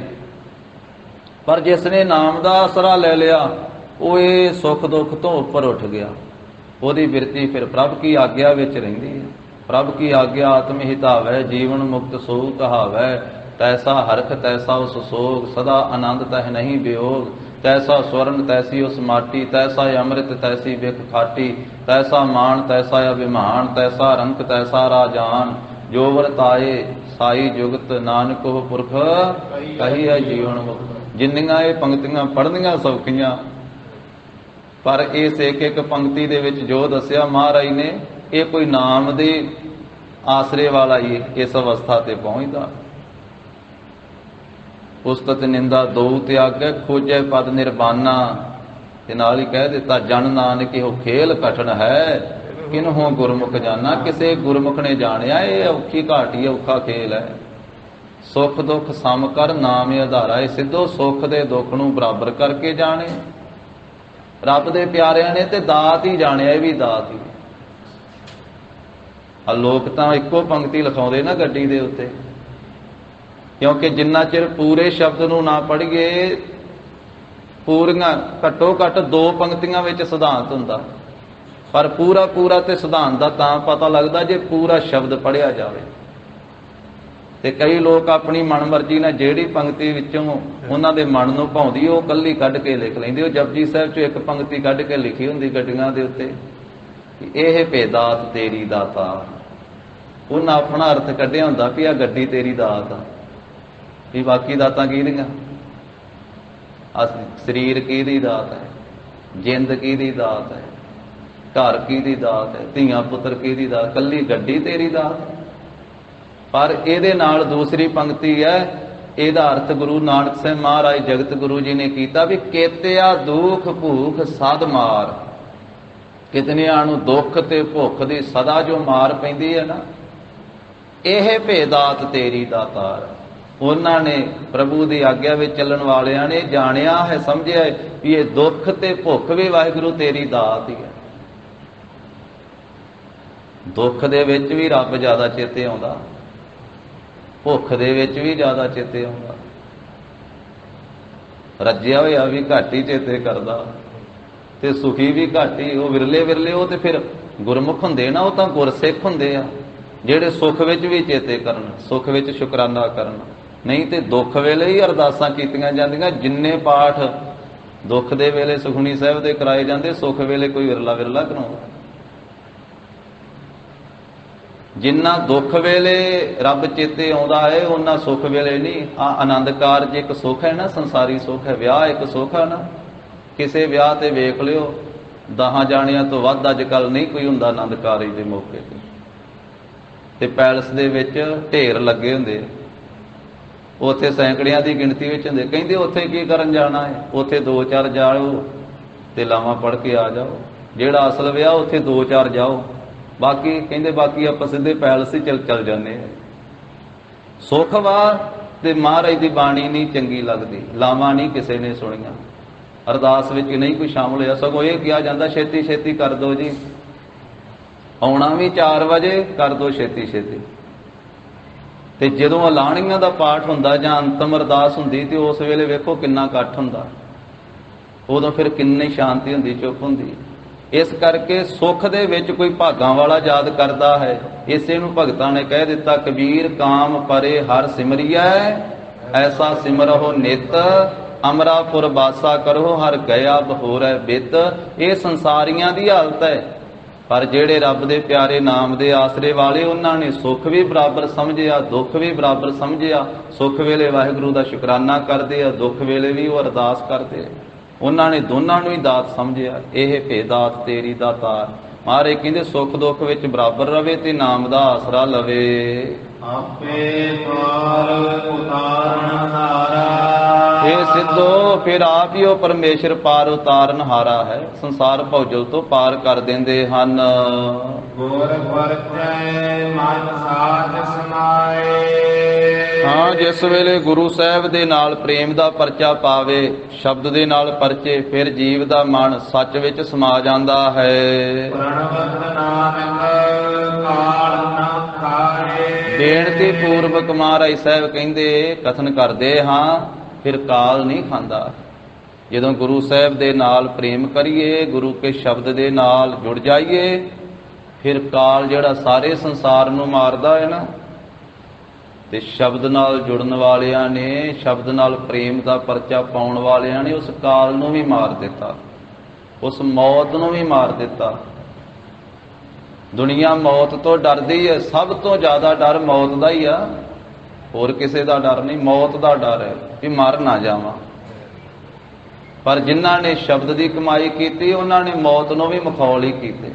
Speaker 1: ਪਰ ਜਿਸ ਨੇ ਨਾਮ ਦਾ ਆਸਰਾ ਲੈ ਲਿਆ, ਉਹ ਇਹ ਸੁੱਖ ਦੁੱਖ ਤੋਂ ਉੱਪਰ ਉੱਠ ਗਿਆ। ਉਹਦੀ ਬਿਰਤੀ ਫਿਰ ਪ੍ਰਭ ਕੀ ਆਗਿਆ ਵਿੱਚ ਰਹਿੰਦੀ ਹੈ। ਪ੍ਰਭ ਕੀ ਆਗਿਆ ਆਤਮ ਹਿਤਾਵੈ, ਜੀਵਨ ਮੁਕਤ ਸੋ ਕਹਾਵੈ। ਤੈਸਾ ਹਰਖ ਤੈਸਾ ਉਸ ਸੋਗ, ਸਦਾ ਆਨੰਦ ਤਹਿ ਨਹੀਂ ਵਿਯੋਗ। ਤੈਸਾ ਸਵਰਨ ਤੈਸੀ ਉਸ ਮਾਟੀ, ਤੈਸਾ ਅੰਮ੍ਰਿਤ ਤੈਸੀ ਬਿਖ ਖਾਟੀ। ਤੈਸਾ ਮਾਨ ਤੈਸਾ ਅਭਿਮਾਨ, ਤੈਸਾ ਰੰਕ ਤੈਸਾ ਰਾਜਾਨ। ਜੋ ਵਰਤਾਏ ਸਾਈ ਜੁਗਤ, ਨਾਨਕੋ ਪੁਰਖ ਕਹੀ ਹੈ ਜੀਵਨ ਮੁਕਤ। ਜਿੰਨੀਆਂ ਇਹ ਪੰਕਤੀਆਂ ਪੜ੍ਹਨੀਆਂ ਸੌਖੀਆਂ, ਪਰ ਇਸ ਇੱਕ ਇੱਕ ਪੰਕਤੀ ਦੇ ਵਿੱਚ ਜੋ ਦੱਸਿਆ ਮਹਾਰਾਜ ਨੇ, ਇਹ ਕੋਈ ਨਾਮ ਦੇ ਆਸਰੇ ਵਾਲਾ ਹੀ ਇਸ ਅਵਸਥਾ ਤੇ ਪਹੁੰਚਦਾ। ਉਸਤਤ ਨਿੰਦਾ ਦੋ ਤਿਆਗੈ, ਖੋਜੈ ਪਦ ਨਿਰਬਾਨਾ। ਤੇ ਨਾਲ ਹੀ ਕਹਿ ਦਿੱਤਾ, ਜਨ ਨਾਨਕ ਇਹੋ ਖੇਲ ਕਠਨ ਹੈ, ਕਿਨਹੋਂ ਗੁਰਮੁਖ ਜਾਣਾ। ਕਿਸੇ ਗੁਰਮੁਖ ਨੇ ਜਾਣਿਆ ਇਹ ਔਖੀ ਘਾਟੀ, ਔਖਾ ਖੇਲ ਹੈ। ਸੁਖ ਦੁੱਖ ਸਮ ਕਰ ਨਾਮ ਆਧਾਰਾ। ਇਹ ਸਿੱਧੋ ਸੁੱਖ ਦੇ ਦੁੱਖ ਨੂੰ ਬਰਾਬਰ ਕਰਕੇ ਜਾਣੇ। ਰੱਬ ਦੇ ਪਿਆਰਿਆਂ ਨੇ ਤੇ ਦਾਤ ਹੀ ਜਾਣਿਆ, ਇਹ ਵੀ ਦਾਤ ਹੀ। ਆ ਲੋਕ ਤਾਂ ਇੱਕੋ ਪੰਕਤੀ ਲਿਖਾਉਂਦੇ ਨਾ ਗੱਡੀ ਦੇ ਉੱਤੇ, ਕਿਉਂਕਿ ਜਿੰਨਾ ਚਿਰ ਪੂਰੇ ਸ਼ਬਦ ਨੂੰ ਨਾ ਪੜ੍ਹੀਏ, ਪੂਰੀਆਂ ਘੱਟੋ ਘੱਟ 2 ਪੰਕਤੀਆਂ ਵਿੱਚ ਸਿਧਾਂਤ ਹੁੰਦਾ, ਪਰ ਪੂਰਾ ਤੇ ਸਿਧਾਂਤ ਦਾ ਤਾਂ ਪਤਾ ਲੱਗਦਾ ਜੇ ਪੂਰਾ ਸ਼ਬਦ ਪੜ੍ਹਿਆ ਜਾਵੇ। ਤੇ ਕਈ ਲੋਕ ਆਪਣੀ ਮਨਮਰਜ਼ੀ ਨਾਲ ਜਿਹੜੀ ਪੰਕਤੀ ਵਿੱਚੋਂ ਉਹਨਾਂ ਦੇ ਮਨ ਨੂੰ ਭਾਉਂਦੀ ਉਹ ਕੱਲੀ ਕੱਢ ਕੇ ਲਿਖ ਲੈਂਦੇ। ਉਹ ਜਪਜੀ ਸਾਹਿਬ 'ਚੋਂ ਇੱਕ ਪੰਕਤੀ ਕੱਢ ਕੇ ਲਿਖੀ ਹੁੰਦੀ ਗੱਡੀਆਂ ਦੇ ਉੱਤੇ, ਇਹ ਭੇਦਾਤ ਤੇਰੀ ਦਾਤਾ। ਉਹਨਾਂ ਆਪਣਾ ਅਰਥ ਕੱਢਿਆ ਹੁੰਦਾ ਵੀ ਆਹ ਗੱਡੀ ਤੇਰੀ ਦਾਤ ਆ, ਵੀ ਬਾਕੀ ਦਾਤਾਂ ਕਿਹਦੀਆਂ? ਸਰੀਰ ਕਿਹਦੀ ਦਾਤ ਹੈ, ਜਿੰਦ ਕਿਹਦੀ ਦਾਤ ਹੈ, ਘਰ ਕਿਹਦੀ ਦਾਤ ਹੈ, ਧੀਆਂ ਪੁੱਤਰ ਕਿਹਦੀ ਦਾਤ, ਕੱਲੀ ਗੱਡੀ ਤੇਰੀ ਦਾਤ। ਪਰ ਇਹਦੇ ਨਾਲ ਦੂਸਰੀ ਪੰਕਤੀ ਹੈ, ਇਹਦਾ ਅਰਥ ਗੁਰੂ ਨਾਨਕ ਸਾਹਿਬ ਮਹਾਰਾਜ ਜਗਤ ਗੁਰੂ ਜੀ ਨੇ ਕੀਤਾ ਵੀ ਕੇਤਿਆ ਦੁੱਖ ਭੂਖ ਸਦ ਮਾਰ। ਕਿਤਨਿਆਂ ਨੂੰ ਦੁੱਖ ਤੇ ਭੁੱਖ ਦੀ ਸਦਾ ਜੋ ਮਾਰ ਪੈਂਦੀ ਹੈ ਨਾ, ਇਹ ਭੇਦਾਤ ਤੇਰੀ ਦਾਤਾਰ। ਉਹਨਾਂ ਨੇ ਪ੍ਰਭੂ ਦੀ ਆਗਿਆ ਵਿੱਚ ਚੱਲਣ ਵਾਲਿਆਂ ਨੇ ਜਾਣਿਆ ਹੈ, ਸਮਝਿਆ ਵੀ ਇਹ ਦੁੱਖ ਤੇ ਭੁੱਖ ਵੀ ਵਾਹਿਗੁਰੂ ਤੇਰੀ ਦਾਤ ਹੀ ਹੈ। ਦੁੱਖ ਦੇ ਵਿੱਚ ਵੀ ਰੱਬ ਜ਼ਿਆਦਾ ਚੇਤੇ ਆਉਂਦਾ, ਭੁੱਖ ਦੇ ਵਿੱਚ ਵੀ ਜ਼ਿਆਦਾ ਚੇਤੇ ਆਉਂਦਾ। ਰੱਜਿਆ ਹੋਇਆ ਵੀ ਘੱਟ ਹੀ ਚੇਤੇ ਕਰਦਾ, ਤੇ ਸੁਖੀ ਵੀ ਘੱਟ ਹੀ। ਉਹ ਵਿਰਲੇ ਉਹ ਤੇ ਫਿਰ ਗੁਰਮੁਖ ਹੁੰਦੇ ਨਾ, ਉਹ ਤਾਂ ਗੁਰਸਿੱਖ ਹੁੰਦੇ ਆ ਜਿਹੜੇ ਸੁੱਖ ਵਿੱਚ ਵੀ ਚੇਤੇ ਕਰਨ, ਸੁੱਖ ਵਿੱਚ ਸ਼ੁਕਰਾਨਾ ਕਰਨ। ਨਹੀਂ ਤੇ ਦੁੱਖ ਵੇਲੇ ਹੀ ਅਰਦਾਸਾਂ ਕੀਤੀਆਂ ਜਾਂਦੀਆਂ। ਜਿੰਨੇ ਪਾਠ ਦੁੱਖ ਦੇ ਵੇਲੇ ਸੁਖਮਨੀ ਸਾਹਿਬ ਦੇ ਕਰਾਏ ਜਾਂਦੇ, ਸੁੱਖ ਵੇਲੇ ਕੋਈ ਵਿਰਲਾ ਕਰਾਉਂਦਾ। ਜਿੰਨਾ ਦੁੱਖ ਵੇਲੇ ਰੱਬ ਚੇਤੇ ਆਉਂਦਾ ਹੈ, ਉਹਨਾਂ ਸੁੱਖ ਵੇਲੇ ਨਹੀਂ। ਆ ਆਨੰਦ ਕਾਰਜ ਇੱਕ ਸੁੱਖ ਹੈ ਨਾ, ਸੰਸਾਰੀ ਸੁੱਖ ਹੈ। ਵਿਆਹ ਇੱਕ ਸੁੱਖ ਹੈ ਨਾ, ਕਿਸੇ ਵਿਆਹ ਤੇ ਵੇਖ ਲਿਓ 10 ਜਾਣਿਆਂ ਤੋਂ ਵੱਧ ਅੱਜ ਕੱਲ ਨਹੀਂ ਕੋਈ ਹੁੰਦਾ ਆਨੰਦ ਕਾਰਜ ਦੇ ਮੌਕੇ ਤੇ ਪੈਲਸ ਦੇ ਵਿੱਚ ਢੇਰ ਲੱਗੇ ਹੁੰਦੇ, ਉੱਥੇ ਸੈਂਕੜਿਆਂ ਦੀ ਗਿਣਤੀ ਵਿੱਚ ਹੁੰਦੇ। ਕਹਿੰਦੇ ਉੱਥੇ ਕੀ ਕਰਨ ਜਾਣਾ ਹੈ, ਉੱਥੇ 2-4 ਜਾਓ ਤੇ ਲਾਵਾਂ ਪੜ੍ਹ ਕੇ ਆ ਜਾਓ। ਜਿਹੜਾ ਅਸਲ ਵਿਆਹ ਉੱਥੇ 2-4 ਜਾਓ, ਬਾਕੀ ਕਹਿੰਦੇ ਬਾਕੀ ਆਪਾਂ ਸਿੱਧੇ ਪੈਲਸ ਹੀ ਚੱਲ ਜਾਂਦੇ ਆ। ਸੁੱਖ ਵਾ ਤੇ ਮਹਾਰਾਜ ਦੀ ਬਾਣੀ ਨਹੀਂ ਚੰਗੀ ਲੱਗਦੀ, ਲਾਵਾਂ ਨਹੀਂ ਕਿਸੇ ਨੇ ਸੁਣੀਆਂ, ਅਰਦਾਸ ਵਿੱਚ ਨਹੀਂ ਕੋਈ ਸ਼ਾਮਲ ਹੋਇਆ। ਸਗੋਂ ਇਹ ਕਿਹਾ ਜਾਂਦਾ ਛੇਤੀ ਕਰ ਦਿਓ ਜੀ, ਆਉਣਾ ਵੀ 4 ਵਜੇ, ਕਰ ਦਿਓ ਛੇਤੀ। ਤੇ ਜਦੋਂ ਅਲਾਣੀਆਂ ਦਾ ਪਾਠ ਹੁੰਦਾ ਜਾਂ ਅੰਤਮ ਅਰਦਾਸ ਹੁੰਦੀ ਤੇ ਉਸ ਵੇਲੇ ਵੇਖੋ ਕਿੰਨਾ ਇਕੱਠ ਹੁੰਦਾ, ਉਦੋਂ ਫਿਰ ਕਿੰਨੀ ਸ਼ਾਂਤੀ ਹੁੰਦੀ, ਚੁੱਪ ਹੁੰਦੀ। ਇਸ ਕਰਕੇ ਸੁੱਖ ਦੇ ਵਿੱਚ ਕੋਈ ਭਾਗਾਂ ਵਾਲਾ ਯਾਦ ਕਰਦਾ ਹੈ। ਇਸੇ ਨੂੰ ਭਗਤਾਂ ਨੇ ਕਹਿ ਦਿੱਤਾ, ਕਬੀਰ ਕਾਮ ਪਰੇ ਹਰ ਸਿਮਰਿਐ, ਐਸਾ ਸਿਮਰਹੁ ਨਿਤ, ਅਮਰਾਪੁਰ ਬਾਸਾ ਕਰੋ ਹਰ ਗਿਆ ਬਹੋਰੈ ਬਿਤ। ਇਹ ਸੰਸਾਰੀਆਂ ਦੀ ਹਾਲਤ ਹੈ, ਪਰ ਜਿਹੜੇ ਰੱਬ ਦੇ ਪਿਆਰੇ ਨਾਮ ਦੇ ਆਸਰੇ ਵਾਲੇ, ਉਹਨਾਂ ਨੇ ਸੁੱਖ ਵੀ ਬਰਾਬਰ ਸਮਝਿਆ, ਦੁੱਖ ਵੀ ਬਰਾਬਰ ਸਮਝਿਆ। ਸੁੱਖ ਵੇਲੇ ਵਾਹਿਗੁਰੂ ਦਾ ਸ਼ੁਕਰਾਨਾ ਕਰਦੇ ਆ, ਦੁੱਖ ਵੇਲੇ ਵੀ ਉਹ ਅਰਦਾਸ ਕਰਦੇ ਆ। ਉਹਨਾਂ ਨੇ ਦੋਨਾਂ ਨੂੰ ਹੀ ਦਾਤ ਸਮਝਿਆ। ਇਹ ਭੇਦਾਤ ਤੇਰੀ ਦਾਤਾਰ। ਮਹਾਰਾਜ ਕਹਿੰਦੇ ਸੁੱਖ ਦੁੱਖ ਵਿੱਚ ਬਰਾਬਰ ਰਵੇ ਤੇ ਨਾਮ ਦਾ ਆਸਰਾ ਲਵੇ।
Speaker 2: ਆਪੇ ਪਾਰ ਉਤਾਰਨ ਹਾਰਾ।
Speaker 1: ਇਹ ਸਿੱਧੋ ਫਿਰ ਆਪ ਹੀ ਉਹ ਪਰਮੇਸ਼ਰ ਪਾਰ ਉਤਾਰਨ ਹਾਰਾ ਹੈ, ਸੰਸਾਰ ਭੌਜਲ ਤੋਂ ਪਾਰ ਕਰ ਦਿੰਦੇ ਹਨ।
Speaker 2: ਗੁਰ ਪਰਚੈ ਮਨ ਸਾਧ ਸਮਾਏ।
Speaker 1: ਹਾਂ, ਜਿਸ ਵੇਲੇ ਗੁਰੂ ਸਾਹਿਬ ਦੇ ਨਾਲ ਪ੍ਰੇਮ ਦਾ ਪਰਚਾ ਪਾਵੇ, ਸ਼ਬਦ ਦੇ ਨਾਲ ਪਰਚੇ, ਫਿਰ ਜੀਵ ਦਾ ਮਨ ਸੱਚ ਵਿੱਚ ਸਮਾ ਜਾਂਦਾ ਹੈ।
Speaker 2: ਪ੍ਰਣਵਤ ਨਾਨਕ ਕਾਲ ਨ ਖਾਏ।
Speaker 1: ਬੇਨਤੀ ਪੂਰਵਕ ਮਹਾਰਾਜ ਸਾਹਿਬ ਕਹਿੰਦੇ, ਕਥਨ ਕਰਦੇ ਹਾਂ, ਫਿਰ ਕਾਲ ਨਹੀਂ ਖਾਂਦਾ। ਜਦੋਂ ਗੁਰੂ ਸਾਹਿਬ ਦੇ ਨਾਲ ਪ੍ਰੇਮ ਕਰੀਏ, ਗੁਰੂ ਕੇ ਸ਼ਬਦ ਦੇ ਨਾਲ ਜੁੜ ਜਾਈਏ, ਫਿਰ ਕਾਲ ਜਿਹੜਾ ਸਾਰੇ ਸੰਸਾਰ ਨੂੰ ਮਾਰਦਾ ਹੈ ਨਾ, ਤੇ ਸ਼ਬਦ ਨਾਲ ਜੁੜਨ ਵਾਲਿਆਂ ਨੇ, ਸ਼ਬਦ ਨਾਲ ਪ੍ਰੇਮ ਦਾ ਪਰਚਾ ਪਾਉਣ ਵਾਲਿਆਂ ਨੇ ਉਸ ਕਾਲ ਨੂੰ ਵੀ ਮਾਰ ਦਿੱਤਾ, ਉਸ ਮੌਤ ਨੂੰ ਵੀ ਮਾਰ ਦਿੱਤਾ। ਦੁਨੀਆ ਮੌਤ ਤੋਂ ਡਰਦੀ ਹੈ, ਸਭ ਤੋਂ ਜ਼ਿਆਦਾ ਡਰ ਮੌਤ ਦਾ ਹੀ ਆ, ਹੋਰ ਕਿਸੇ ਦਾ ਡਰ ਨਹੀਂ। ਮੌਤ ਦਾ ਡਰ ਹੈ ਵੀ ਮਰ ਨਾ ਜਾਵਾਂ। ਪਰ ਜਿਨ੍ਹਾਂ ਨੇ ਸ਼ਬਦ ਦੀ ਕਮਾਈ ਕੀਤੀ, ਉਹਨਾਂ ਨੇ ਮੌਤ ਨੂੰ ਵੀ ਮਖੌਲ ਹੀ ਕੀਤੇ।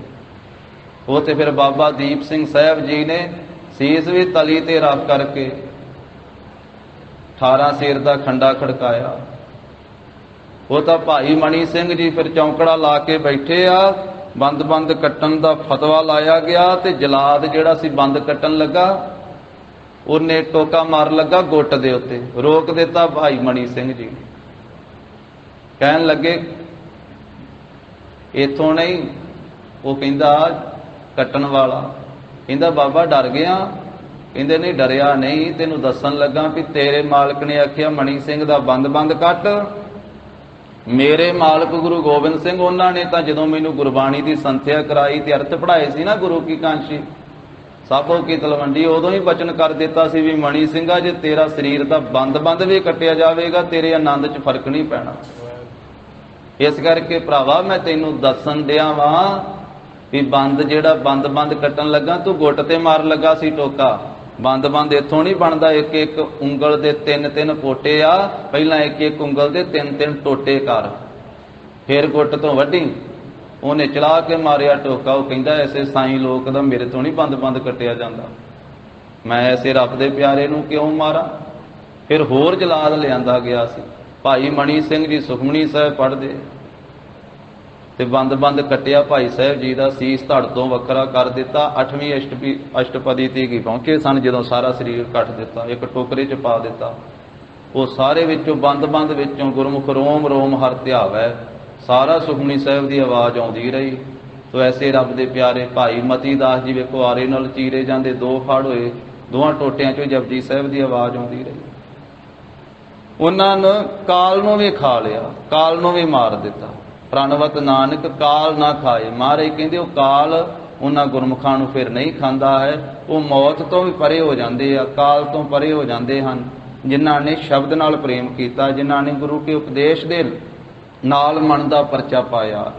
Speaker 1: ਉਹ ਤੇ ਫਿਰ ਬਾਬਾ ਦੀਪ ਸਿੰਘ ਸਾਹਿਬ ਜੀ ਨੇ ਸੀਸ ਵੀ ਤਲੀ ਤੇ ਰੱਖ ਕਰਕੇ 18 ਸੇਰ ਦਾ ਖੰਡਾ ਖੜਕਾਇਆ। ਉਹ ਤਾਂ ਭਾਈ ਮਣੀ ਸਿੰਘ ਜੀ ਫਿਰ ਚੌਂਕੜਾ ਲਾ ਕੇ ਬੈਠੇ ਆ। ਬੰਦ ਕੱਟਣ ਦਾ ਫਤਵਾ ਲਾਇਆ ਗਿਆ ਤੇ ਜਲਾਦ ਜਿਹੜਾ ਸੀ ਬੰਦ ਕੱਟਣ ਲੱਗਾ, ਉਹਨੇ ਟੋਕਾ ਮਾਰ ਲੱਗਾ ਗੁੱਟ ਦੇ ਉੱਤੇ, ਰੋਕ ਦਿੱਤਾ ਭਾਈ ਮਣੀ ਸਿੰਘ ਜੀ। ਕਹਿਣ ਲੱਗੇ ਇੱਥੋਂ ਨਹੀਂ। ਉਹ ਕਹਿੰਦਾ ਕੱਟਣ ਵਾਲਾ ਕਹਿੰਦਾ ਬਾਬਾ ਡਰ ਗਿਆ। ਕਹਿੰਦੇ ਨਹੀਂ ਡਰਿਆ ਨਹੀਂ, ਤੈਨੂੰ ਦੱਸਣ ਲੱਗਾ ਵੀ ਤੇਰੇ ਮਾਲਕ ਨੇ ਆਖਿਆ ਮਣੀ ਸਿੰਘ ਦਾ ਬੰਦ ਕੱਟ। ਮੇਰੇ ਮਾਲਕ ਗੁਰੂ ਗੋਬਿੰਦ ਸਿੰਘ ਉਹਨਾਂ ਨੇ ਤਾਂ ਜਦੋਂ ਮੈਨੂੰ ਗੁਰਬਾਣੀ ਦੀ ਸੰਥਿਆ ਕਰਾਈ ਤੇ ਅਰਥ ਪੜ੍ਹਾਏ ਸੀ ਨਾ ਗੁਰੂ ਕੀ ਕਾਂਸ਼ੀ ਸਾਬੋ ਕੀ ਤਲਵੰਡੀ, ਉਦੋਂ ਹੀ ਬਚਨ ਕਰ ਦਿੱਤਾ ਸੀ ਵੀ ਮਣੀ ਸਿੰਘਾ ਜੇ ਤੇਰਾ ਸਰੀਰ ਦਾ ਬੰਦ ਵੀ ਕੱਟਿਆ ਜਾਵੇਗਾ ਤੇਰੇ ਆਨੰਦ 'ਚ ਫਰਕ ਨਹੀਂ ਪੈਣਾ। ਇਸ ਕਰਕੇ ਭਰਾਵਾ ਮੈਂ ਤੈਨੂੰ ਦੱਸਣ ਡਿਆ ਵਾਂ ਵੀ ਜਿਹੜਾ ਬੰਦ ਕੱਟਣ ਲੱਗਾ ਤੂੰ ਗੁੱਟ ਤੇ ਮਾਰ ਲੱਗਾ ਸੀ ਟੋਕਾ। ਬੰਦ ਇੱਥੋਂ ਨਹੀਂ ਬਣਦਾ। ਇੱਕ ਉਂਗਲ ਦੇ ਤਿੰਨ ਪੋਟੇ ਆ, ਪਹਿਲਾਂ ਇੱਕ ਉਂਗਲ ਦੇ ਤਿੰਨ ਟੋਟੇ ਕਰ, ਫਿਰ ਗੁੱਟ ਤੋਂ ਵੱਢੀ। ਉਹਨੇ ਚਲਾ ਕੇ ਮਾਰਿਆ ਟੋਕਾ। ਉਹ ਕਹਿੰਦਾ ਐਸੇ ਸਾਈਂ ਲੋਕ ਦਾ ਮੇਰੇ ਤੋਂ ਨਹੀਂ ਬੰਦ ਕੱਟਿਆ ਜਾਂਦਾ, ਮੈਂ ਐਸੇ ਰੱਬ ਦੇ ਪਿਆਰੇ ਨੂੰ ਕਿਉਂ ਮਾਰਾਂ। ਫਿਰ ਹੋਰ ਜਲਾਦ ਲਿਆਂਦਾ ਗਿਆ ਸੀ। ਭਾਈ ਮਣੀ ਸਿੰਘ ਜੀ ਸੁਖਮਨੀ ਸਾਹਿਬ ਪੜ੍ਹਦੇ ਤੇ ਬੰਦ ਕੱਟਿਆ। ਭਾਈ ਸਾਹਿਬ ਜੀ ਦਾ ਸੀਸ ਧੜ ਤੋਂ ਵੱਖਰਾ ਕਰ ਦਿੱਤਾ। 8ਵੀਂ ਅਸ਼ਟਪਦੀ ਤੀਕ ਹੀ ਪਹੁੰਚੇ ਸਨ ਜਦੋਂ ਸਾਰਾ ਸਰੀਰ ਕੱਟ ਦਿੱਤਾ, ਇੱਕ ਟੋਕਰੇ 'ਚ ਪਾ ਦਿੱਤਾ। ਉਹ ਸਾਰੇ ਵਿੱਚੋਂ ਬੰਦ ਵਿੱਚੋਂ ਗੁਰਮੁਖ ਰੋਮ ਹਰ ਧਿਆਵੈ, ਸਾਰਾ ਸੁਖਮਨੀ ਸਾਹਿਬ ਦੀ ਆਵਾਜ਼ ਆਉਂਦੀ ਰਹੀ। ਤੋ ਐਸੇ ਰੱਬ ਦੇ ਪਿਆਰੇ ਭਾਈ ਮਤੀ ਦਾਸ ਜੀ ਵੇਖੋ ਆਰੇ ਨਾਲ ਚੀਰੇ ਜਾਂਦੇ, 2 ਫੜ ਹੋਏ, ਦੋਹਾਂ ਟੋਟਿਆਂ 'ਚੋਂ ਜਪਜੀ ਸਾਹਿਬ ਦੀ ਆਵਾਜ਼ ਆਉਂਦੀ ਰਹੀ। ਉਹਨਾਂ ਨੇ ਕਾਲ ਨੂੰ ਵੀ ਖਾ ਲਿਆ, ਕਾਲ ਨੂੰ ਵੀ ਮਾਰ ਦਿੱਤਾ। ਪ੍ਰਣਵਤ ਨਾਨਕ ਕਾਲ ਨਾ ਖਾਏ। ਮਹਾਰਾਜ ਕਹਿੰਦੇ ਉਹ ਕਾਲ ਉਹਨਾਂ ਗੁਰਮੁਖਾਂ ਨੂੰ ਫਿਰ ਨਹੀਂ ਖਾਂਦਾ ਹੈ। ਉਹ ਮੌਤ ਤੋਂ ਵੀ ਪਰੇ ਹੋ ਜਾਂਦੇ ਆ, ਕਾਲ ਤੋਂ ਪਰੇ ਹੋ ਜਾਂਦੇ ਹਨ ਜਿਨ੍ਹਾਂ ਨੇ ਸ਼ਬਦ ਨਾਲ ਪ੍ਰੇਮ ਕੀਤਾ, ਜਿਨ੍ਹਾਂ ਨੇ ਗੁਰੂ ਕੇ ਉਪਦੇਸ਼ ਦੇ ਨਾਲ ਮਨ ਦਾ ਪਰਚਾ ਪਾਇਆ।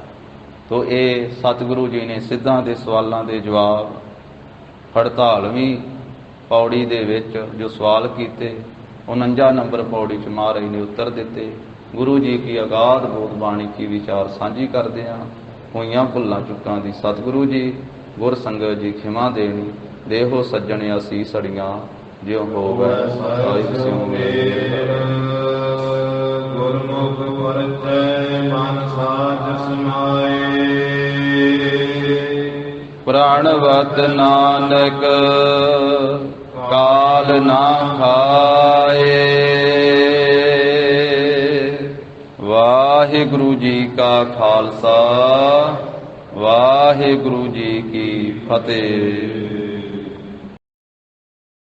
Speaker 1: ਤੋ ਇਹ ਸਤਿਗੁਰੂ ਜੀ ਨੇ ਸਿੱਧਾਂ ਦੇ ਸਵਾਲਾਂ ਦੇ ਜਵਾਬ 48ਵੀਂ ਪੌੜੀ ਦੇ ਵਿੱਚ ਜੋ ਸਵਾਲ ਕੀਤੇ, 49 ਨੰਬਰ ਪੌੜੀ 'ਚ ਮਹਾਰਾਜ ਨੇ ਉੱਤਰ ਦਿੱਤੇ। ਗੁਰੂ ਜੀ ਕੀ ਅਗਾਧ ਬੋਧ ਬਾਣੀ ਕੀ ਵਿਚਾਰ ਸਾਂਝੀ ਕਰਦੇ ਹਾਂ। ਹੋਈਆਂ ਭੁੱਲਾਂ ਚੁੱਕਾਂ ਦੀ ਸਤਿਗੁਰੂ ਜੀ ਗੁਰ ਸੰਗਤ ਜੀ ਖਿਮਾ ਦੇਣੀ। ਦੇਹੋ ਸੱਜਣ ਅਸੀਸ ਅੜੀਆਂ ਜਿਉ ਹੋਵੇ ਸਾਹਿਬ ਸਿਉ ਮੇਰ।
Speaker 2: ਗੁਰਮੁਖ ਪਰਚੈ ਮਨ ਸਾਜ ਸਮਾਏ।
Speaker 1: ਪ੍ਰਾਣਵਤ ਨਾਨਕ ਕਾਲ ਨਾ ਖਾਏ। ਵਾਹਿਗੁਰੂ ਜੀ ਕਾ ਖਾਲਸਾ, ਵਾਹਿਗੁਰੂ ਜੀ ਕੀ ਫਤਿਹ।